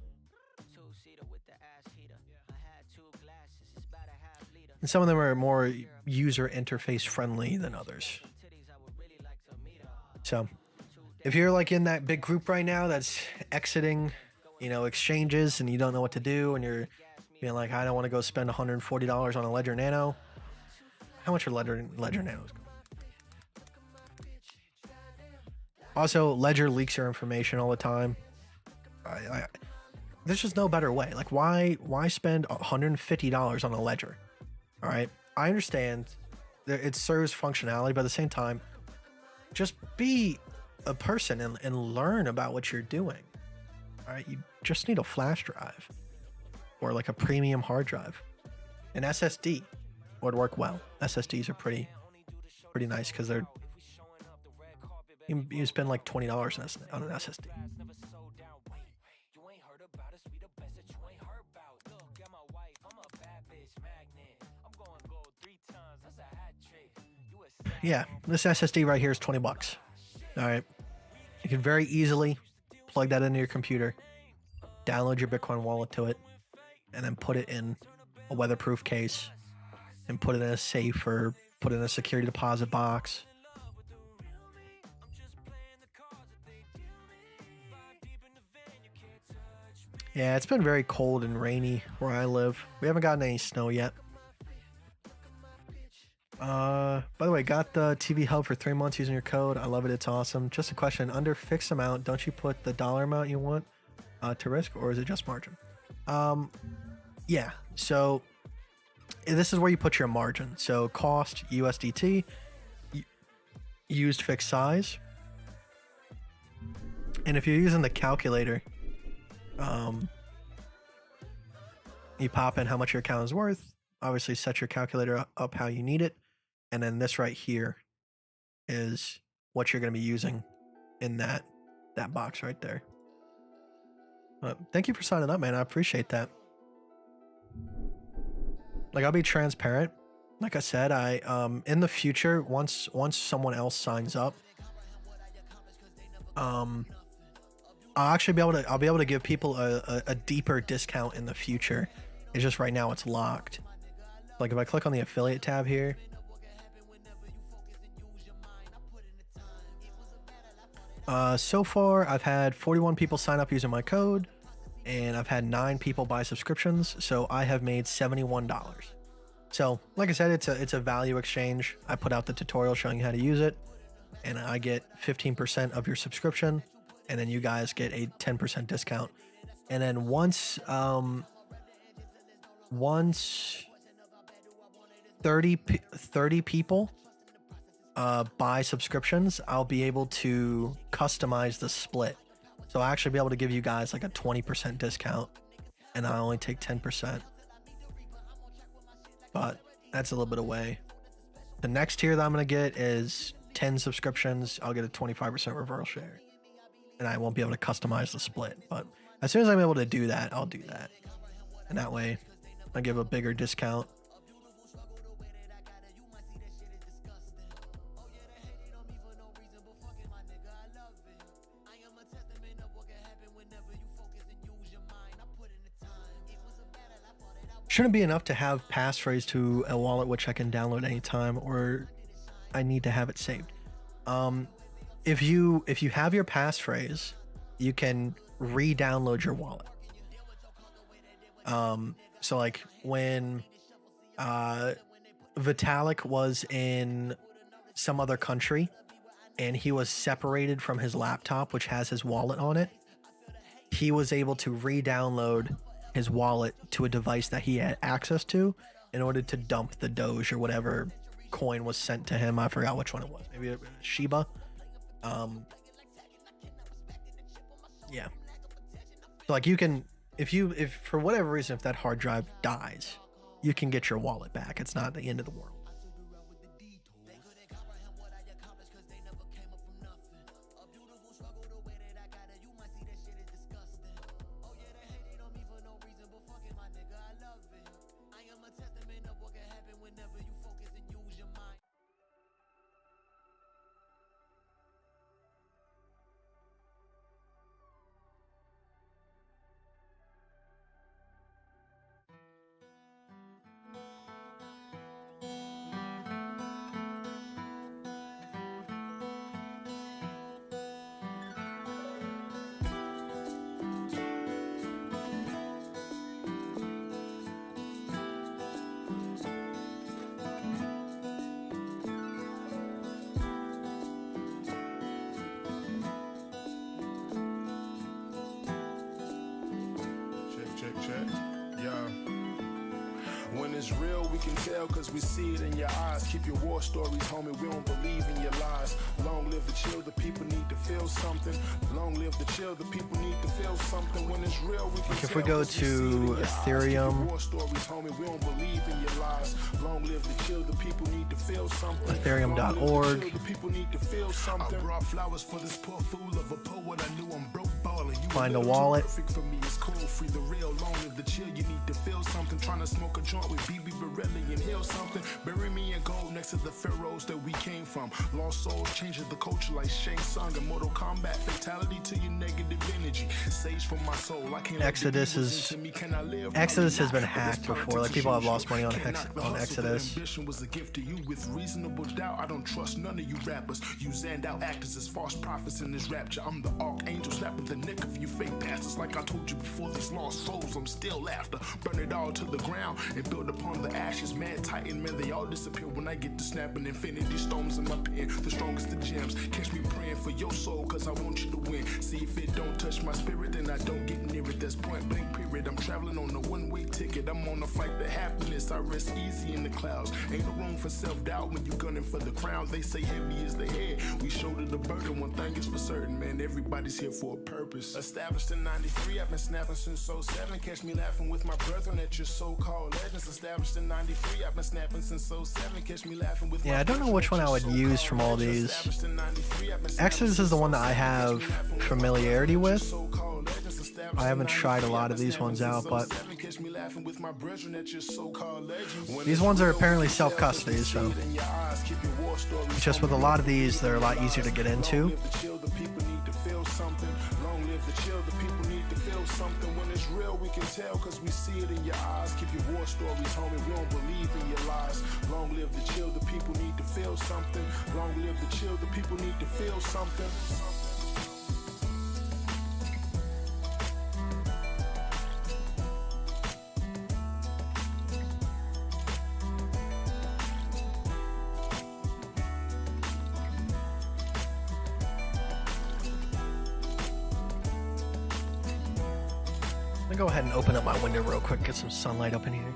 [SPEAKER 3] And some of them are more user interface friendly than others. So if you're like in that big group right now that's exiting, exchanges, and you don't know what to do, and you're being like, I don't want to go spend $140 on a Ledger Nano. How much are Ledger Nanos? Also, Ledger leaks your information all the time. There's just no better way. Like, why spend $150 on a Ledger? All right, I understand that it serves functionality, but at the same time, just be a person and learn about what you're doing. All right, you just need a flash drive or like a premium hard drive. An SSD would work well. SSDs are pretty nice because they're you spend like $20 on an SSD. Yeah, this SSD right here is $20. All right, you can very easily plug that into your computer, download your Bitcoin wallet to it, and then put it in a weatherproof case and put it in a safe or put it in a security deposit box. Yeah, it's been very cold and rainy where I live. We haven't gotten any snow yet. By the way, got the TV Hub for 3 months using your code. I love it. It's awesome. Just a question. Under fixed amount, don't you put the dollar amount you want to risk, or is it just margin? Yeah. So this is where you put your margin. So cost USDT, used fixed size. And if you're using the calculator, you pop in how much your account is worth. Obviously set your calculator up how you need it. And then this right here is what you're going to be using in that box right there. Thank you for signing up, man. I appreciate that. Like, I'll be transparent. Like I said, in the future, once someone else signs up, I'll actually be able to give people a deeper discount in the future. It's just right now it's locked. Like if I click on the affiliate tab here, so far I've had 41 people sign up using my code, and I've had 9 people buy subscriptions, so I have made $71. So like I said, it's a value exchange. I put out the tutorial showing you how to use it, and I get 15% of your subscription, and then you guys get a 10% discount. And then once 30 people buy subscriptions, I'll be able to customize the split. So I'll actually be able to give you guys like a 20% discount, and I only take 10%. But That's a little bit away. The next tier that I'm gonna get is 10 subscriptions. I'll get a 25% referral share, and I won't be able to customize the split. But as soon as I'm able to do that, I'll do that, and that way I give a bigger discount. Shouldn't be enough to have passphrase to a wallet which I can download anytime, or I need to have it saved. If you have your passphrase, you can re-download your wallet. So like when Vitalik was in some other country and he was separated from his laptop, which has his wallet on it, he was able to re-download his wallet to a device that he had access to in order to dump the Doge or whatever coin was sent to him. I forgot which one it was. Maybe it was Shiba. Yeah. So like you can, if for whatever reason, if that hard drive dies, you can get your wallet back. It's not the end of the world.
[SPEAKER 9] When it's real, we can tell cause we see it in your eyes. Keep your war stories, homie, we don't believe in your lies. Long live the chill, the people need to feel something. Long live the chill, the people need to feel something. When it's real, we can
[SPEAKER 3] like if we go to Ethereum, Ethereum.org, find a wallet.
[SPEAKER 9] With BB Borelli and heal something. Bury me in gold next to the pharaohs that we came from. Lost souls changing the culture like Shang Tsung and Mortal Kombat. Fatality to your negative energy. Sage from my soul. I can't
[SPEAKER 3] Exodus has been hacked before. Like people have lost money on Exodus.
[SPEAKER 9] Ambition was a gift to you with reasonable doubt. I don't trust none of you rappers. You zanned out actors as false prophets in this rapture. I'm the archangel snapping the neck of you fake pastors. Like I told you before, these lost souls I'm still after. Burn it all to the ground and build upon the ashes. Man, Titan, man, they all disappear when I get to snapping infinity stones in my pen. The strongest of gems. Catch me praying for your soul, cause I want you to win. See if it don't touch my spirit, then I don't get near it. That's point blank period. I'm traveling on a one-way ticket. I'm on a flight to happiness. I rest easy in the clouds. Ain't no room for self-doubt when you gunning for the crown. They say heavy is the head. We shoulder the burden. One thing is for certain, man, everybody's here for a purpose. Established in 93, I've been snapping since 07. Catch me laughing with my brethren at your so-called legends. Established in 93, I've been snapping since 07. Catch me laughing with
[SPEAKER 3] I don't know which one I would use from all these. Exodus is the one that I have familiarity with. I haven't tried a lot of these ones out, but these ones are apparently self-custody, so it's just with a lot of these, they're a lot easier to get into.
[SPEAKER 9] Something when it's real, we can tell cause we see it in your eyes. Keep your war stories, homie, we don't believe in your lies. Long live the chill, the people need to feel something. Long live the chill, the people need to feel something.
[SPEAKER 3] Let me go ahead and open up my window real quick, get some sunlight up in here.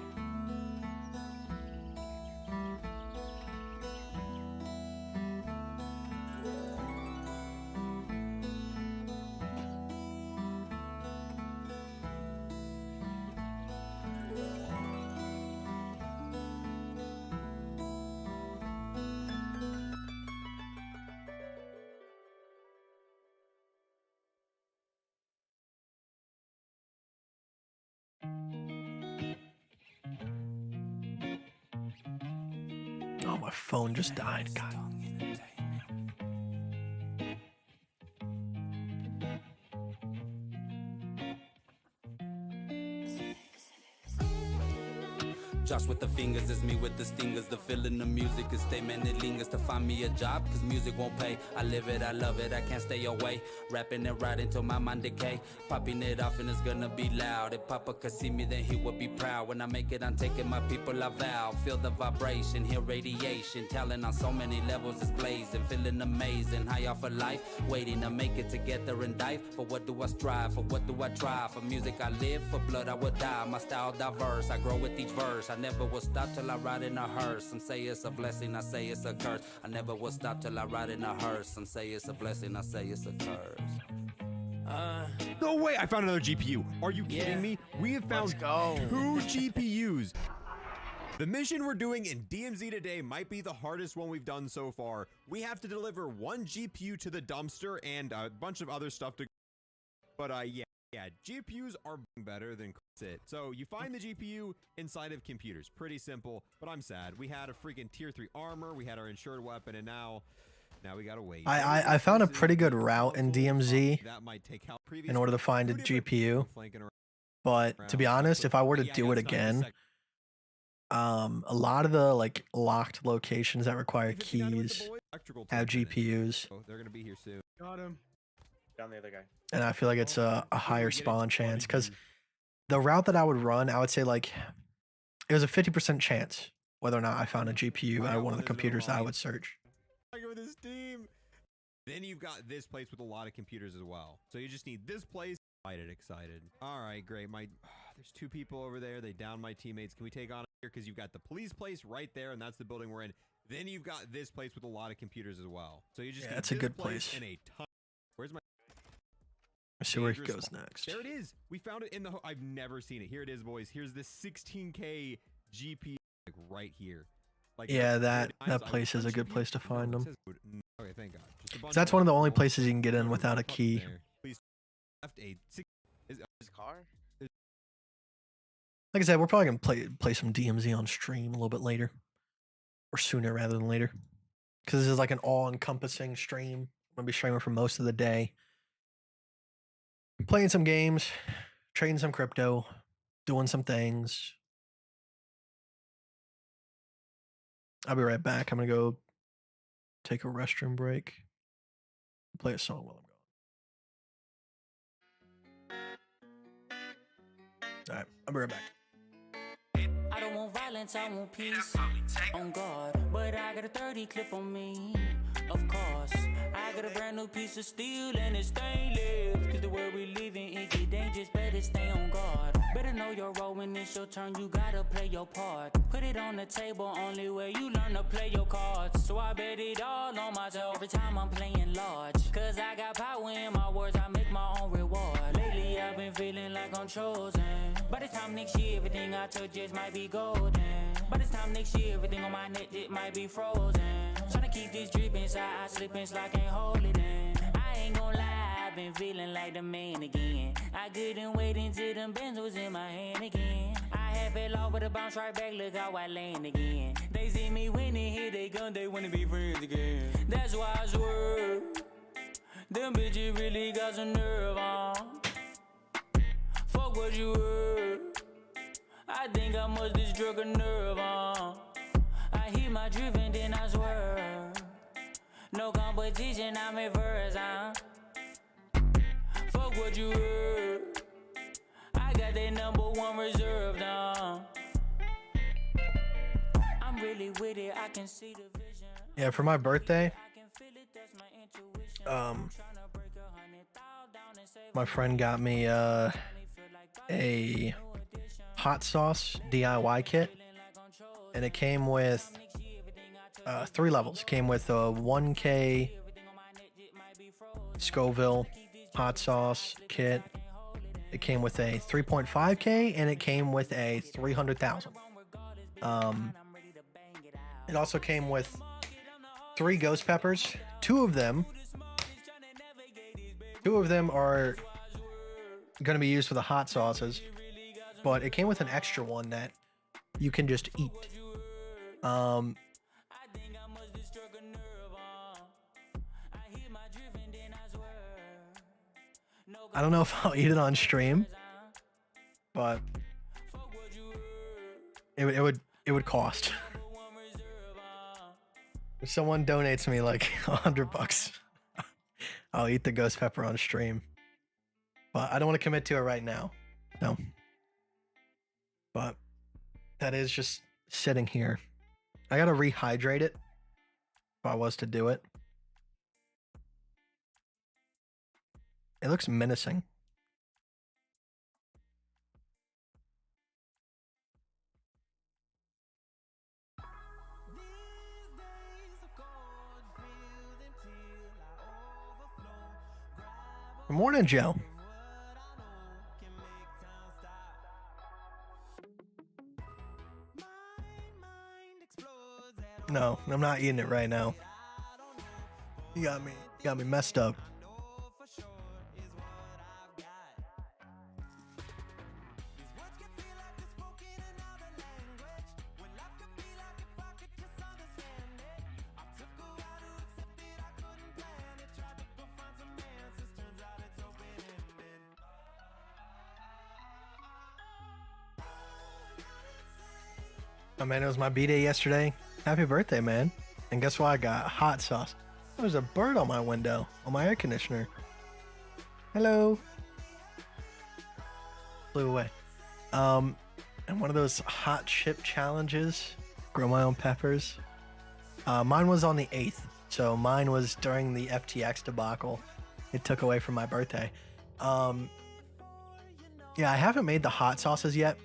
[SPEAKER 3] phone just died. God.
[SPEAKER 11] Josh with the fingers, it's me with the stingers. The feeling the music is stay, man, it lingers to find me a job, cause music won't pay. I live it, I love it, I can't stay away. Rapping and writing till my mind decay. Popping it off and it's gonna be loud. If Papa could see me, then he would be proud. When I make it, I'm taking my people, I vow. Feel the vibration, hear radiation. Talent on so many levels is blazing. Feeling amazing, high off of life. Waiting to make it together and dive. For what do I strive, for what do I try? For music I live, for blood I would die. My style diverse, I grow with each verse. I never will stop till I ride in a hearse. Some say it's a blessing, I say it's a curse. I never will stop till I ride in a hearse. Some say it's a blessing, I say it's a curse.
[SPEAKER 12] No way! I found another GPU. Are you kidding me? We have found 2 GPUs. The mission we're doing in DMZ today might be the hardest one we've done so far. We have to deliver 1 GPU to the dumpster and a bunch of other stuff to. But yeah, GPUs are better than it. So you find the GPU inside of computers. Pretty simple, but I'm sad. We had a freaking tier 3 armor, we had our insured weapon, and now we gotta wait.
[SPEAKER 3] I found a pretty good route in DMZ in order to find a GPU. But to be honest, if I were to do it again, a lot of the like locked locations that require keys have GPUs.
[SPEAKER 12] They're gonna be here soon.
[SPEAKER 13] Got him. Down the other guy.
[SPEAKER 3] And I feel like it's a higher spawn chance because the route that I would run, I would say like it was a 50% chance whether or not I found a GPU at one of the computers I would search.
[SPEAKER 12] With this team. Then you've got this place with a lot of computers as well. So you just need this place. Excited. All right, great. There's 2 people over there. They downed my teammates. Can we take on here? Because you've got the police place right there, and that's the building we're in. Then you've got this place with a lot of computers as well. So you just need
[SPEAKER 3] that's a good place.
[SPEAKER 12] And a ton. Where's my?
[SPEAKER 3] Let's see where he goes next.
[SPEAKER 12] There it is. We found it in the. I've never seen it. Here it is, boys. Here's this 16K GPU like right here. Like
[SPEAKER 3] yeah, that place is a good place to find them.
[SPEAKER 12] Okay, thank God.
[SPEAKER 3] That's one of the only places you can get in without a key.
[SPEAKER 12] Please, left a his
[SPEAKER 13] car.
[SPEAKER 3] Like I said, we're probably gonna play some DMZ on stream a little bit later, or sooner rather than later, because this is like an all-encompassing stream. I'm gonna be streaming for most of the day, playing some games, trading some crypto, doing some things. I'll be right back. I'm gonna go take a restroom break, play a song while I'm gone. All right, I'll be right back.
[SPEAKER 14] I don't want violence, I want peace. On God, but I got a 30 clip on me. Of course, I got a brand new piece of steel and it's stainless. Cause the world we live in, it get dangerous, better stay on guard. Better know your role when it's your turn, you gotta play your part. Put it on the table, only way you learn to play your cards. So I bet it all on myself every time I'm playing large. Cause I got power in my words, I make my own reward. Lately I've been feeling like I'm chosen. By this time next year, everything I touch just might be golden. By this time next year, everything on my neck, it might be frozen. Tryna keep this drip inside, I slip and slide, can't hold it in. I ain't gon' lie, I've been feeling like the man again. I couldn't wait until them bands was in my hand again. I had fell off, but I bounce right back, look how I land again. They see me winning, here they gun, they wanna be friends again. That's why I swear, them bitches really got some nerve on. Fuck what you heard, I think I must have struck a nerve on. I hear my driven, then I swear. No competition, I'm in first, Fuck what you heard, I got that #1 reserved, I'm really with it, I can see the vision.
[SPEAKER 3] Yeah, for my birthday, my friend got me a hot sauce DIY kit, and it came with 3 levels. It came with a 1K Scoville hot sauce kit. It came with a 3.5K, and it came with a 300,000. It also came with 3 ghost peppers. 2 of them are going to be used for the hot sauces, but it came with an extra one that you can just eat. I don't know if I'll eat it on stream, but it would cost. If someone donates me like $100, I'll eat the ghost pepper on stream. But I don't want to commit to it right now. No. But that is just sitting here. I gotta rehydrate it if I was to do it. It looks menacing. Good morning, Joe. No, I'm not eating it right now. You got me messed up. Oh man, it was my B-day yesterday. Happy birthday, man. And guess what I got? Hot sauce. There's a bird on my window, on my air conditioner. Hello. Flew away. And one of those hot chip challenges, grow my own peppers. Mine was on the 8th. So mine was during the FTX debacle. It took away from my birthday. Yeah, I haven't made the hot sauces yet.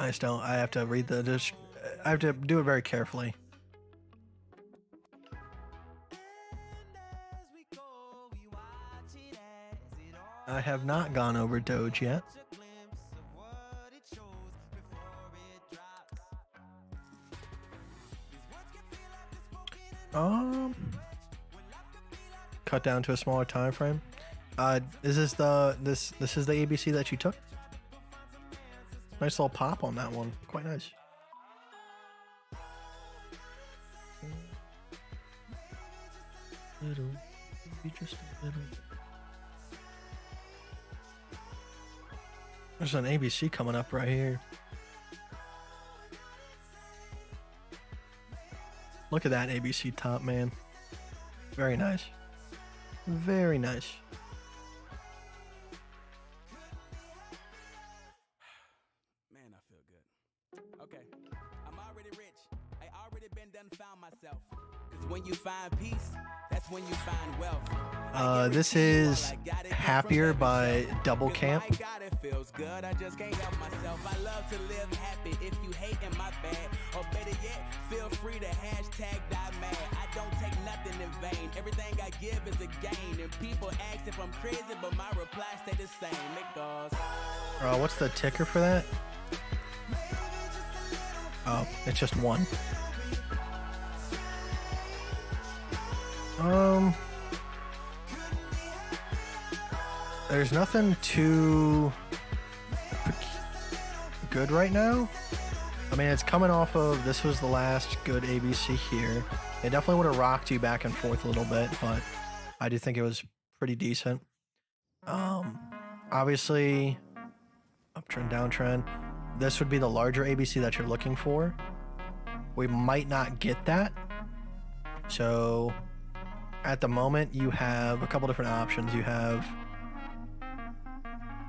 [SPEAKER 3] I just don't. I have to read the dish. I have to do it very carefully. I have not gone over Doge yet. Cut down to a smaller time frame. Is this this is the ABC that you took? Nice little pop on that one. Quite nice. Little, maybe just a little. There's an ABC coming up right here. Look at that ABC top, man. Very nice. Very nice.
[SPEAKER 11] When you find peace, that's when you find wealth.
[SPEAKER 3] This is Happier by Double Camp.
[SPEAKER 11] I feels good. I just can't help myself. I love to live happy. If you hate in my bad, or better yet, feel free to hashtag die mad. I don't take nothing in vain. Everything I give is a gain. And people ask if I'm crazy, but my reply stay the same. It goes.
[SPEAKER 3] What's the ticker for that? Oh, it's just one. There's nothing too good right now. I mean, it's coming off of, this was the last good ABC here. It definitely would have rocked you back and forth a little bit, but I do think it was pretty decent. Obviously, uptrend, downtrend. This would be the larger ABC that you're looking for. We might not get that. So at the moment, you have a couple different options. You have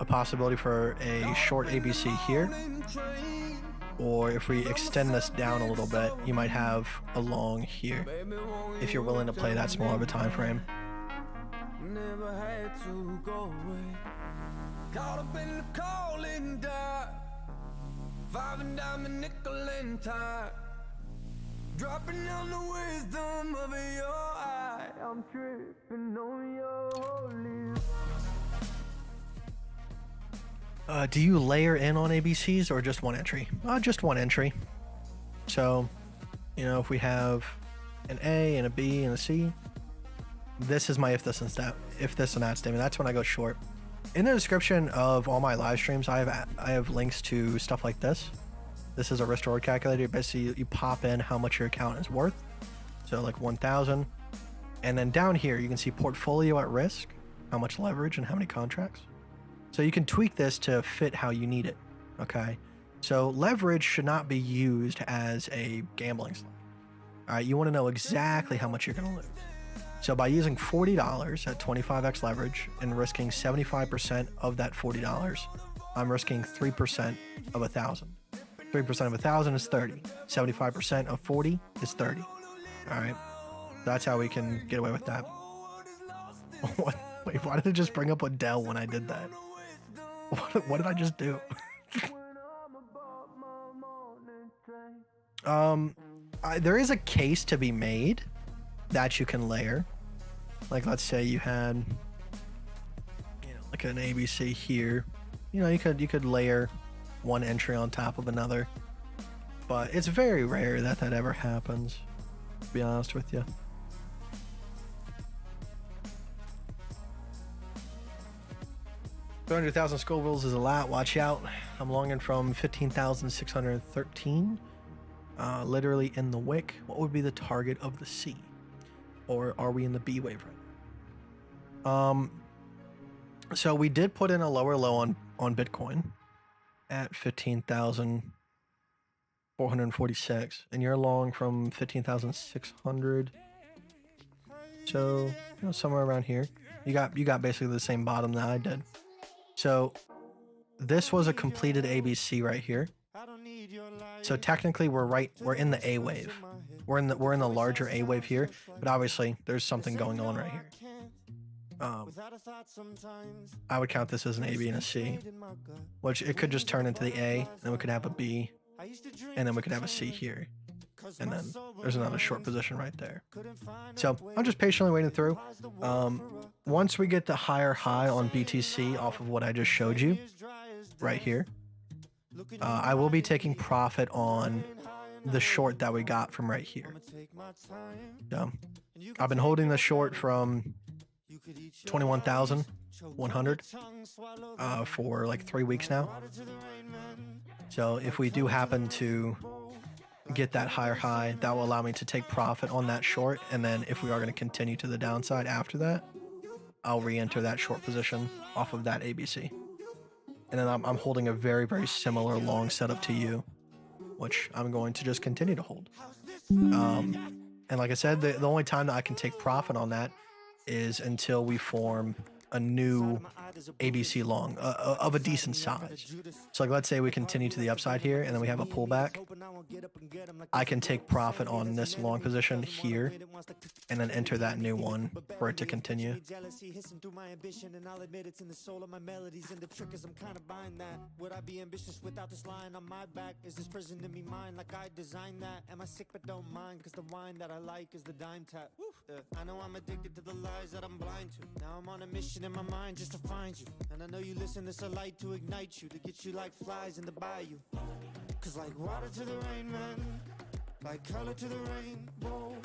[SPEAKER 3] a possibility for a short ABC here, or if we extend this down a little bit, you might have a long here, if you're willing to play that small of a time frame.
[SPEAKER 1] Never had to go away. Caught up in the cold and dark, vibing down the nickel and time, dropping on the wisdom of your eye. I'm tripping on your holy.
[SPEAKER 3] Do you layer in on ABCs or just one entry? Just one entry. So, you know, if we have an A and a B and a C, this is my if this and that statement. That's when I go short. In the description of all my live streams, I have links to stuff like this. This is a risk reward calculator. Basically, you pop in how much your account is worth. So like 1,000. And then down here, you can see portfolio at risk, how much leverage and how many contracts. So you can tweak this to fit how you need it, okay? So leverage should not be used as a gambling slot. All right, you want to know exactly how much you're going to lose. So by using $40 at 25x leverage and risking 75% of that $40, I'm risking 3% of 1,000. 3% of 1,000 is 30. 75% of 40 is 30. All right, that's how we can get away with that. What? Wait, why did it just bring up Odell when I did that? What did I just do? There is a case to be made that you can layer. Like, let's say you had, like an ABC here. You could layer one entry on top of another, but it's very rare that ever happens, to be honest with you. $200,000 Scovilles is a lot. Watch out. I'm longing from 15,613. Literally in the wick. What would be the target of the C? Or are we in the B wave right now? So we did put in a lower low on Bitcoin at 15,446, and you're long from 15,600. So somewhere around here. You got basically the same bottom that I did. So this was a completed ABC right here. So technically we're in the A wave. We're in the larger A wave here, but obviously there's something going on right here. I would count this as an A, B, and a C, which it could just turn into the A, then we could have a B, and then we could have a C here. And then there's another short position right there. So I'm just patiently waiting through. Once we get the higher high on BTC off of what I just showed you right here, I will be taking profit on the short that we got from right here. So I've been holding the short from 21,100 for like 3 weeks now. So if we do happen to get that higher high, that will allow me to take profit on that short, and then if we are going to continue to the downside after that, I'll re-enter that short position off of that ABC. And then I'm holding a very, very similar long setup to you, which I'm going to just continue to hold. And like I said, the only time that I can take profit on that is until we form a new ABC long of a decent size. So like, let's say we continue to the upside here and then we have a pullback. I can take profit on this long position here and then enter that new one for it to continue.
[SPEAKER 5] Would I be ambitious without this line on my back? Is this prison in me mine like I designed that? Am I sick but don't mind? Cause the wine that I like is the dime tap. I know I'm addicted to the lies that I'm blind to. Now I'm on a mission in my mind just to find you. And I know you listen, this a light to ignite you, to get you like flies in the bayou. Cause like water to the rain, man, like color to the rainbow,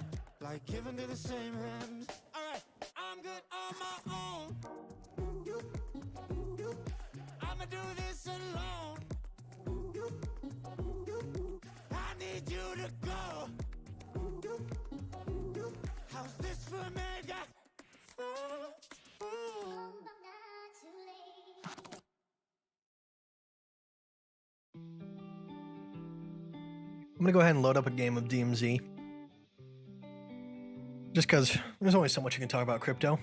[SPEAKER 5] like giving to the same hand. Alright, I'm good on my own. I'ma do this alone. I need you to go. How's this for me?
[SPEAKER 3] I'm gonna go ahead and load up a game of DMZ. Just because there's only so much you can talk about crypto,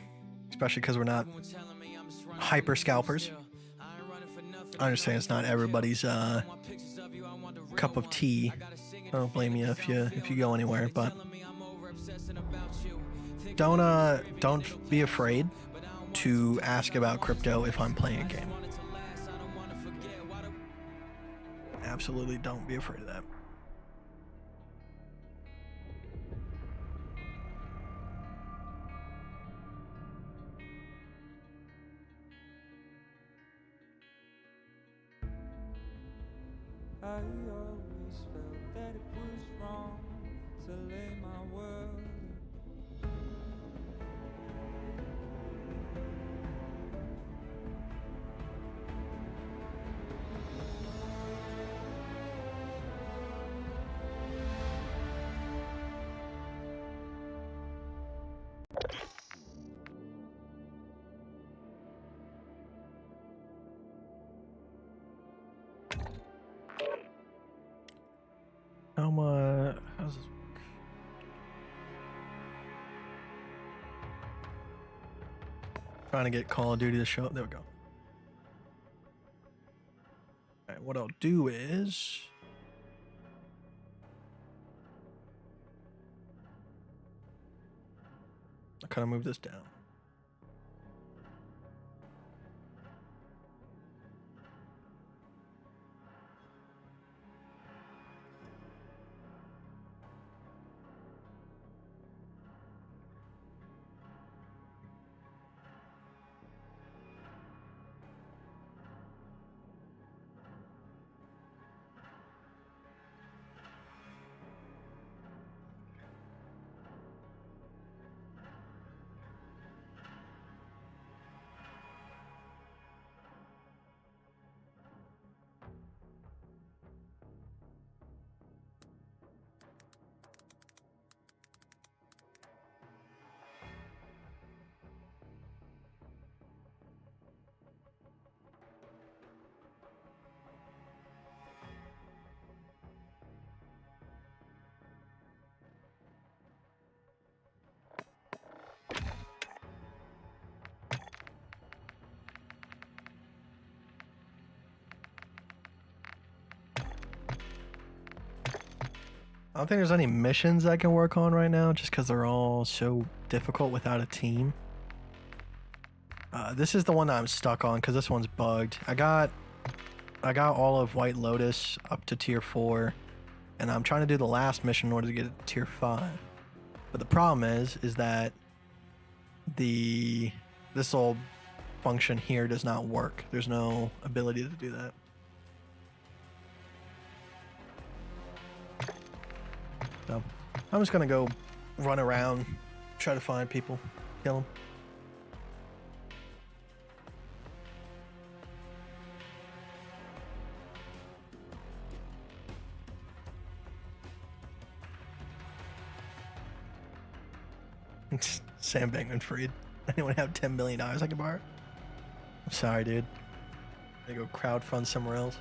[SPEAKER 3] especially because we're not hyper scalpers. I understand it's not everybody's cup of tea. I don't blame you if you go anywhere, but don't be afraid to ask about crypto if I'm playing a game. Absolutely don't be afraid of that.
[SPEAKER 15] I always felt that it was wrong to lay my world.
[SPEAKER 3] Trying to get Call of Duty to show up. There we go. Alright, what I'll do is... I'll kind of move this down. I don't think there's any missions I can work on right now just because they're all so difficult without a team. This is the one that I'm stuck on because this one's bugged. I got all of White Lotus up to tier 4 and I'm trying to do the last mission in order to get it to tier 5. But the problem is that this little function here does not work. There's no ability to do that. So I'm just gonna go run around, try to find people, kill them. Sam Bankman-Fried. Anyone have $10 million I can borrow? I'm sorry, dude. I go crowdfund somewhere else.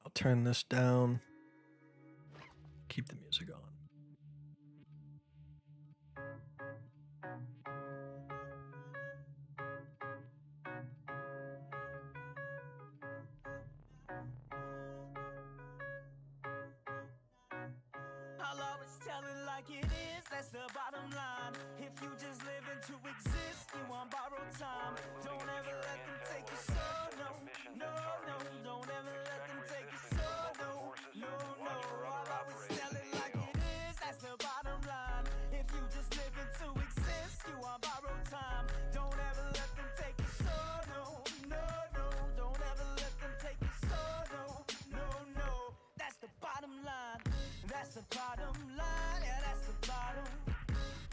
[SPEAKER 3] I'll turn this down. Keep the music on.
[SPEAKER 2] I'll always tell it like it is, that's the bottom line. If you just live to exist, you on borrowed time. Don't ever let them take your soul, no, no, no. Don't ever let them take your soul, no, no, no. I'll always tell it like it is, that's the bottom line. If you just live to exist, you on borrowed time. Don't ever let them take your soul, no, no, no. Don't ever let them take your soul, no, no, no. That's the bottom line. That's the bottom line, yeah, that's the bottom.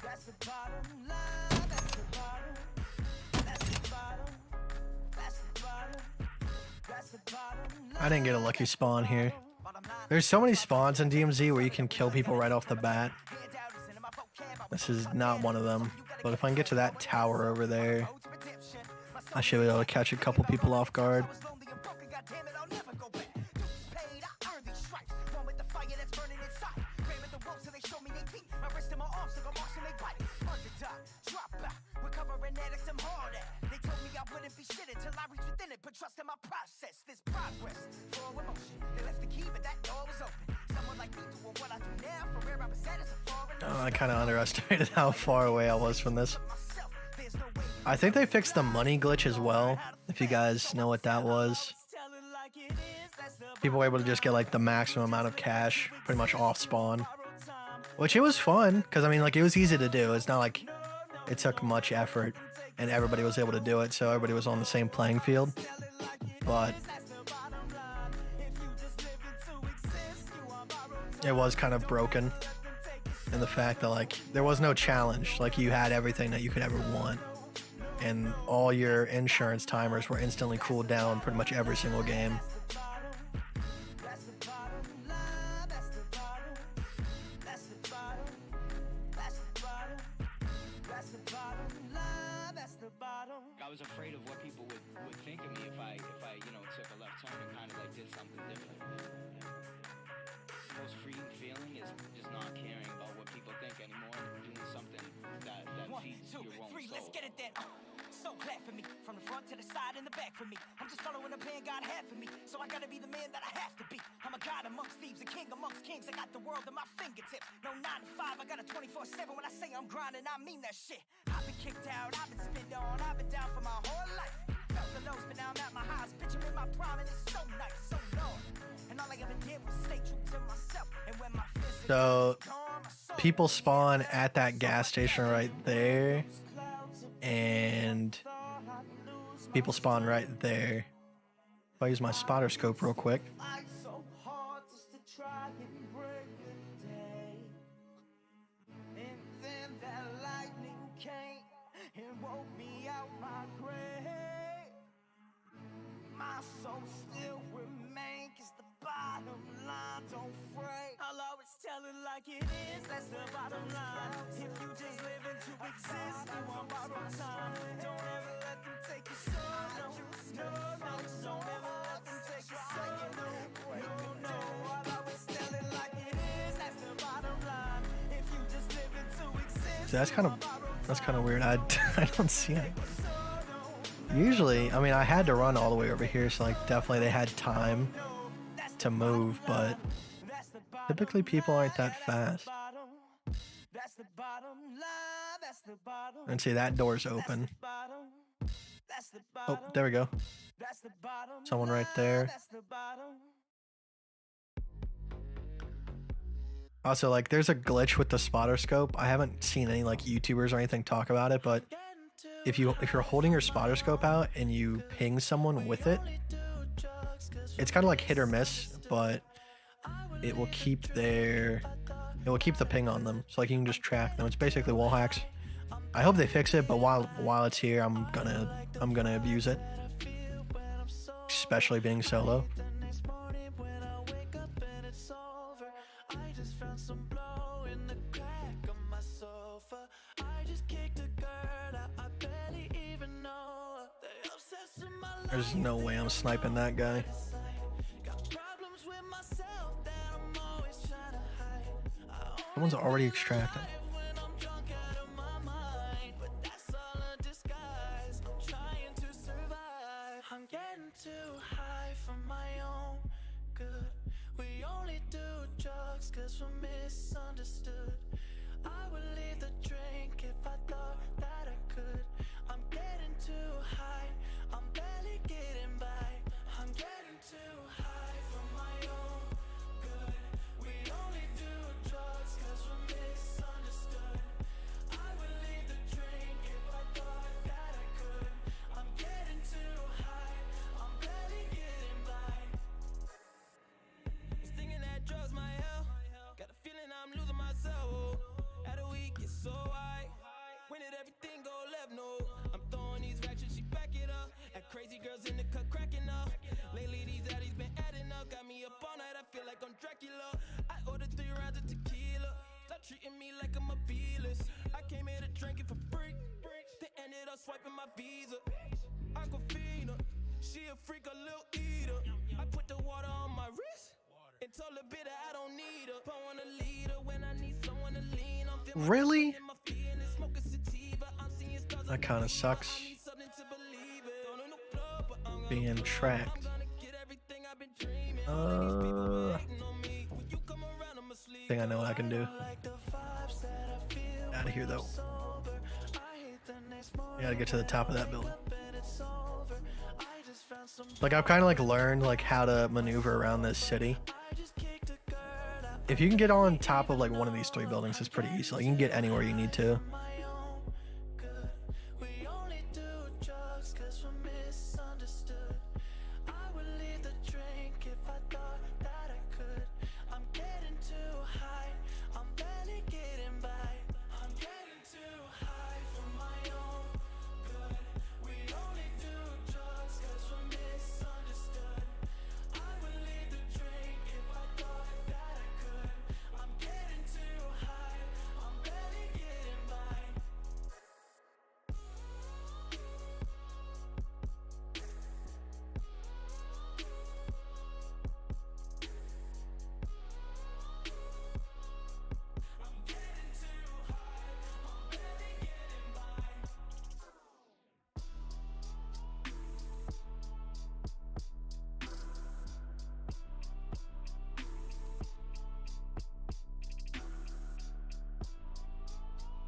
[SPEAKER 2] That's the bottom line, that's the bottom. That's the bottom. That's the bottom. That's the bottom line.
[SPEAKER 3] I didn't get a lucky spawn here. There's so many spawns in DMZ where you can kill people right off the bat. This is not one of them. But if I can get to that tower over there, I should be able to catch a couple people off guard.
[SPEAKER 2] Trust in my process, this progress for emotion. They left the key, but that door was open. Someone like me doing what I do now, for where I was at as a foreigner.
[SPEAKER 3] Oh, I kind of underestimated how far away I was from this.
[SPEAKER 2] There's no way
[SPEAKER 3] I think they fixed the money glitch as well. If you guys know what that was. People were able to just get like the maximum amount of cash pretty much off spawn. Which it was fun, because I mean like it was easy to do. It's not like it took much effort and everybody was able to do it, so everybody was on the same playing field. But it was kind of broken in the fact that like there was no challenge. Like you had everything that you could ever want. And all your insurance timers were instantly cooled down pretty much every single game.
[SPEAKER 16] I was afraid of what people would think of me if I you know, took a left turn and kind of like did something different. The most freeing feeling is just not caring about what people think anymore, doing something that feeds your own soul.
[SPEAKER 17] Let's get it then. So glad for me, from the front to the side and the back for me. I'm just following the plan God had for me, so I gotta be the man that I have to be. I'm a god amongst thieves, a king amongst kings. I got the world at my fingertips. No 9 to 5, I got a 24/7. When I say I'm grinding, I mean that shit. I've been kicked out, I've been spit on, I've been down for my whole life. Felt the lows, but now I'm at my highs. Picture in my prime, and it's so nice, so low. And all I ever did was stay true to myself. And when my
[SPEAKER 3] So people spawn at that gas station right there. And people spawn right there. If I use my spotter scope real quick.
[SPEAKER 17] My soul still remains, 'cause the bottom line don't fray. I'll always tell it like it is, that's the bottom line. If you just live to exist, you on borrowed time. Don't ever let them take your soul, no, don't ever let them take your soul, no, I'll always tell it like it is, that's the bottom line. If you just live to exist.
[SPEAKER 3] So that's kind of weird. I don't see it. Usually, I mean, I had to run all the way over here, so like definitely they had time to move, but typically people aren't that fast. And see, that door's open. Oh, there we go. Someone right there. Also, like, there's a glitch with the spotter scope. I haven't seen any like YouTubers or anything talk about it, but if you're holding your spotter scope out and you ping someone with it, it's kind of like hit or miss, but it will keep the ping on them, so like you can just track them. It's basically wall hacks. I hope they fix it, but while it's here, I'm gonna abuse it, especially being solo. There's no way I'm sniping that guy. Someone's already extracting.
[SPEAKER 1] I'm getting too high for my own good. We only do drugs 'cause we're misunderstood. I would leave the drink if I thought that I could. I'm getting too high, I'm barely getting by. I'm getting too high for my own good. We only do drugs 'cause we're misunderstood. I would leave the drink if I thought that I could. I'm getting too high, I'm barely getting by.
[SPEAKER 18] Was thinking that drugs might help. Got a feeling I'm losing myself. At a week, it's so high. When did everything go left? No, I'm throwing these racks and she back it up. At crazy girls in the cut cracking up. Lately these addies been adding up. Got me up all night, I feel like I'm Dracula. I ordered 3 rounds of tequila. Stop treating me like I'm a B-list. I came here to drink it for free. They ended up swiping my visa. Aquafina, she a freak, a little eater. I put the water on my wrist and told her bitter I don't need her. I want a leader when I need someone to lean on.
[SPEAKER 3] Really? That kind of sucks. Being tracked. Think I know what I can do. Out of here though. You gotta get to the top of that building. Like I've kind of like learned like how to maneuver around this city. If you can get on top of like one of these 3 buildings, it's pretty easy. Like you can get anywhere you need to.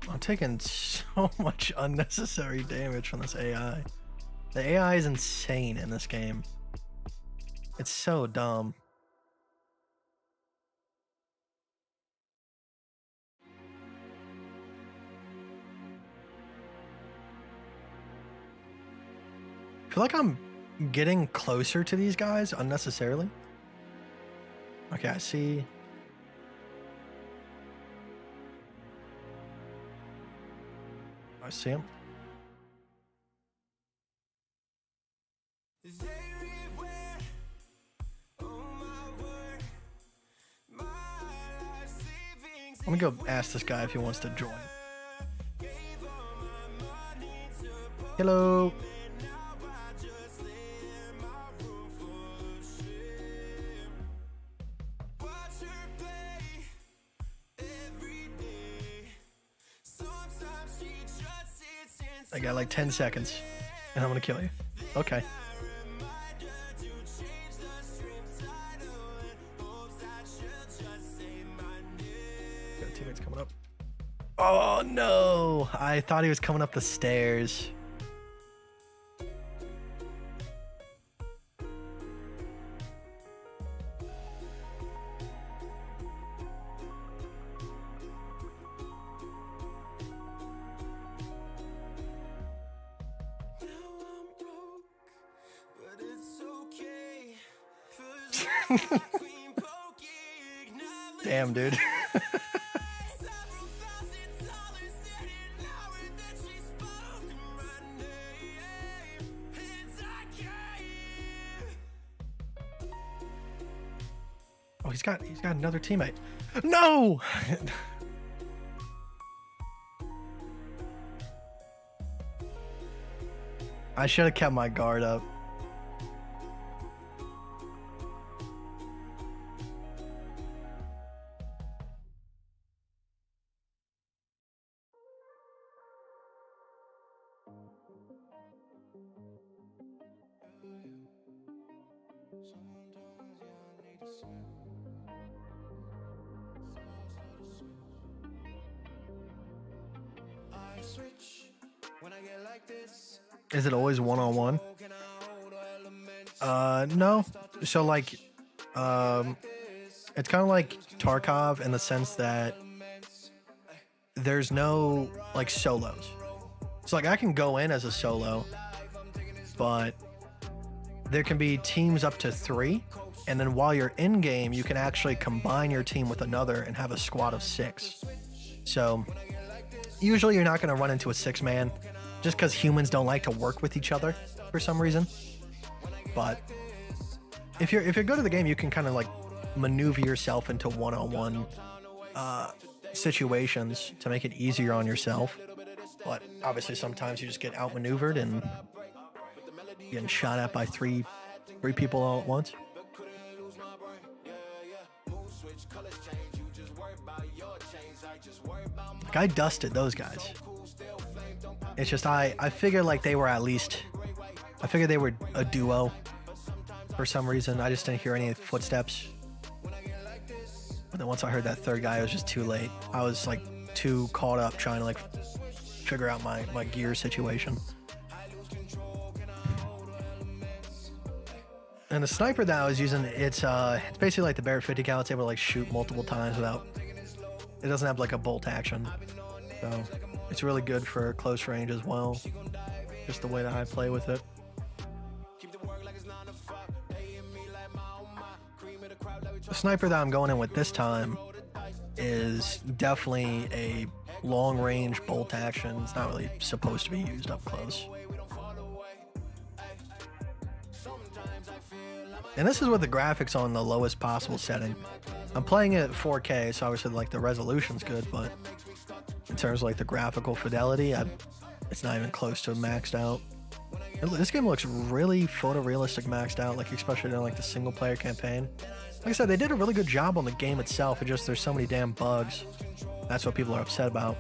[SPEAKER 3] I'm taking so much unnecessary damage from this AI. The AI is insane in this game. It's so dumb. I feel like I'm getting closer to these guys unnecessarily. Okay, I see. I see him. Let me go ask this guy if he wants to join. Hello. I got like 10 seconds and I'm gonna kill you. Okay. Got teammates coming up. Oh no! I thought he was coming up the stairs. Damn, dude. Oh, he's got another teammate. No! I should have kept my guard up. Is it always one-on-one? No. So like, it's kind of like Tarkov in the sense that there's no like solos. So like I can go in as a solo, but there can be teams up to 3. And then while you're in game, you can actually combine your team with another and have a squad of 6. So usually you're not going to run into a 6-man just because humans don't like to work with each other for some reason. But if you're good at the game, you can kind of like maneuver yourself into one-on-one situations to make it easier on yourself. But obviously sometimes you just get outmaneuvered and getting shot at by three people all at once. Like I dusted those guys. It's just I figured like they were at least, I figured they were a duo for some reason. I just didn't hear any footsteps. But then once I heard that third guy, it was just too late. I was like too caught up trying figure out my gear situation. And the sniper that I was using, it's basically like the Barrett 50 cal. It's able to like shoot multiple times without. It doesn't have like a bolt action, so it's really good for close range as well. Just the way that I play with it. The sniper that I'm going in with this time is definitely a long range bolt action. It's not really supposed to be used up close. And this is with the graphics on the lowest possible setting. I'm playing it at 4K, so obviously like the resolution's good, but in terms of like the graphical fidelity, it's not even close to maxed out. This game looks really photorealistic maxed out, like especially in like the single player campaign. Like I said, they did a really good job on the game itself. It just there's so many damn bugs. That's what people are upset about.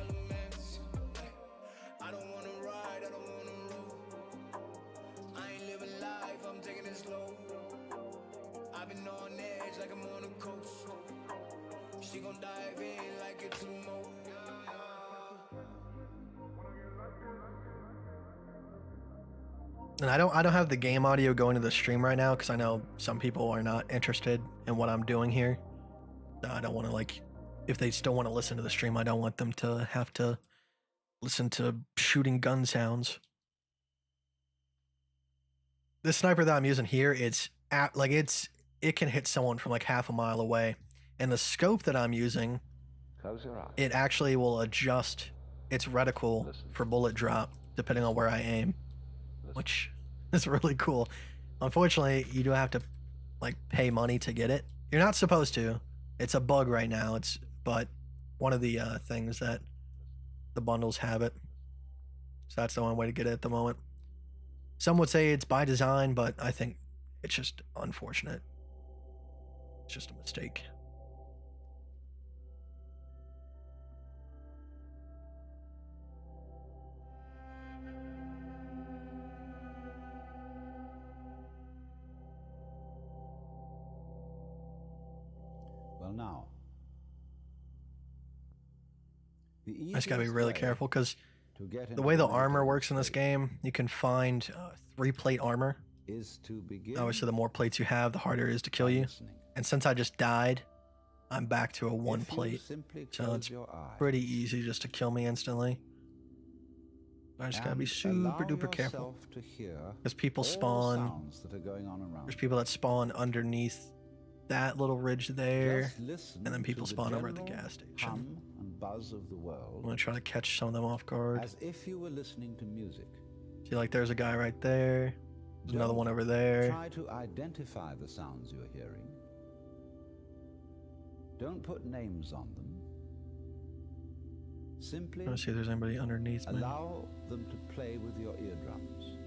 [SPEAKER 3] And I don't have the game audio going to the stream right now because I know some people are not interested in what I'm doing here. I don't want to, like, if they still want to listen to the stream, I don't want them to have to listen to shooting gun sounds. This sniper that I'm using here, it can hit someone from like half a mile away. And the scope that I'm using, it actually will adjust its reticle for bullet drop depending on where I aim, which is really cool. Unfortunately, you do have to like pay money to get it. You're not supposed to. It's a bug right now. But one of the things that the bundles have it. So that's the one way to get it at the moment. Some would say it's by design, but I think it's just unfortunate. It's just a mistake.
[SPEAKER 19] Well, now,
[SPEAKER 3] I just gotta be really careful because the way the armor works in this game, you can find 3-plate armor. Obviously, the more plates you have, the harder it is to kill you. And since I just died, I'm back to a 1-plate. So it's pretty easy just to kill me instantly. I just gotta be super duper careful. Because people spawn. There's people that spawn underneath that little ridge there, and then people spawn over at the gas station.
[SPEAKER 19] Buzz of the world.
[SPEAKER 3] I'm gonna try to catch some of them off guard.
[SPEAKER 19] As if you were listening to music.
[SPEAKER 3] See, like there's a guy right there. There's another one over there.
[SPEAKER 19] Try to identify the sounds you're hearing. Don't put names on them. Simply
[SPEAKER 3] Let's see if there's anybody underneath me.
[SPEAKER 19] Allow them to play with your eardrums.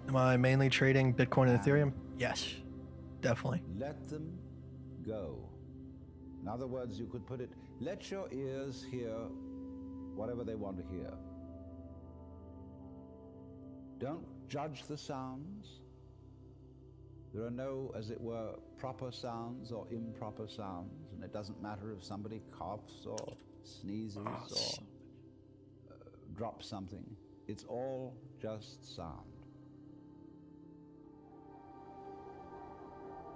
[SPEAKER 3] Am I mainly trading Bitcoin and Ethereum? Yes, definitely.
[SPEAKER 19] Let them go. In other words, you could put it, let your ears hear whatever they want to hear. Don't judge the sounds. There are no, as it were, proper sounds or improper sounds, and it doesn't matter if somebody coughs or sneezes or drops something. It's all just sound.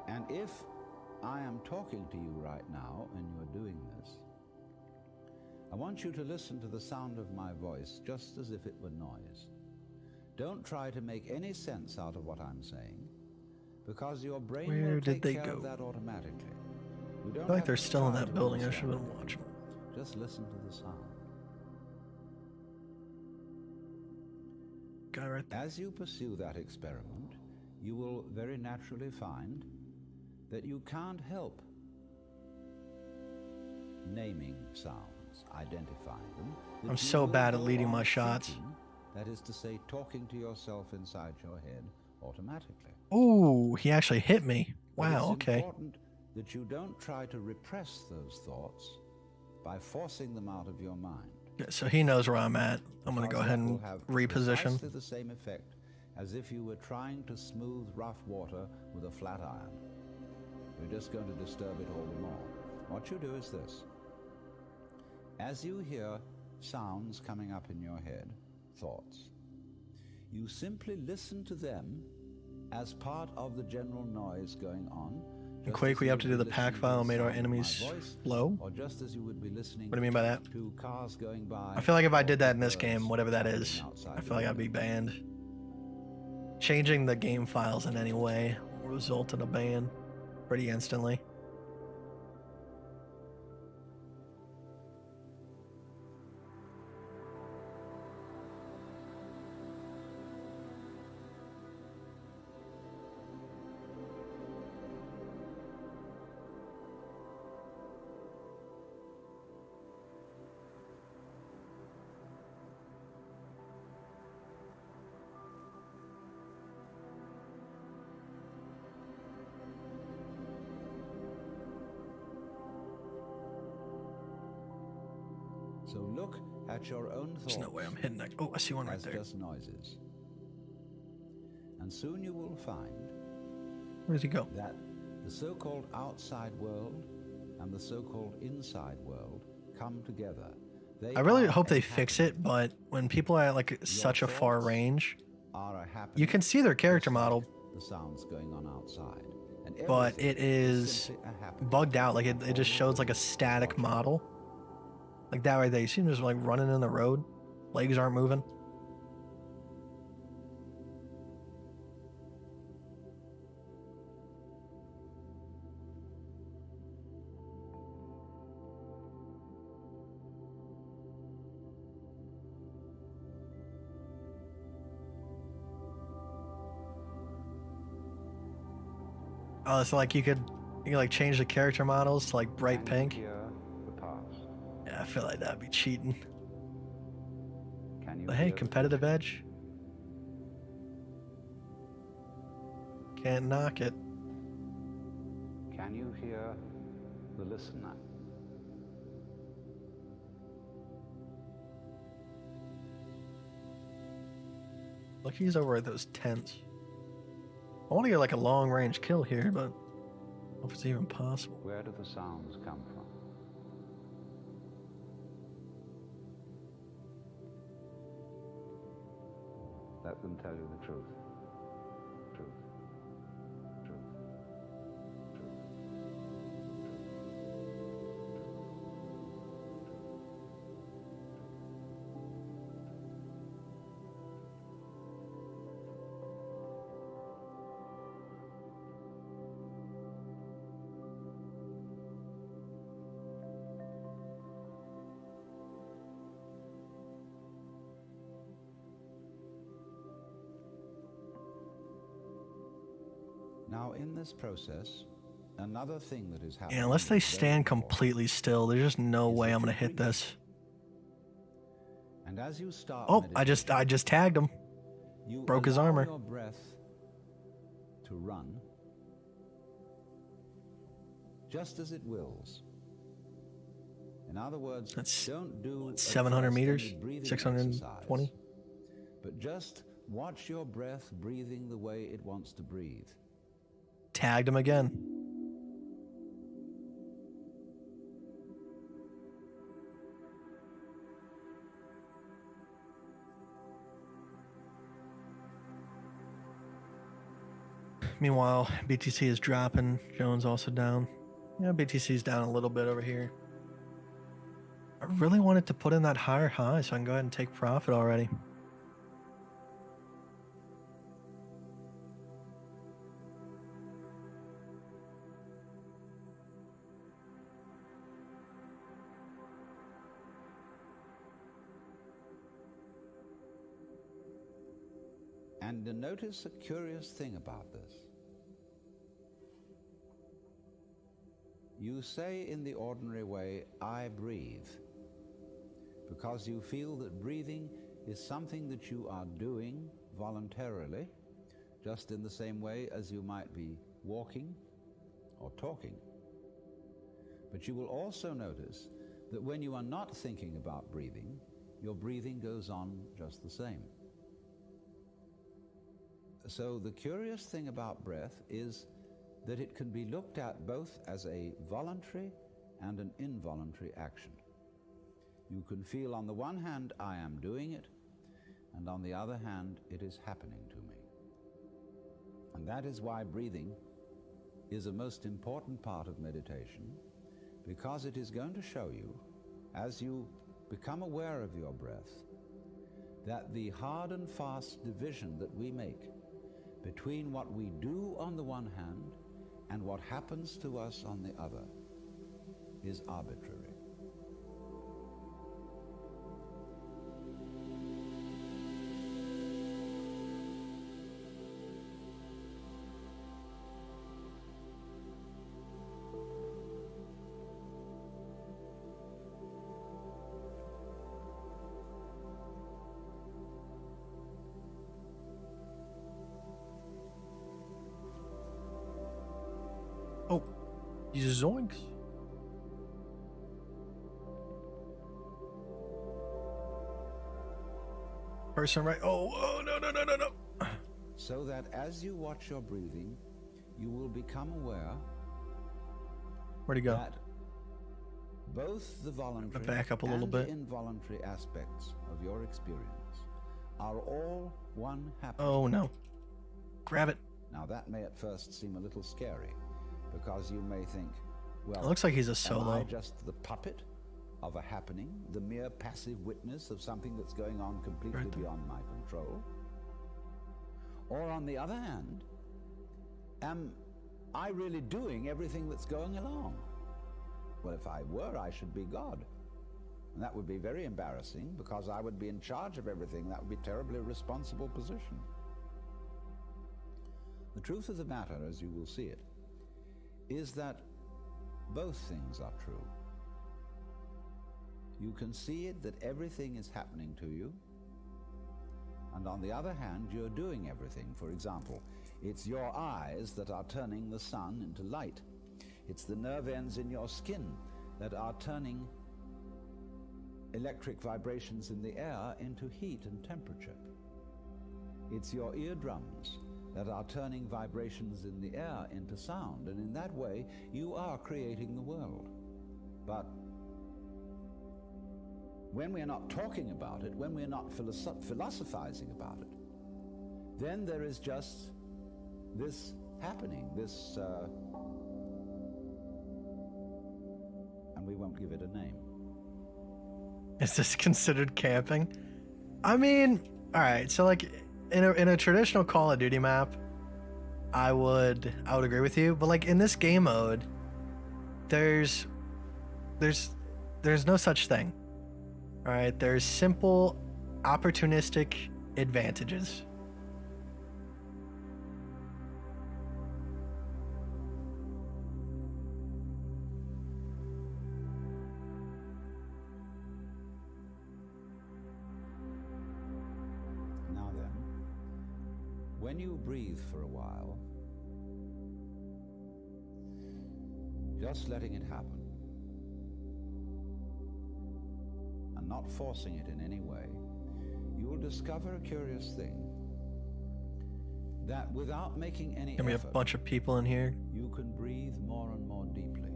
[SPEAKER 19] And if I am talking to you right now and you're doing this, I want you to listen to the sound of my voice just as if it were noise. Don't try to make any sense out of what I'm saying, because your brain will take care of that automatically. You don't
[SPEAKER 3] I feel like
[SPEAKER 19] have
[SPEAKER 3] they're
[SPEAKER 19] to
[SPEAKER 3] still in
[SPEAKER 19] try
[SPEAKER 3] that
[SPEAKER 19] to
[SPEAKER 3] building. I should have
[SPEAKER 19] understand
[SPEAKER 3] been watching.
[SPEAKER 19] it. Just listen to the sound.
[SPEAKER 3] Guy right there.
[SPEAKER 19] As you pursue that experiment, you will very naturally find that you can't help naming sounds, identifying them.
[SPEAKER 3] I'm so bad at leading my shots.
[SPEAKER 19] That is to say, talking to yourself inside your head automatically.
[SPEAKER 3] Ooh, he actually hit me. Wow,
[SPEAKER 19] It's
[SPEAKER 3] okay.
[SPEAKER 19] important that you don't try to repress those thoughts by forcing them out of your mind.
[SPEAKER 3] Yeah, so he knows where I'm at. I'm going to go ahead and reposition.
[SPEAKER 19] Precisely the same effect as if you were trying to smooth rough water with a flat iron. You're just going to disturb it all the more. What you do is this. As you hear sounds coming up in your head, thoughts, you simply listen to them as part of the general noise going on.
[SPEAKER 3] In Quake, we have to do the pack file and made our enemies slow?
[SPEAKER 19] Or just as you would be listening
[SPEAKER 3] What do you mean by that?
[SPEAKER 19] to cars going by.
[SPEAKER 3] I feel like if I did that in this game, whatever that is, I feel like I'd be banned. Changing the game files in any way will result in a ban pretty instantly.
[SPEAKER 19] So look at your own thoughts.
[SPEAKER 3] There's no way I'm hitting that. Oh, I see one right
[SPEAKER 19] as
[SPEAKER 3] there.
[SPEAKER 19] just noises. And soon you will find
[SPEAKER 3] Where does he go?
[SPEAKER 19] that the so-called outside world and the so-called inside world come together.
[SPEAKER 3] I really hope they fix it, but when people are at like such a far range, you can see their character model,
[SPEAKER 19] the sounds going on outside. And
[SPEAKER 3] but
[SPEAKER 19] everything
[SPEAKER 3] it is
[SPEAKER 19] simply a happening.
[SPEAKER 3] bugged out. Like it just shows like a static model. Like that right there. You see him just like running in the road. Legs aren't moving. Oh, it's like you could like change the character models to like bright pink. Yeah, I feel like that'd be cheating. But hey, competitive edge. Can't knock it.
[SPEAKER 19] Can you hear the listener?
[SPEAKER 3] Look, he's over at those tents. I want to get like a long range kill here, but I don't know if it's even possible.
[SPEAKER 19] Where do the sounds come from? Let them tell you the truth. Truth. Truth. Truth. Now, in this process, another thing that is happening.
[SPEAKER 3] Yeah, unless they
[SPEAKER 19] is very
[SPEAKER 3] stand
[SPEAKER 19] important.
[SPEAKER 3] completely still, there's just no way I'm gonna hit this.
[SPEAKER 19] And as you start
[SPEAKER 3] Oh, I just tagged him.
[SPEAKER 19] you
[SPEAKER 3] Broke his
[SPEAKER 19] allow
[SPEAKER 3] armor.
[SPEAKER 19] your breath to run just as it wills. In other words, don't do a
[SPEAKER 3] 700 meters,
[SPEAKER 19] first-ended breathing
[SPEAKER 3] 620.
[SPEAKER 19] exercise, but just watch your breath breathing the way it wants to breathe.
[SPEAKER 3] Tagged him again. Meanwhile, BTC is dropping. Jones also down. Yeah, BTC's down a little bit over here. I really wanted to put in that higher high so I can go ahead and take profit already.
[SPEAKER 19] And notice a curious thing about this. You say in the ordinary way, I breathe, because you feel that breathing is something that you are doing voluntarily, just in the same way as you might be walking or talking. But you will also notice that when you are not thinking about breathing, your breathing goes on just the same. So the curious thing about breath is that it can be looked at both as a voluntary and an involuntary action. You can feel on the one hand, I am doing it, and on the other hand, it is happening to me. And that is why breathing is a most important part of meditation, because it is going to show you, as you become aware of your breath, that the hard and fast division that we make between what we do on the one hand and what happens to us on the other is arbitrary.
[SPEAKER 3] Oh, zoinks. Person right. Oh, no.
[SPEAKER 19] So that as you watch your breathing, you will become aware.
[SPEAKER 3] Where'd he go?
[SPEAKER 19] That both the voluntary
[SPEAKER 3] back up a little
[SPEAKER 19] and
[SPEAKER 3] bit.
[SPEAKER 19] involuntary aspects of your experience are all one happening.
[SPEAKER 3] Oh no. Grab it.
[SPEAKER 19] Now that may at first seem a little scary, because you may think, well,
[SPEAKER 3] It looks like he's a
[SPEAKER 19] am
[SPEAKER 3] solo.
[SPEAKER 19] I just the puppet of a happening, the mere passive witness of something that's going on completely
[SPEAKER 3] Right there.
[SPEAKER 19] beyond my control? Or on the other hand, am I really doing everything that's going along? Well, if I were, I should be God. And that would be very embarrassing, because I would be in charge of everything. That would be a terribly responsible position. The truth of the matter, as you will see it, is that both things are true. You can see it that everything is happening to you, and on the other hand, you're doing everything. For example, it's your eyes that are turning the sun into light. It's the nerve ends in your skin that are turning electric vibrations in the air into heat and temperature. It's your eardrums that are turning vibrations in the air into sound, and in that way you are creating the world. But when we're not talking about it, when we're not philosophizing about it, then there is just this happening, this and we won't give it a name.
[SPEAKER 3] Is this considered camping? I mean, all right. So like in a traditional Call of Duty map, I would agree with you. But like in this game mode, there's no such thing. All right. There's simple, opportunistic advantages.
[SPEAKER 19] Now then, when you breathe for a while, just letting it happen, and not forcing it in any way, you will discover a curious thing, that without making any
[SPEAKER 3] And we have a
[SPEAKER 19] effort,
[SPEAKER 3] bunch of people in here.
[SPEAKER 19] you can breathe more and more deeply.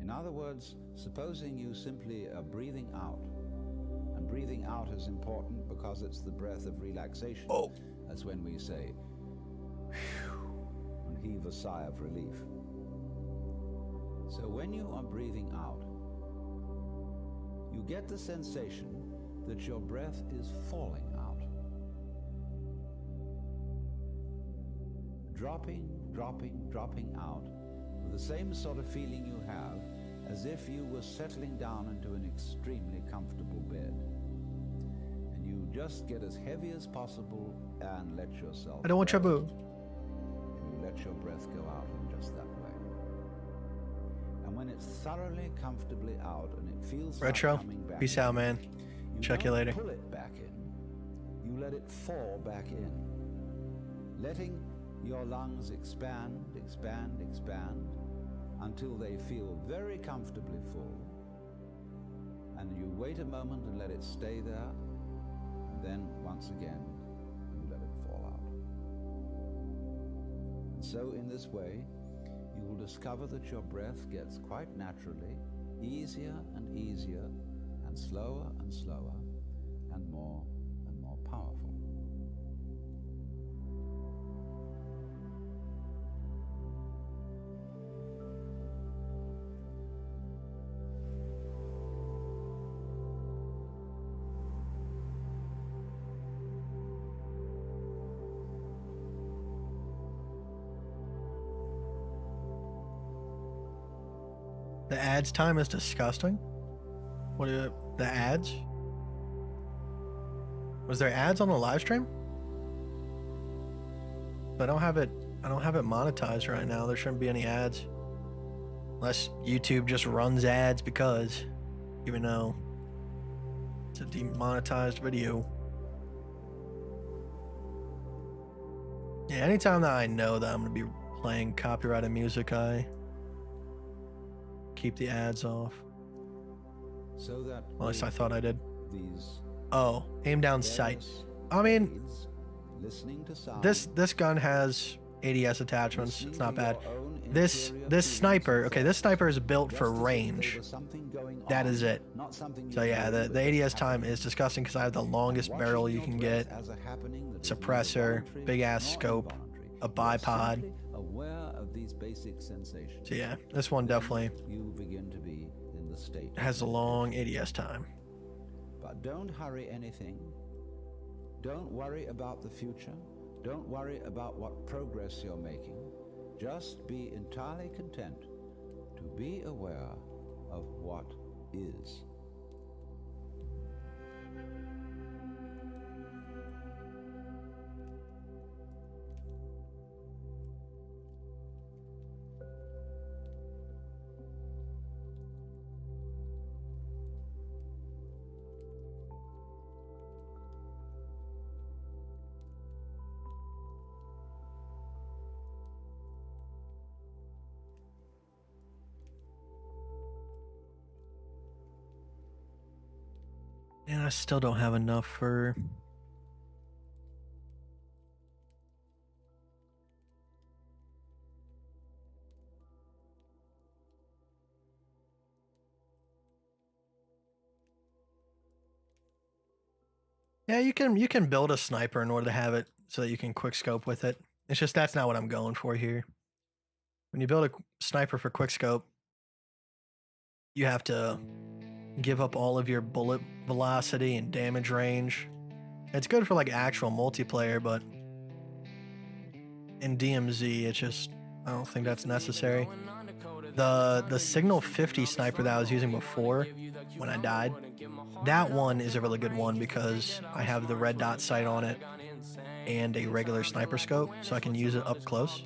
[SPEAKER 19] In other words, supposing you simply are breathing out, and breathing out is important because it's the breath of relaxation. That's when we say, "Phew," and heave a sigh of relief. So when you are breathing out, you get the sensation that your breath is falling out. Dropping, dropping, dropping out, with the same sort of feeling you have as if you were settling down into an extremely comfortable bed. And you just get as heavy as possible and let yourself
[SPEAKER 3] I don't want
[SPEAKER 19] go.
[SPEAKER 3] trouble.
[SPEAKER 19] And you let your breath go out in just that way. And when it's thoroughly comfortably out and it feels
[SPEAKER 3] Retro,
[SPEAKER 19] like coming back
[SPEAKER 3] peace
[SPEAKER 19] in,
[SPEAKER 3] out, man.
[SPEAKER 19] you
[SPEAKER 3] Check you
[SPEAKER 19] don't
[SPEAKER 3] later.
[SPEAKER 19] pull it back in. You let it fall back in, letting your lungs expand, expand, expand, until they feel very comfortably full. And you wait a moment and let it stay there, and then once again, you let it fall out. And so in this way, you will discover that your breath gets quite naturally easier and easier, and slower and slower, and more powerful.
[SPEAKER 3] The ads time is disgusting. What are the ads? Was there ads on the live stream? I don't have it monetized right now. There shouldn't be any ads. Unless YouTube just runs ads because, even though it's a demonetized video. Yeah, anytime that I know that I'm gonna be playing copyrighted music, I keep the ads off.
[SPEAKER 19] So that
[SPEAKER 3] Well, at least I thought I did.
[SPEAKER 19] these
[SPEAKER 3] Oh, aim down sight. I mean,
[SPEAKER 19] listening to sound,
[SPEAKER 3] this gun has ADS attachments. It's not bad. This sniper, okay, this sniper is built for range. That is it. So yeah, the ADS time is disgusting because I have the longest barrel you can get, suppressor, big ass scope, a bipod.
[SPEAKER 19] aware of these basic sensations.
[SPEAKER 3] So yeah, this one definitely
[SPEAKER 19] You begin to be in the state.
[SPEAKER 3] has a long ADS time.
[SPEAKER 19] But don't hurry anything. Don't worry about the future. Don't worry about what progress you're making. Just be entirely content to be aware of what is.
[SPEAKER 3] And I still don't have enough for... Yeah, you can build a sniper in order to have it so that you can quick scope with it. It's just that's not what I'm going for here. When you build a sniper for quick scope, you have to give up all of your bullet velocity and damage range. It's good for like actual multiplayer, but in DMZ, it's just, I don't think that's necessary. The Signal 50 sniper that I was using before when I died, that one is a really good one because I have the red dot sight on it and a regular sniper scope, so I can use it up close.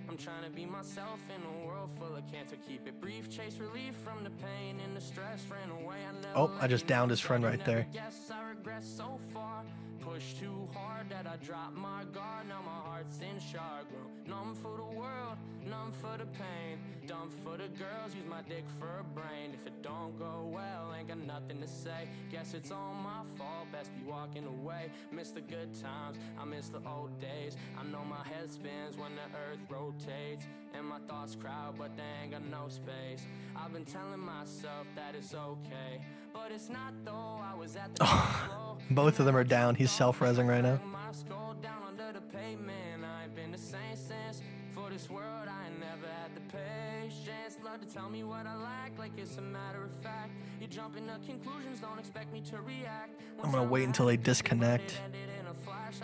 [SPEAKER 1] I'm trying to be myself in a world full of cancer. Keep it brief, chase relief from the pain and the stress. Ran away,
[SPEAKER 3] Oh, I just downed his friend right there.
[SPEAKER 1] I regret so far. Pushed too hard that I dropped my guard. Now my heart's in shard. Grown numb for the world, numb for the pain. Dumb for the girls, use my dick for a brain. If it don't go well, ain't got nothing to say. Guess it's all my fault, best be walking away. Miss the good times, I miss the old days. I know my head spins when the earth rotates. And my thoughts crowd, but they ain't got no space. I've been telling myself that it's okay, but it's not though. I was at the
[SPEAKER 3] Both of them are down. He's self-resing right now.
[SPEAKER 1] my skull down under the pavement. I ain't been the same since. For this world, I ain't never had the patience. Love to tell me what I like it's a matter of fact. You jump into conclusions, don't expect me to react.
[SPEAKER 3] I'm gonna wait until they disconnect.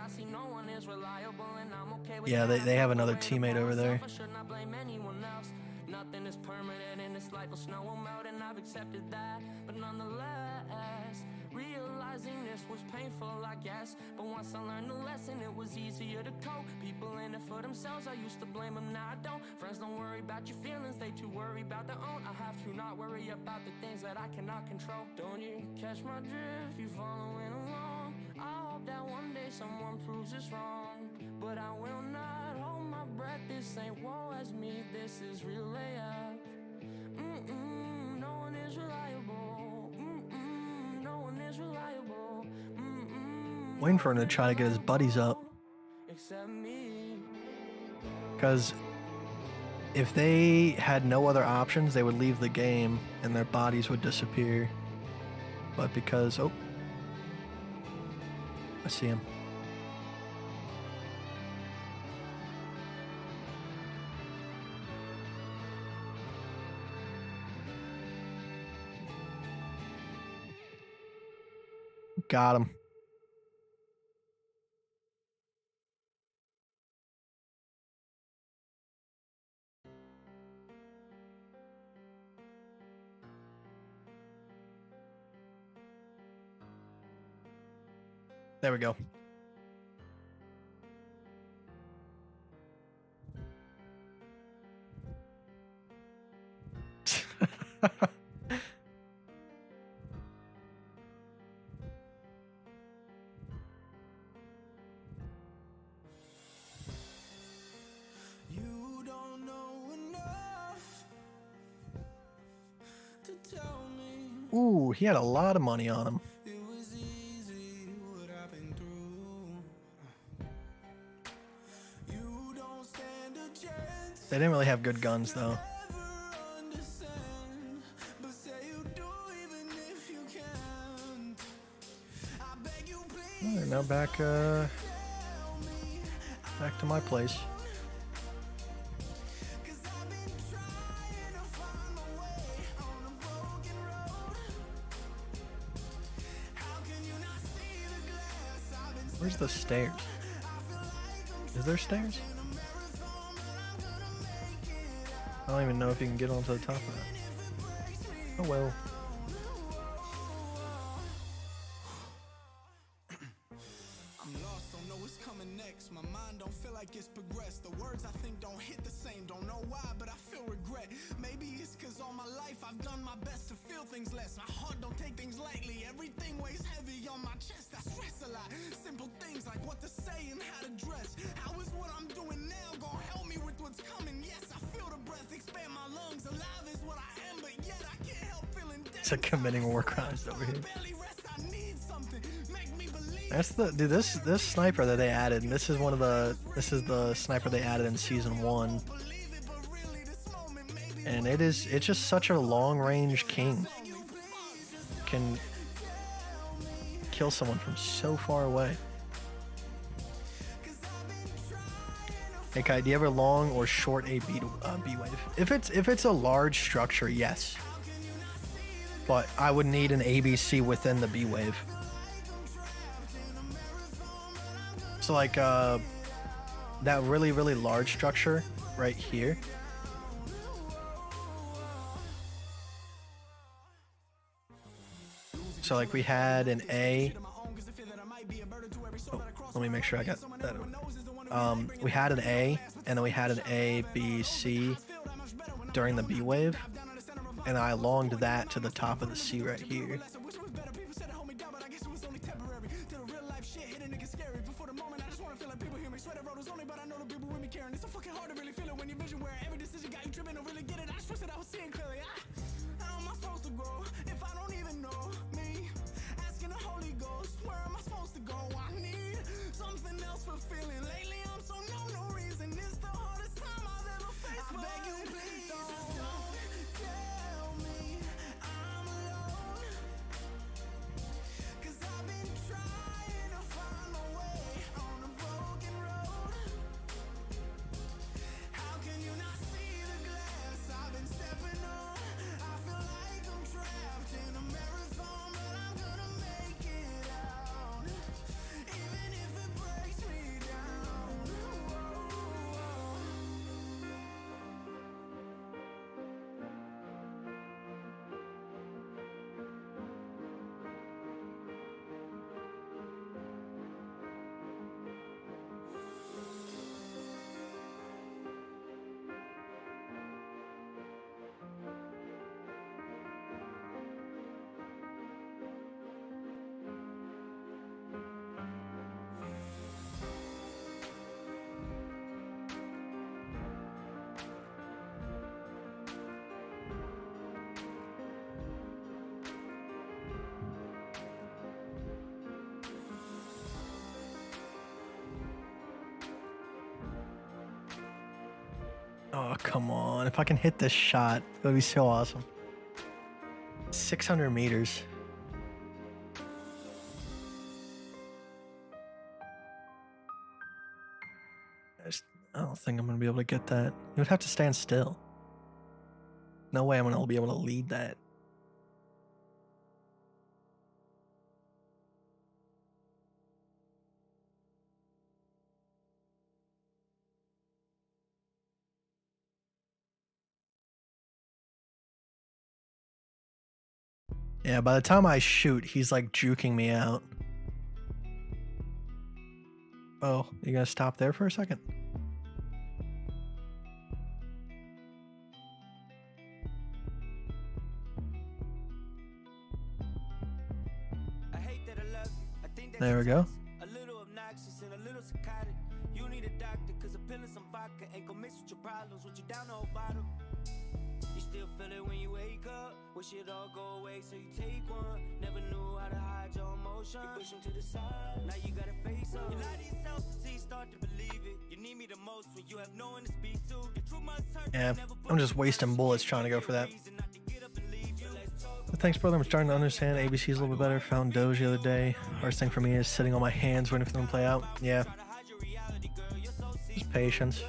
[SPEAKER 1] I see no one is reliable, and I'm okay with
[SPEAKER 3] Yeah,
[SPEAKER 1] that.
[SPEAKER 3] they have another teammate over there.
[SPEAKER 1] I should not blame anyone else. Nothing is permanent in this life, will snow will melt, and I've accepted that. But nonetheless, realizing this was painful, I guess. But once I learned the lesson, it was easier to cope. People in it for themselves, I used to blame them, now I don't. Friends don't worry about your feelings, they too worry about their own. I have to not worry about the things that I cannot control. Don't you catch my drift, you following along. I hope that one day someone proves us wrong. But I will not hold my breath, this ain't woe as me, this is real AF. No one is reliable. No one is reliable.
[SPEAKER 3] Waiting for him to try to get his buddies up.
[SPEAKER 1] Except me.
[SPEAKER 3] Because if they had no other options, they would leave the game and their bodies would disappear. But because, oh, I see him. Got him. There we go.
[SPEAKER 18] You don't know enough to tell me
[SPEAKER 3] Ooh, he had a lot of money on him.
[SPEAKER 18] it was easy what I've been through. You don't stand a chance.
[SPEAKER 3] They didn't really have good guns though.
[SPEAKER 18] Understand, but say you do even if you can't. I beg you please.
[SPEAKER 3] Alright, now back to my place. Where's the stairs? Is there stairs? I don't even know if you can get onto the top of that. Oh well.
[SPEAKER 18] I'm lost, don't know what's coming next. My mind don't feel like it's progressed. The words I think don't hit the same. Don't know why, but I feel regret. Maybe it's cause all my life I've done my best to feel things less. My heart don't take things lightly. Everything weighs heavy on my chest. I stress a lot. Simple things like what to say and how to dress. How is what I'm doing now gonna help me with what's coming? Yes, I feel the breath expand my lungs. Alive is what I am, but yet I can't help feeling dead.
[SPEAKER 3] It's like committing war crimes over here.
[SPEAKER 18] Barely rest, I need something. Make me believe.
[SPEAKER 3] That's the dude. This sniper that they added. And this is This is the sniper they added in season 1. And it's just such a long range king. Can kill someone from so far away. Hey Kite, do you have a long or short B wave? If it's a large structure, yes. But I would need an ABC within the B wave. So like that really large structure right here. So like we had an A. Oh, let me make sure I got that. We had an A, and then we had an A, B, C during the B wave, and I longed that to the top of the C right here.
[SPEAKER 18] Feeling lately, I'm so no reason. It's the hardest time I've ever faced. I beg you, please don't tell me I'm alone. Cause I've been trying to find my way on a broken road. How can you not see the glass I've been stepping on? I feel like I'm trapped.
[SPEAKER 3] Oh, come on. If I can hit this shot, it would be so awesome. 600 meters. I don't think I'm going to be able to get that. You would have to stand still. No way I'm going to be able to lead that. Yeah, by the time I shoot, he's like juking me out. Oh, you gonna stop there for a second? There we go.
[SPEAKER 17] A little obnoxious and a little psychotic. You need a doctor, cause a pill and some vodka ain't gon' mix with your problems. With you down the whole bottle. You still feel it when you wake up. Wish it all go away, so you take one. Never knew how to hide your emotions. You push them to the side. Now you gotta face up. You lie to yourself until you start to believe it. You need me the most when you have no one to speak to. The truth must hurt.
[SPEAKER 3] Yeah, I'm just wasting bullets trying to go for that. But thanks, brother. I'm starting to understand ABC's a little bit better. Found Doge the other day. Hardest thing for me is sitting on my hands waiting for them to play out. Yeah. Just patience.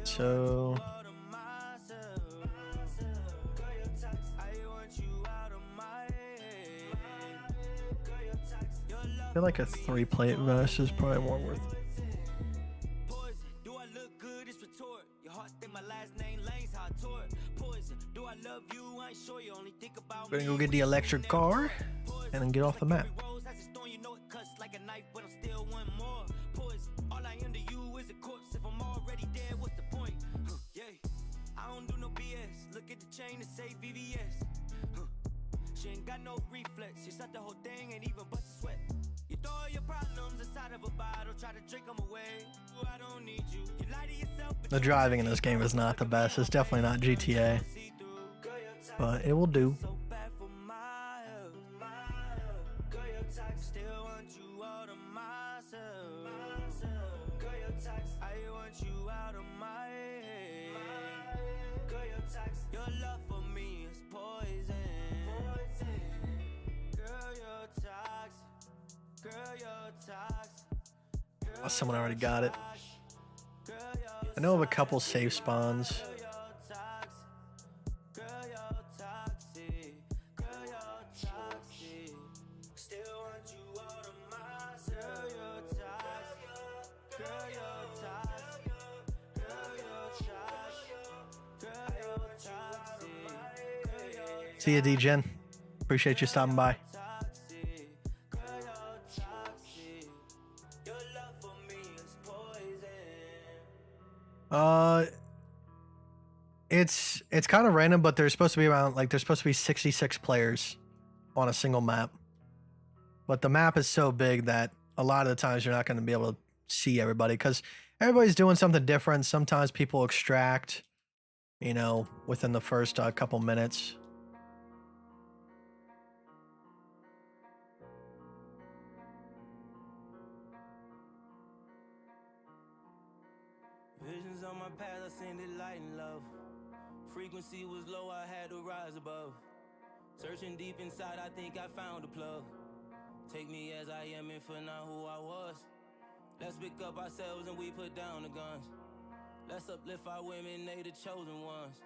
[SPEAKER 3] So I feel like a 3-plate vest is probably more worth it. We're gonna go get the electric car and then get off the map.
[SPEAKER 17] Look at the chain and say VVS. She ain't got no reflex. She shut the whole thing and even bust a sweat. You throw all your problems inside of a bottle, try to drink them away. I don't need you. You lie to yourself.
[SPEAKER 3] The driving in this game is not the best. It's definitely not GTA, but it will do.
[SPEAKER 17] Your love for me is poison. Girl, you're toxic. Girl, you're toxic.
[SPEAKER 3] Oh, someone already got it. I know of a couple safe spawns. See ya, D-Gen. Appreciate you stopping by. It's kind of random, but there's supposed to be around, like, there's supposed to be 66 players on a single map. But the map is so big that a lot of the times you're not going to be able to see everybody because everybody's doing something different. Sometimes people extract, you know, within the first couple minutes.
[SPEAKER 17] Visions on my path, I seen it light and love. Frequency was low, I had to rise above. Searching deep inside, I think I found a plug. Take me as I am and for not who I was. Let's pick up ourselves and we put down the guns. Let's uplift our women, they the chosen ones.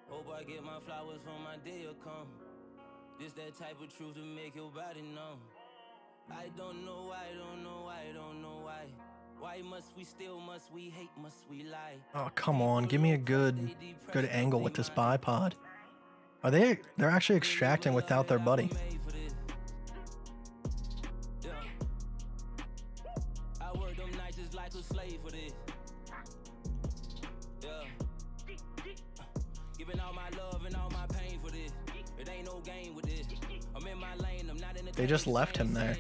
[SPEAKER 17] Hope I get my flowers when my day will come. This that type of truth to make your body numb. I don't know why, don't know why, don't know why. Why must we steal, must we hate, must we lie?
[SPEAKER 3] Oh, come on. Give me a good angle with this bipod. Are they're actually extracting without their buddy.
[SPEAKER 17] I work them nights just like a slave for this. Yeah. Giving all my love and all my pain for this. It ain't no game with this. I'm in my lane, I'm not in the
[SPEAKER 3] They just left him there.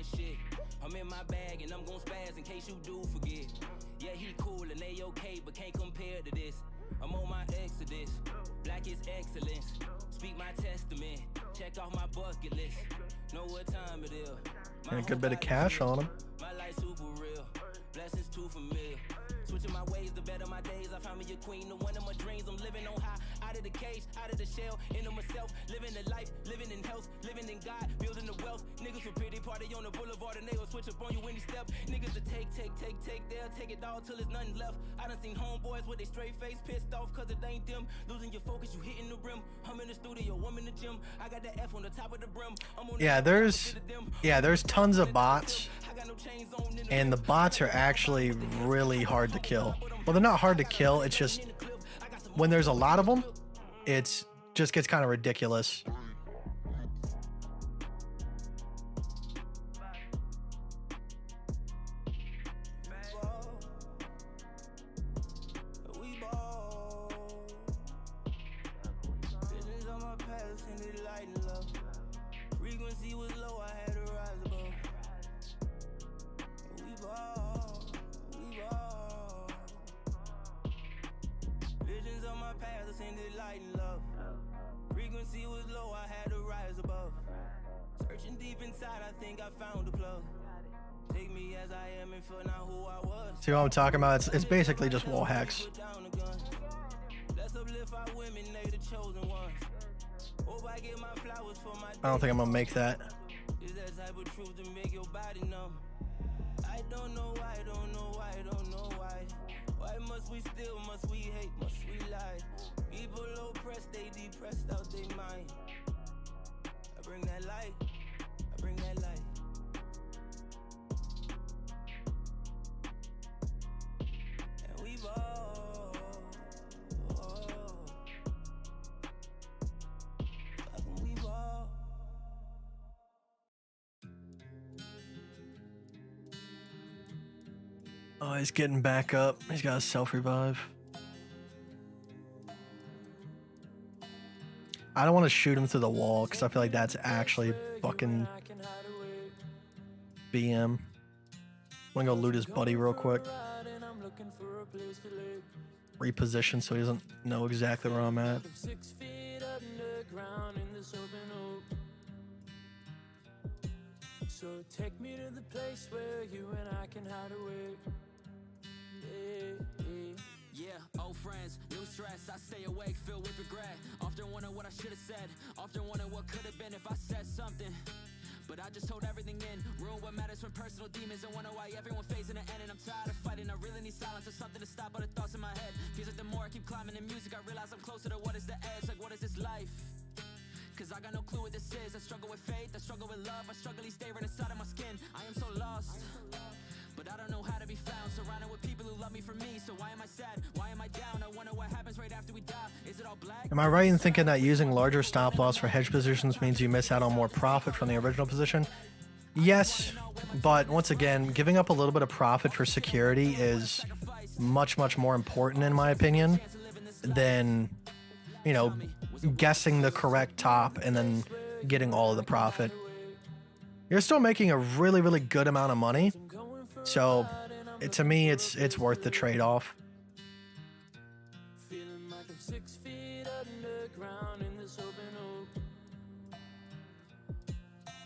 [SPEAKER 17] I'm in my bag and I'm gon' spaz in case you do forget. Yeah, he cool and they okay, but can't compare to this. I'm on my exodus. Black is excellence. Speak my testament. Check off my bucket list. Know what time it is.
[SPEAKER 3] And a good bit of cash on him.
[SPEAKER 17] My life super real.
[SPEAKER 18] blessings too familiar. Switching my ways, the better my days. I found me a queen, the one of my dreams. I'm living on high, out of the cage, out of the shell, into myself, living the life, living in health, living in God, building the wealth. Niggas with pretty party on the boulevard and they will switch up on you any step. Niggas to take, they'll take it all till there's nothing left. I done seen homeboys with a straight face, pissed off cause it ain't them. Losing your focus, you hitting the rim. I'm in the studio, I'm in the gym. I got that F on the top of the brim.
[SPEAKER 3] Yeah, there's tons of bots, and the bots are actually really hard to kill. Well, they're not hard to kill, it's just when there's a lot of them, it's just gets kind of ridiculous. See what I'm talking about? It's basically just wall hacks. I don't think I'm gonna make that.
[SPEAKER 18] I don't know why, don't know why, don't know why. Why must we steal, must we hate, must we lie? People oppressed, they depressed out their mind. I bring that light, I bring that light. And we've all, fucking we've all.
[SPEAKER 3] Oh, he's getting back up. He's got a self-revive. I don't want to shoot him through the wall because I feel like that's actually fucking BM. I'm gonna go loot his buddy real quick. Reposition so he doesn't know exactly where I'm at.
[SPEAKER 1] So take me to the place where you and I can hide away.
[SPEAKER 11] Yeah, old friends, new stress. I stay awake, filled with regret. Often wonder what I should have said. Often wonder what could have been if I said something. But I just hold everything in. Ruin what matters from personal demons. And wonder why everyone facing the end. And I'm tired of fighting. I really need silence or something to stop all the thoughts in my head. Feels like the more I keep climbing in music, I realize I'm closer to what is the edge. Like, what is this life? Cause I got no clue what this is. I struggle with faith, I struggle with love. I struggle each day right inside of my skin. I am so lost, but I don't know how to be found. Surrounded with people who love me for me. So why am I sad? Why am I down? I wonder what happens right after we die. Is it all black?
[SPEAKER 3] Am I right in thinking that using larger stop loss for hedge positions means you miss out on more profit from the original position? Yes, but once again, giving up a little bit of profit for security is much, much more important in my opinion than, you know, guessing the correct top and then getting all of the profit. You're still making a really, really good amount of money. So to me, it's worth the trade-off.
[SPEAKER 1] Feeling like I'm 6 feet underground in this open oak.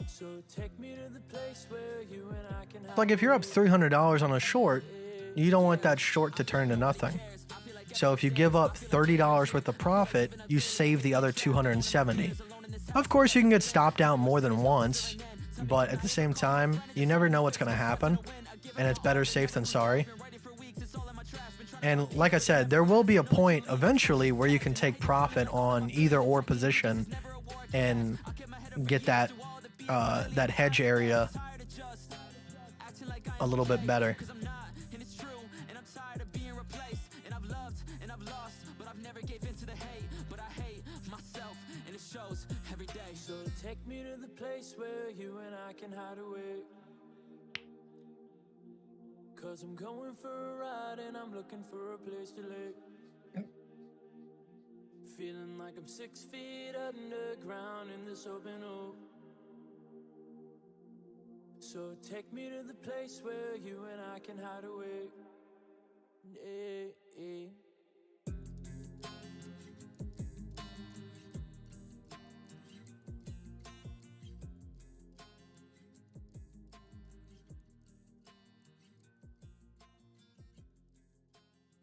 [SPEAKER 1] So take me to the place where you and I can hide.
[SPEAKER 3] Like if you're up $300 on a short, you don't want that short to turn to nothing. So if you give up $30 worth of profit, you save the other $270. Of course, you can get stopped out more than once, but at the same time, you never know what's going to happen, and it's better safe than sorry. And like I said, there will be a point eventually where you can take profit on either or position and get that that hedge area a little bit better.
[SPEAKER 1] So take me to the place where you and I can hide away. Cause I'm going for a ride and I'm looking for a place to lay. Feeling like I'm 6 feet underground in this open oak. So take me to the place where you and I can hide away.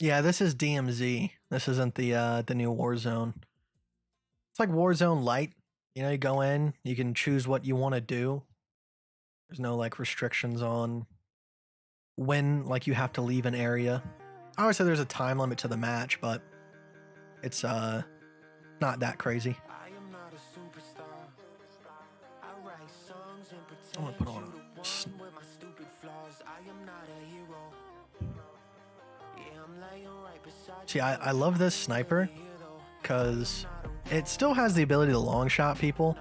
[SPEAKER 3] Yeah, this is DMZ. This isn't the new Warzone. It's like Warzone Lite. You know, you go in, you can choose what you want to do. There's no like restrictions on when like you have to leave an area. Obviously there's a time limit to the match, but it's not that crazy. I'm gonna put on a See, I love this sniper because it still has the ability to long shot people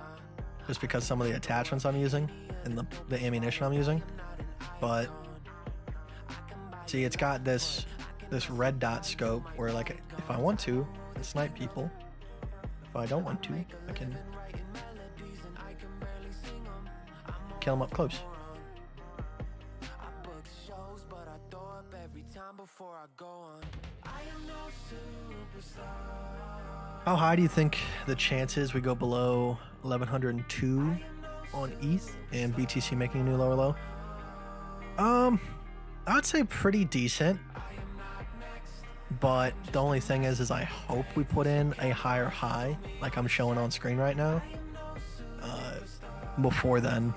[SPEAKER 3] just because some of the attachments I'm using and the ammunition I'm using. But see, it's got this red dot scope where like if I want to, I can snipe people. If I don't want to, I can kill them up close. How high do you think the chances we go below 1102 on ETH and BTC making a new lower low? I would say pretty decent, but the only thing is I hope we put in a higher high like I'm showing on screen right now before then,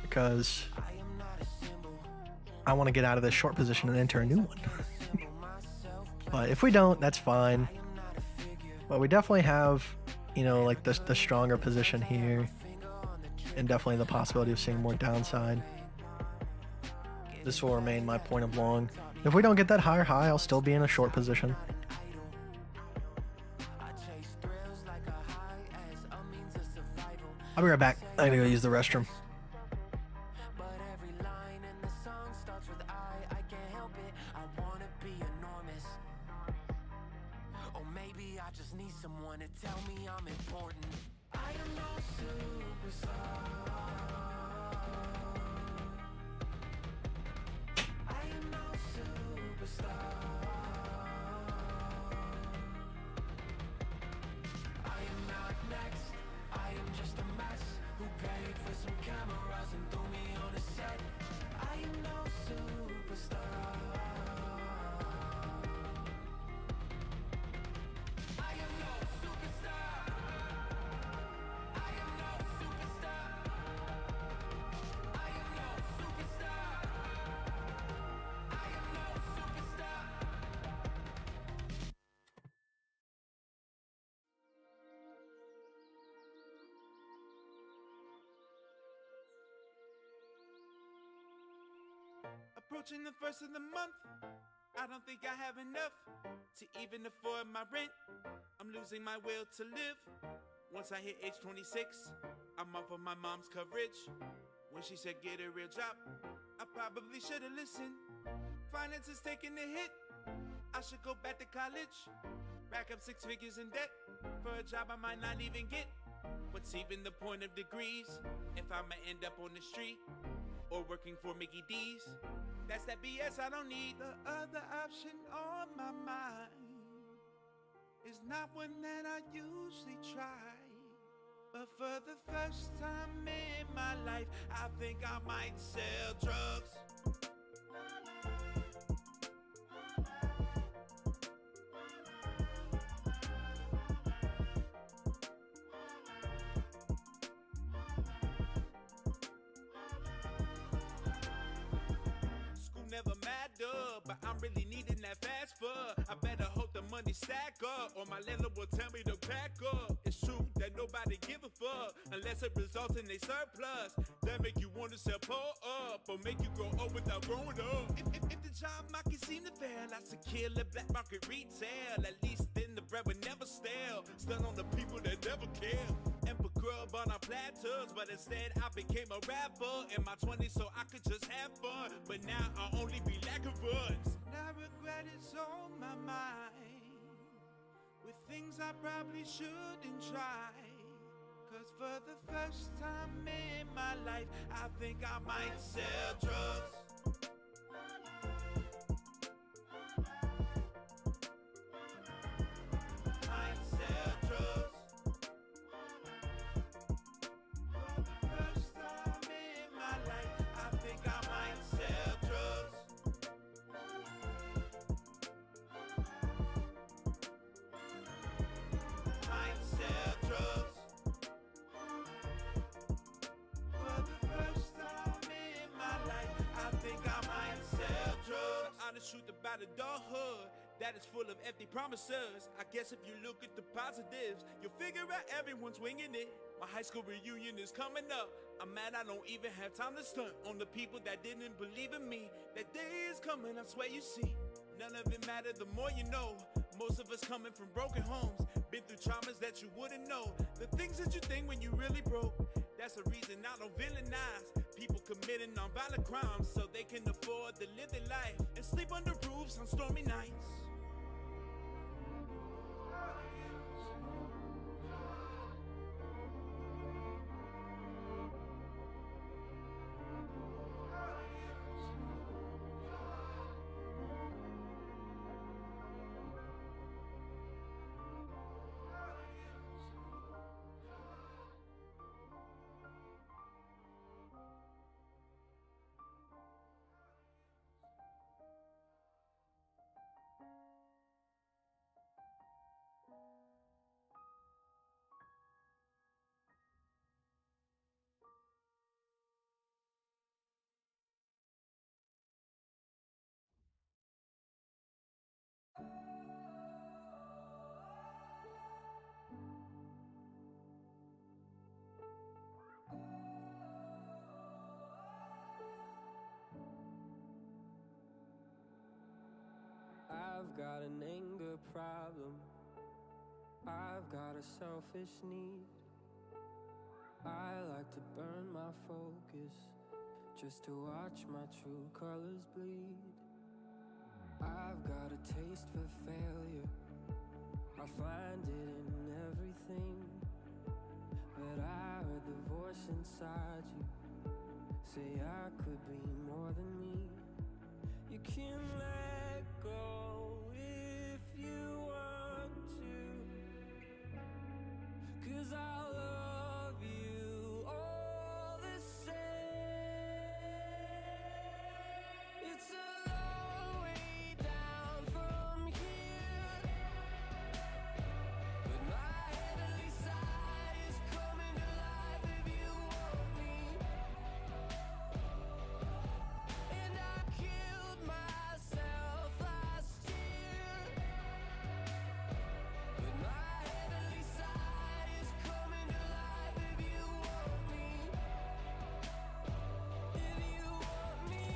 [SPEAKER 3] because I want to get out of this short position and enter a new one. But if we don't, that's fine. But we definitely have, you know, like the stronger position here, and definitely the possibility of seeing more downside. This will remain my point of long. If we don't get that higher high, I'll still be in a short position. I'll be right back. I gotta go use the restroom.
[SPEAKER 20] Approaching the first of the month, I don't think I have enough to even afford my rent. I'm losing my will to live. Once I hit age 26, I'm off of my mom's coverage. When she said get a real job, I probably should have listened. Finance is taking a hit. I should go back to college, rack up 6 figures in debt for a job I might not even get. What's even the point of degrees if I'ma end up on the street or working for Mickey D's? That's that BS I don't need. The other option on my mind is not one that I usually try. But for the first time in my life, I think I might sell drugs. Never matter, but I'm really needing that fast food. I better hope the money stack up, or my landlord will tell me to pack up. It's true that nobody give a fuck unless it results in a surplus. That make you want to sell pull up, or make you grow up without growing up. If the job market seem to fail, I secure the black market retail. At least then the bread would never stale. Stun on the people that never care. Emperor grub on our platters, but instead I became a rapper in my 20s so I could just have fun. But now I only be lacking funds. Now regret is on my mind, with things I probably shouldn't try. Cause for the first time in my life, I think I might sell drugs. got a dull hood that is full of empty promises. I guess if you look at the positives, you'll figure out everyone's winging it. My high school reunion is coming up. I'm mad I don't even have time to stunt on the people that didn't believe in me. That day is coming, I swear you see. None of it matter, the more you know. Most of us coming from broken homes, been through traumas that you wouldn't know. The things that you think when you really broke. That's the reason I don't villainize people committing nonviolent crimes so they can afford to live their life and sleep under roofs on stormy nights.
[SPEAKER 15] I've got an anger problem. I've got a selfish need. I like to burn my focus just to watch my true colors bleed. I've got a taste for failure. I find it in everything. But I heard the voice inside you say I could be more than me. You can let go if you want to, 'cause I love you all the same. It's a long way down from here, but my heavenly side is coming to life if you want me. And I killed myself last year, but my heavenly side is coming to life if you want me. If you want me.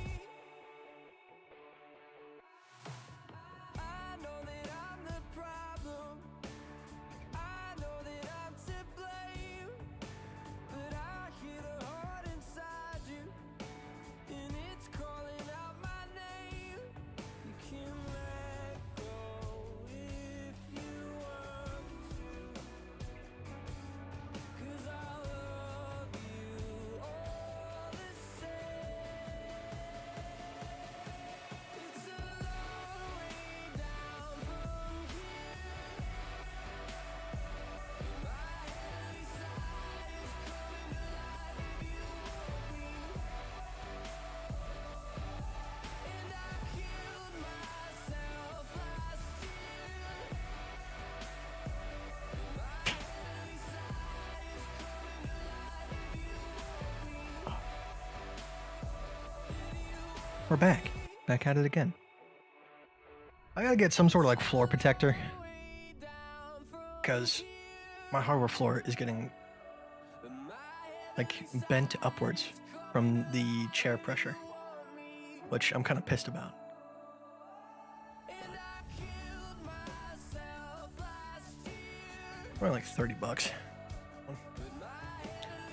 [SPEAKER 15] I know that I'm the problem. I know that I'm to blame, but I hear the heart inside you, and it's calling out my name. You can let go if you want to, 'cause I love you all the same. It's a long way down from here, but my heavenly side is coming to life if you want me. And I killed myself last year, but my heavenly side is coming to life if you want me.
[SPEAKER 3] We're back. Back at it again. I gotta get some sort of like floor protector, because my hardware floor is getting like bent upwards from the chair pressure, which I'm kind of pissed about. Probably like $30.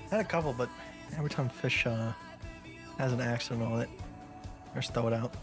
[SPEAKER 3] I had a couple, but every time fish has an accident on it, I just throw it out.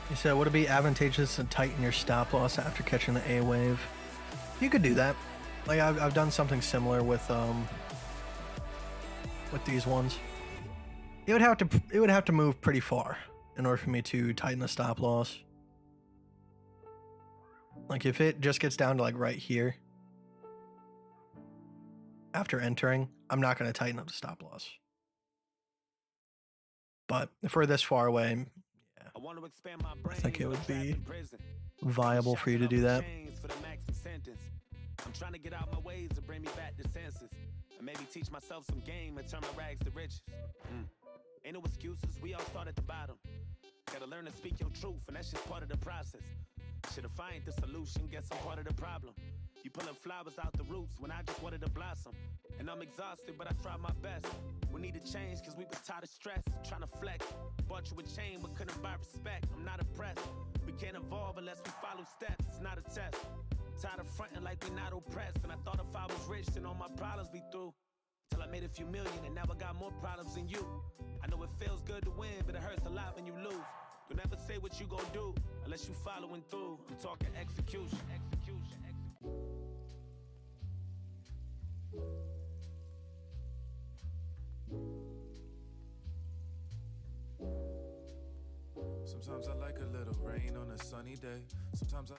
[SPEAKER 3] You said, would it be advantageous to tighten your stop loss after catching the A wave? You could do that. Like I've done something similar with these ones. It would have to move pretty far in order for me to tighten the stop loss. Like if it just gets down to like right here after entering, I'm not going to tighten up the stop loss. But if we're this far away, yeah, I think it would be viable for you to do that.
[SPEAKER 21] I'm trying to get out my ways to bring me back to senses, and maybe teach myself some game and turn my rags to riches. Ain't no excuses, we all start at the bottom. Gotta learn to speak your truth, and that's just part of the process. Shit, if I ain't the solution, guess I'm part of the problem. You pulling flowers out the roots when I just wanted to blossom. And I'm exhausted, but I tried my best. We need to change, cause we was tired of stress, trying to flex. Bought you a chain, but couldn't buy respect. I'm not impressed. We can't evolve unless we follow steps, it's not a test. Tired of fronting like we not oppressed. And I thought if I was rich, then all my problems be through. Till I made a few million and now I got more problems than you. I know it feels good to win, but it hurts a lot when you lose. Don't ever say what you gon' do unless you following through. I'm talking execution.
[SPEAKER 9] Sometimes I like a little rain on a sunny day. Sometimes I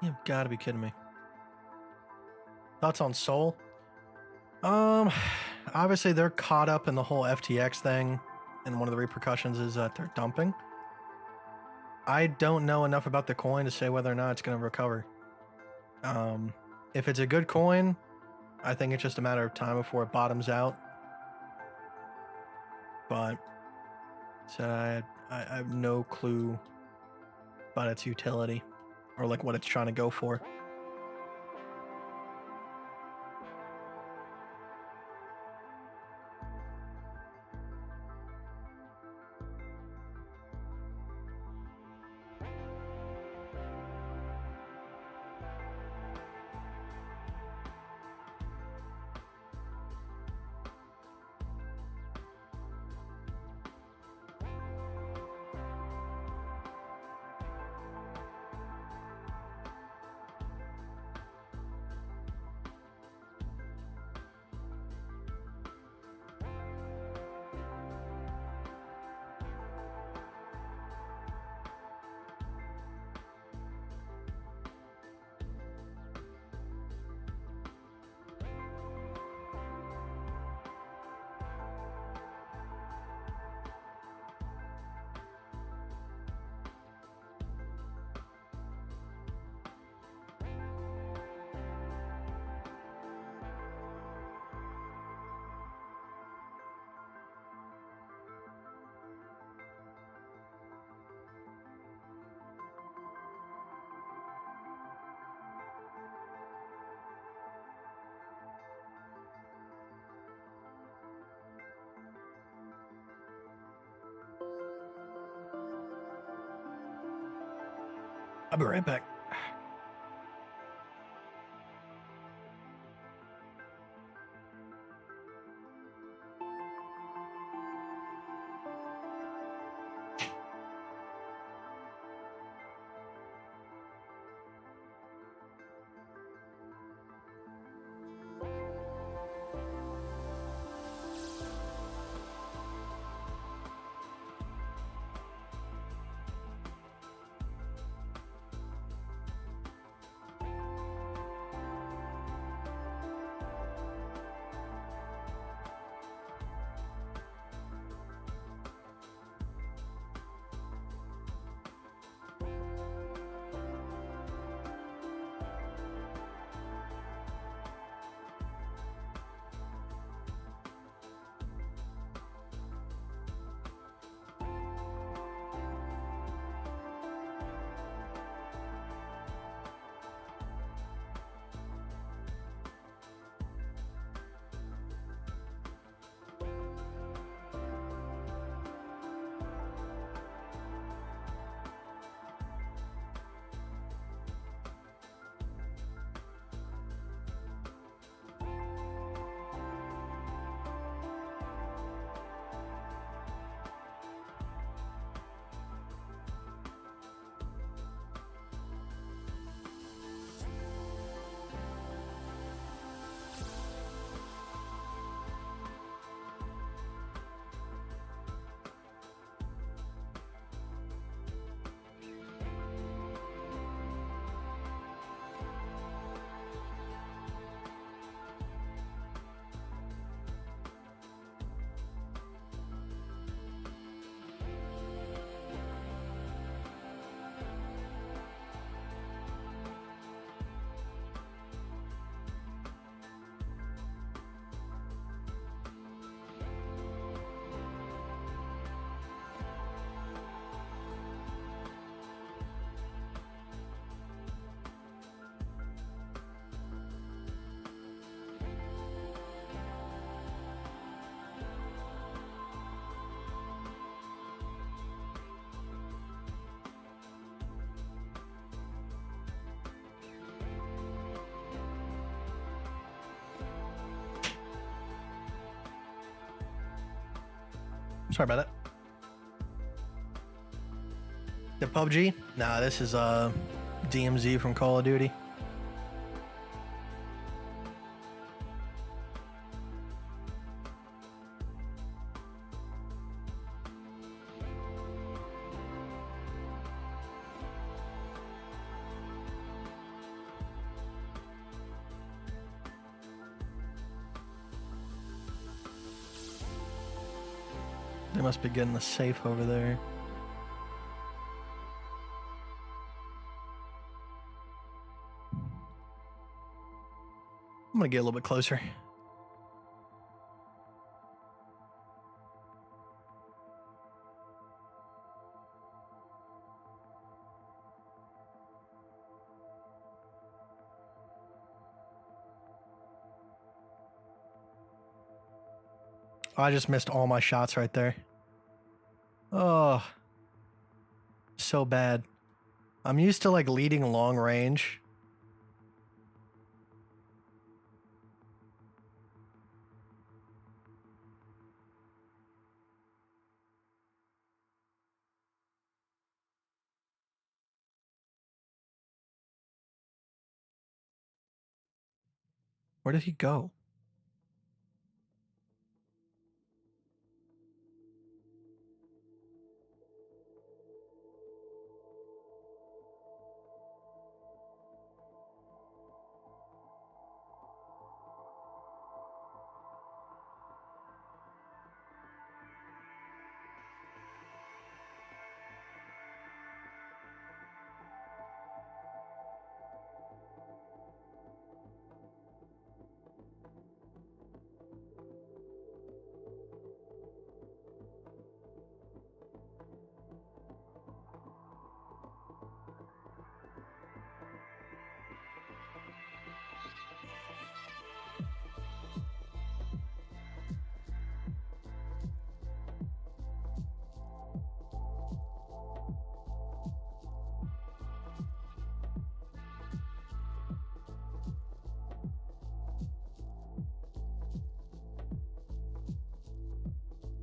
[SPEAKER 3] You've got to be kidding me. Thoughts on Sol? Obviously they're caught up in the whole FTX thing, and one of the repercussions is that they're dumping. I don't know enough about the coin to say whether or not it's going to recover. If it's a good coin, I think it's just a matter of time before it bottoms out. But so I have no clue about its utility or like what it's trying to go for. I'll be right back. Sorry about that. The PUBG? Nah, this is DMZ from Call of Duty. They must be getting the safe over there. I'm gonna get a little bit closer. I just missed all my shots right there. Oh, so bad. I'm used to like leading long range. Where did he go?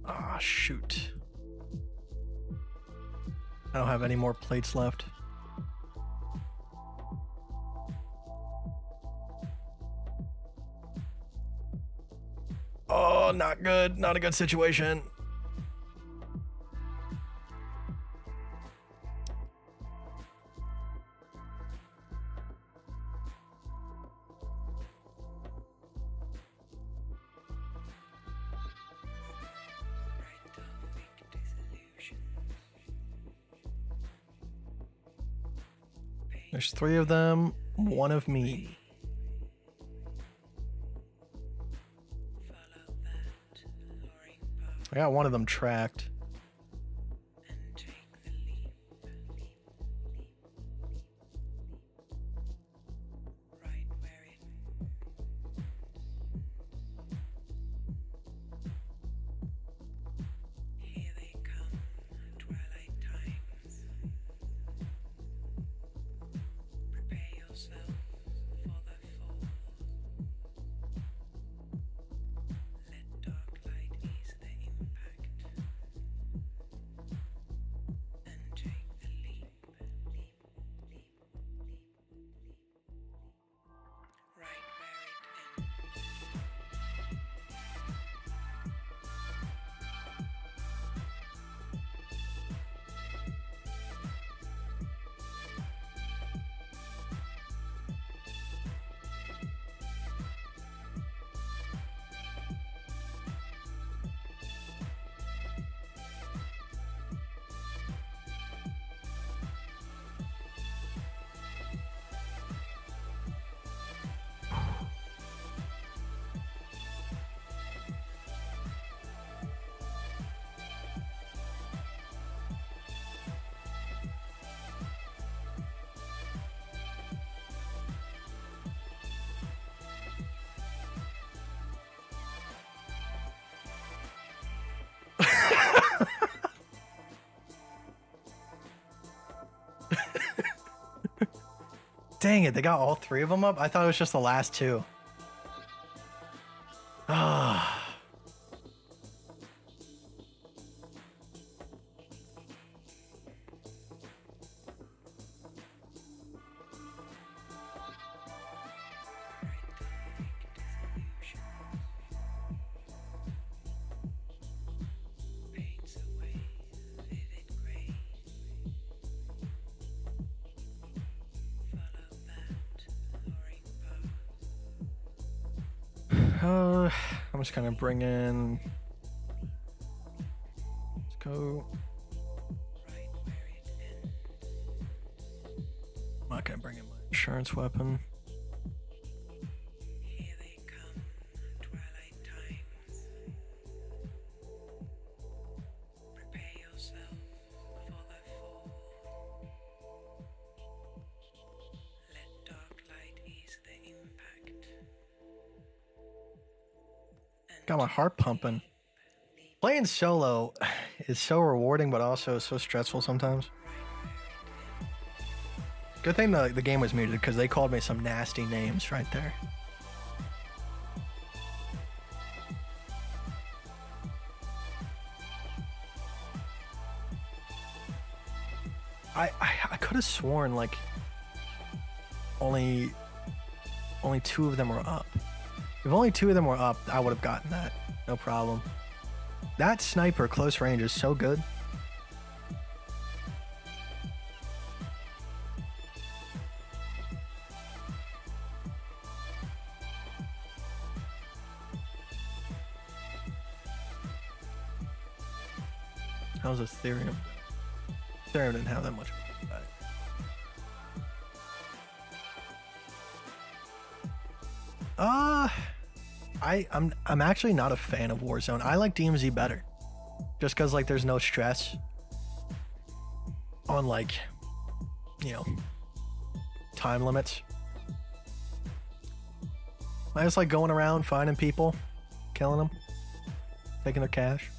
[SPEAKER 3] Ah, shoot. I don't have any more plates left. Oh, not good. Not a good situation. There's 3 of them, 1 of me. I got 1 of them tracked. Dang it, they got all 3 of them up? I thought it was just the last 2. Ah. I'm just gonna bring in. Let's go. I'm not gonna bring in my insurance weapon. Got my heart pumping. Playing solo is so rewarding, but also so stressful sometimes. Good thing the game was muted because they called me some nasty names right there. I could have sworn like only 2 of them were up. If only 2 of them were up, I would have gotten that. No problem. That sniper close range is so good. How's Ethereum? Ethereum didn't have that much. I'm actually not a fan of Warzone. I like DMZ better, just because like there's no stress on like, you know, time limits. I just like going around finding people, killing them, taking their cash.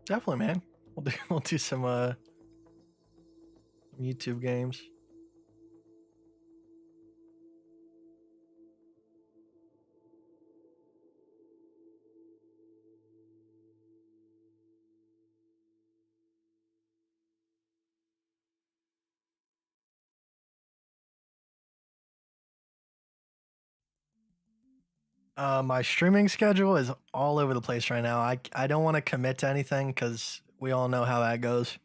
[SPEAKER 3] Definitely, man. We'll do some YouTube games. My streaming schedule is all over the place right now. I don't want to commit to anything because we all know how that goes.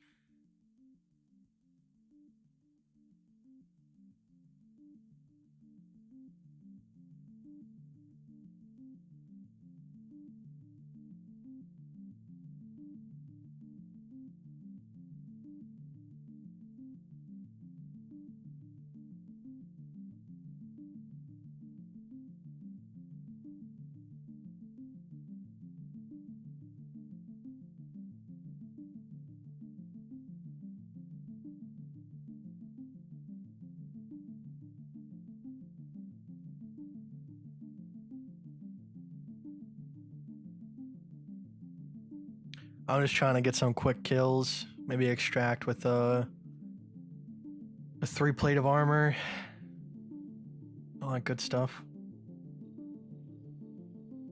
[SPEAKER 3] I'm just trying to get some quick kills. Maybe extract with a 3 plate of armor. All that good stuff.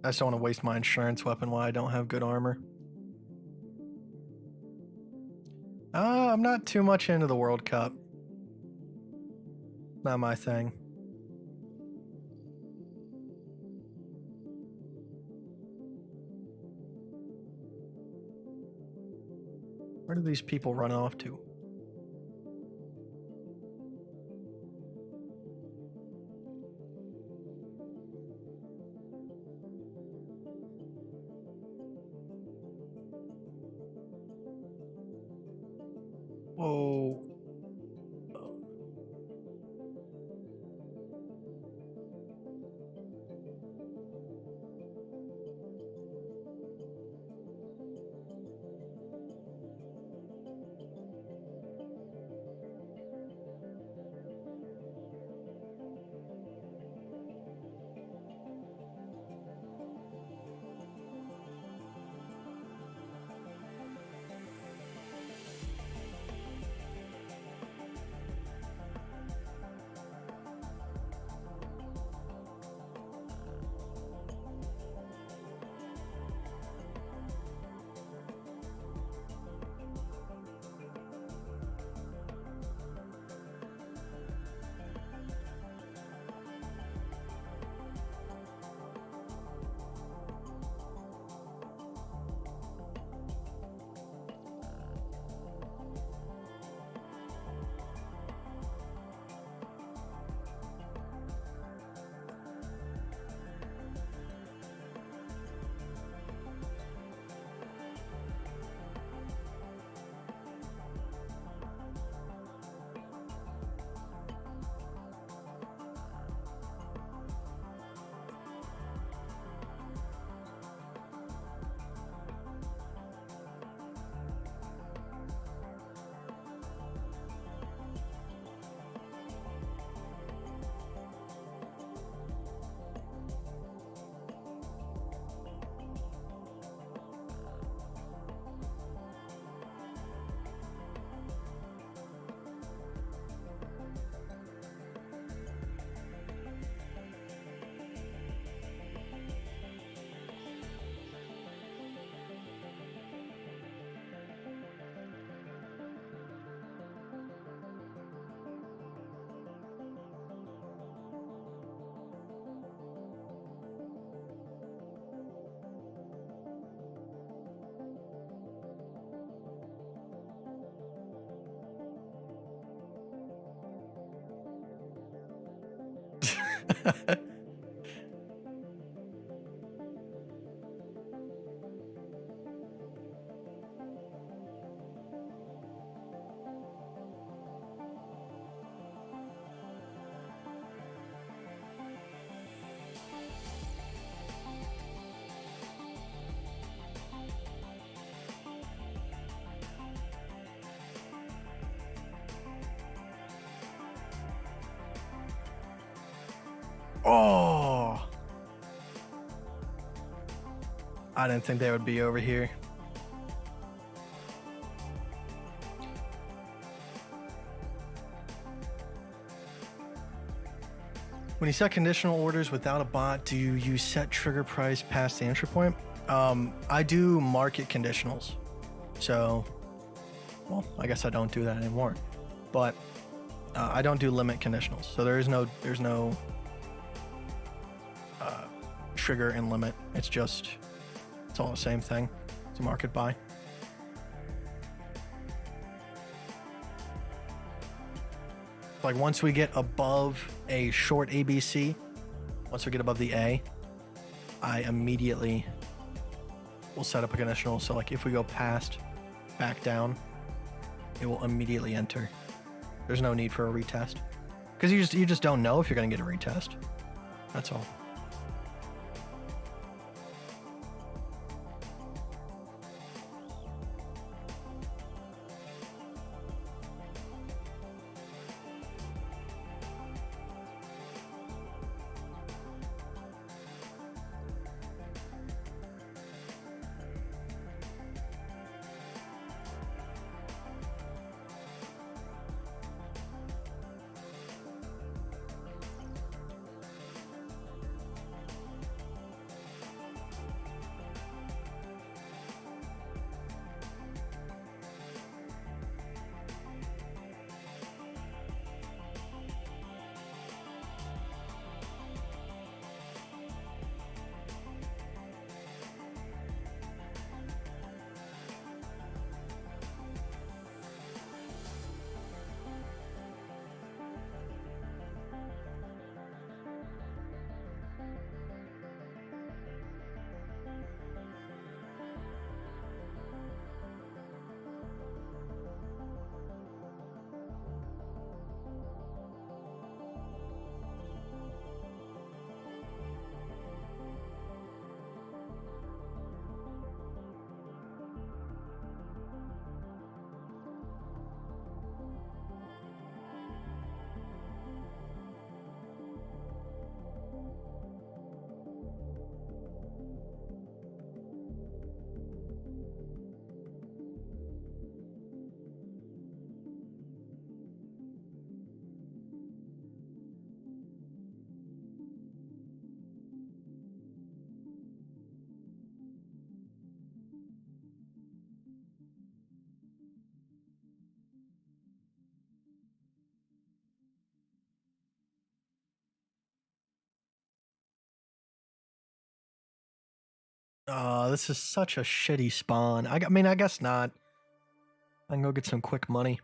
[SPEAKER 3] I just don't want to waste my insurance weapon while I don't have good armor. I'm not too much into the World Cup. Not my thing. Where do these people run off to? Whoa. Oh, I didn't think they would be over here. When you set conditional orders without a bot, do you set trigger price past the entry point? I do market conditionals. So, well, I guess I don't do that anymore. But I don't do limit conditionals. So there's no trigger and limit. It's all the same thing. It's a market buy. Like once we get above a short ABC, once we get above the A, I immediately will set up a conditional. So like if we go past, back down, it will immediately enter. There's no need for a retest because you just don't know if you're going to get a retest. That's all. This is such a shitty spawn. I mean, I guess not. I can go get some quick money.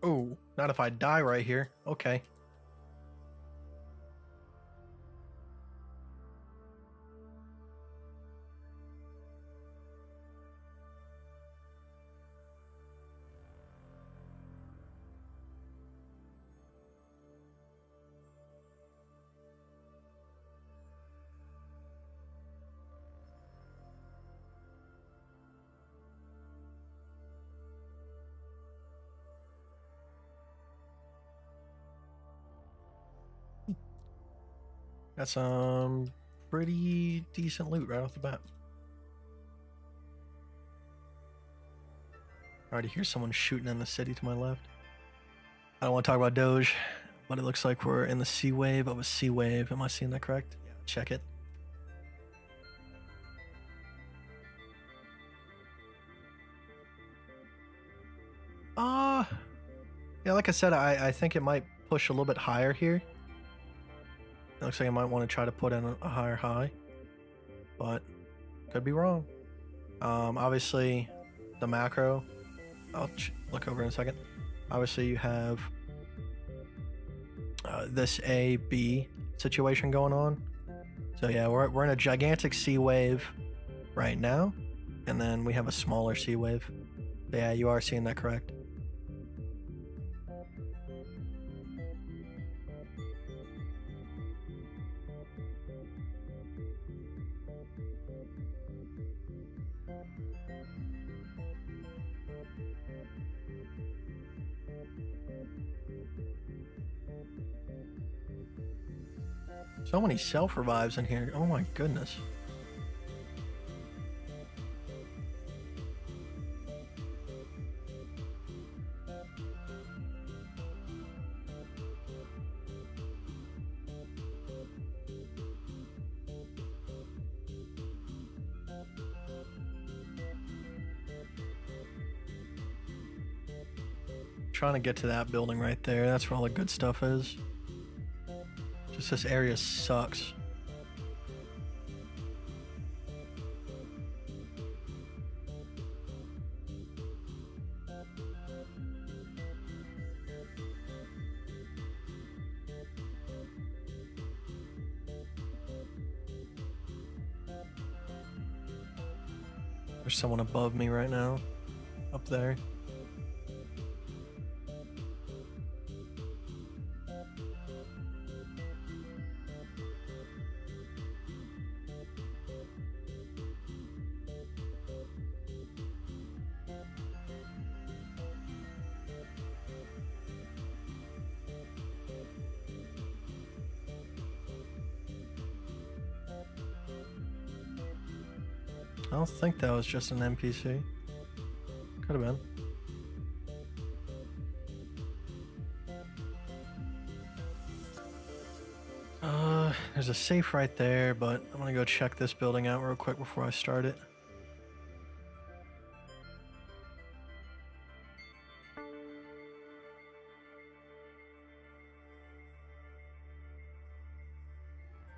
[SPEAKER 3] Oh, not if I die right here. Okay. Got some pretty decent loot right off the bat. I already hear someone shooting in the city to my left. I don't want to talk about Doge, but it looks like we're in the C wave of a C wave. Am I seeing that correct? Yeah. Check it. Yeah, like I said, I think it might push a little bit higher here. It looks like I might want to try to put in a higher high, but could be wrong. Obviously, the macro, I'll look over in a second. Obviously, you have this A, B situation going on. So yeah, we're in a gigantic C wave right now, and then we have a smaller C wave. Yeah, you are seeing that correct. So many self-revives in here. Oh my goodness. Trying to get to that building right there. That's where all the good stuff is. Just this area sucks. There's someone above me right now. Up there. I don't think that was just an NPC. Could have been. There's a safe right there, but I'm gonna go check this building out real quick before I start it.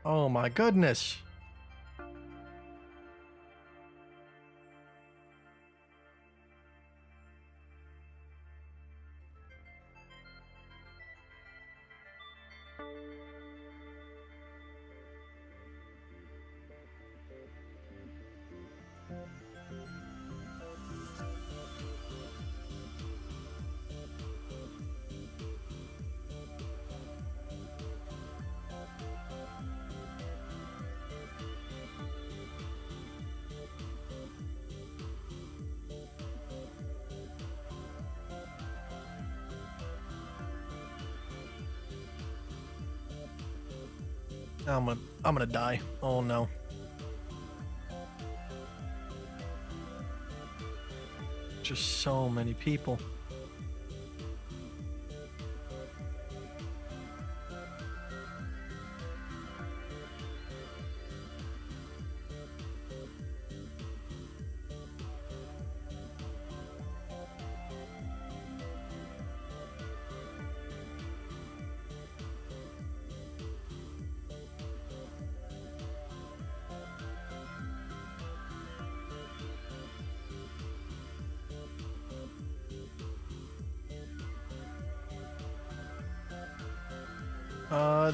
[SPEAKER 3] Oh my goodness! I'm gonna die. Oh no. Just so many people.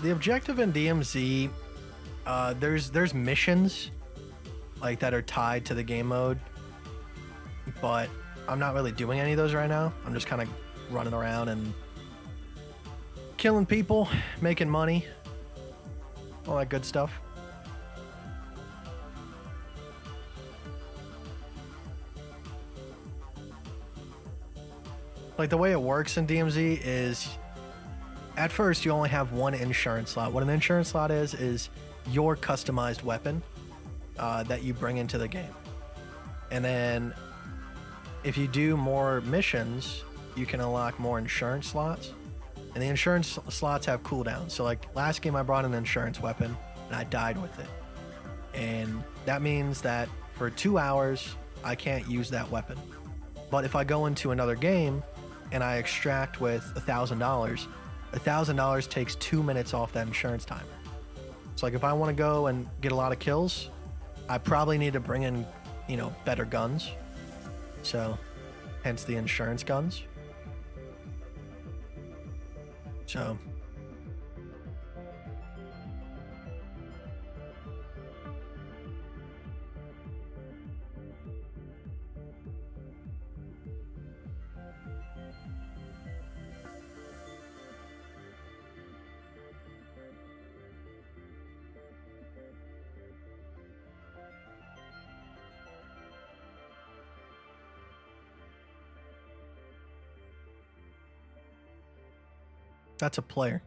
[SPEAKER 3] The objective in DMZ, there's missions like that are tied to the game mode, but I'm not really doing any of those right now. I'm just kind of running around and killing people, making money, all that good stuff. Like the way it works in DMZ is, at first, you only have one insurance slot. What an insurance slot is your customized weapon that you bring into the game. And then if you do more missions, you can unlock more insurance slots. And the insurance slots have cooldowns. So like last game I brought an insurance weapon and I died with it. And that means that for 2 hours, I can't use that weapon. But if I go into another game and I extract with $1,000, $1,000 takes 2 minutes off that insurance timer. So like if I want to go and get a lot of kills, I probably need to bring in, you know, better guns. So hence the insurance guns. So that's a player.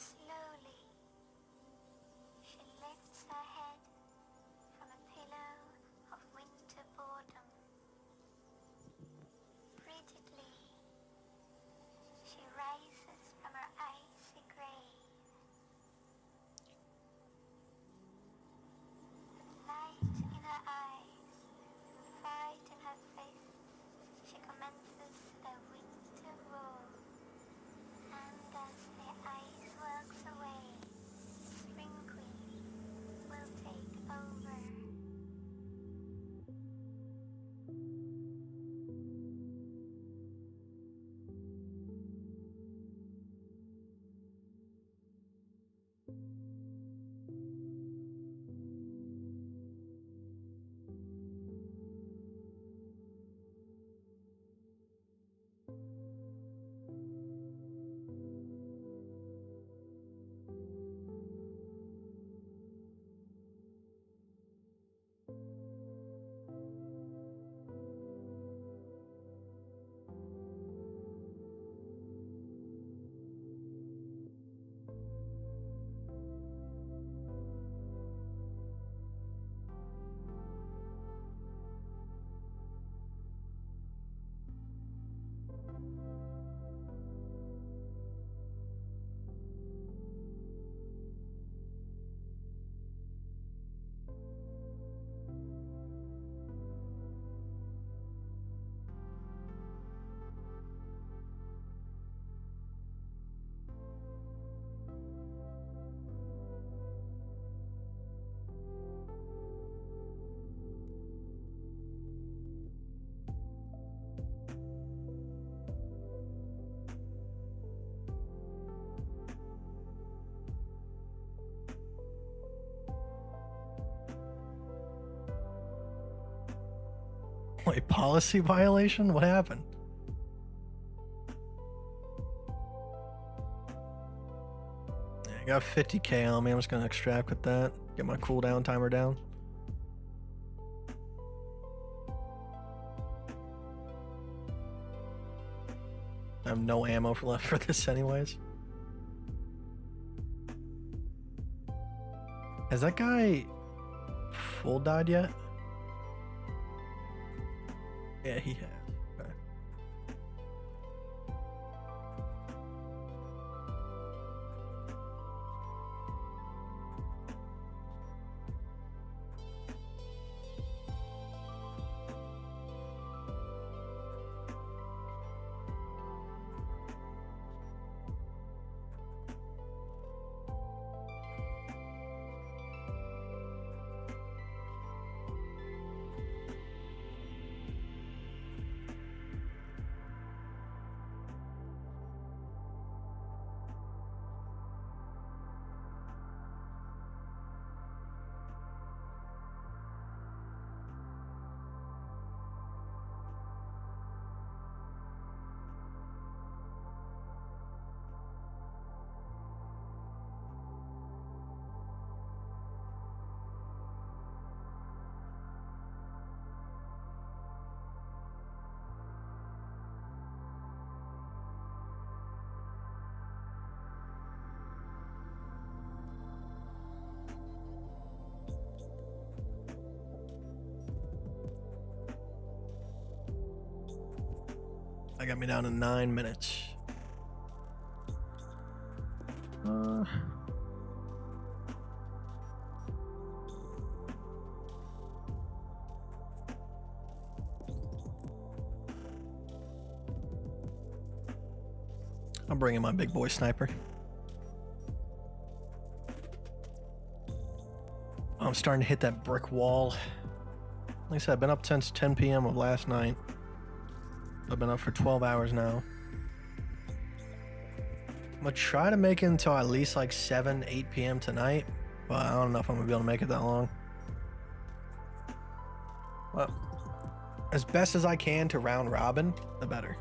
[SPEAKER 4] Slowly, she lifts her head from a pillow of winter boredom. Frigidly, she rises from her icy grave. With light in her eyes, fright in her face, she commences the winter roar. And as the ice works away, Spring Queen will take over.
[SPEAKER 3] Wait, policy violation? What happened? Yeah, I got 50k on me. I'm just gonna extract with that. Get my cooldown timer down. I have no ammo left for this anyways. Has that guy full died yet? Yeah, he has. Okay. I got me down to 9 minutes. I'm bringing my big boy sniper. I'm starting to hit that brick wall. Like I said, I've been up since 10 p.m. of last night. I've been up for 12 hours now. I'm gonna try to make it until at least like 7, 8 p.m. tonight, but I don't know if I'm gonna be able to make it that long. Well, as best as I can to round robin, the better.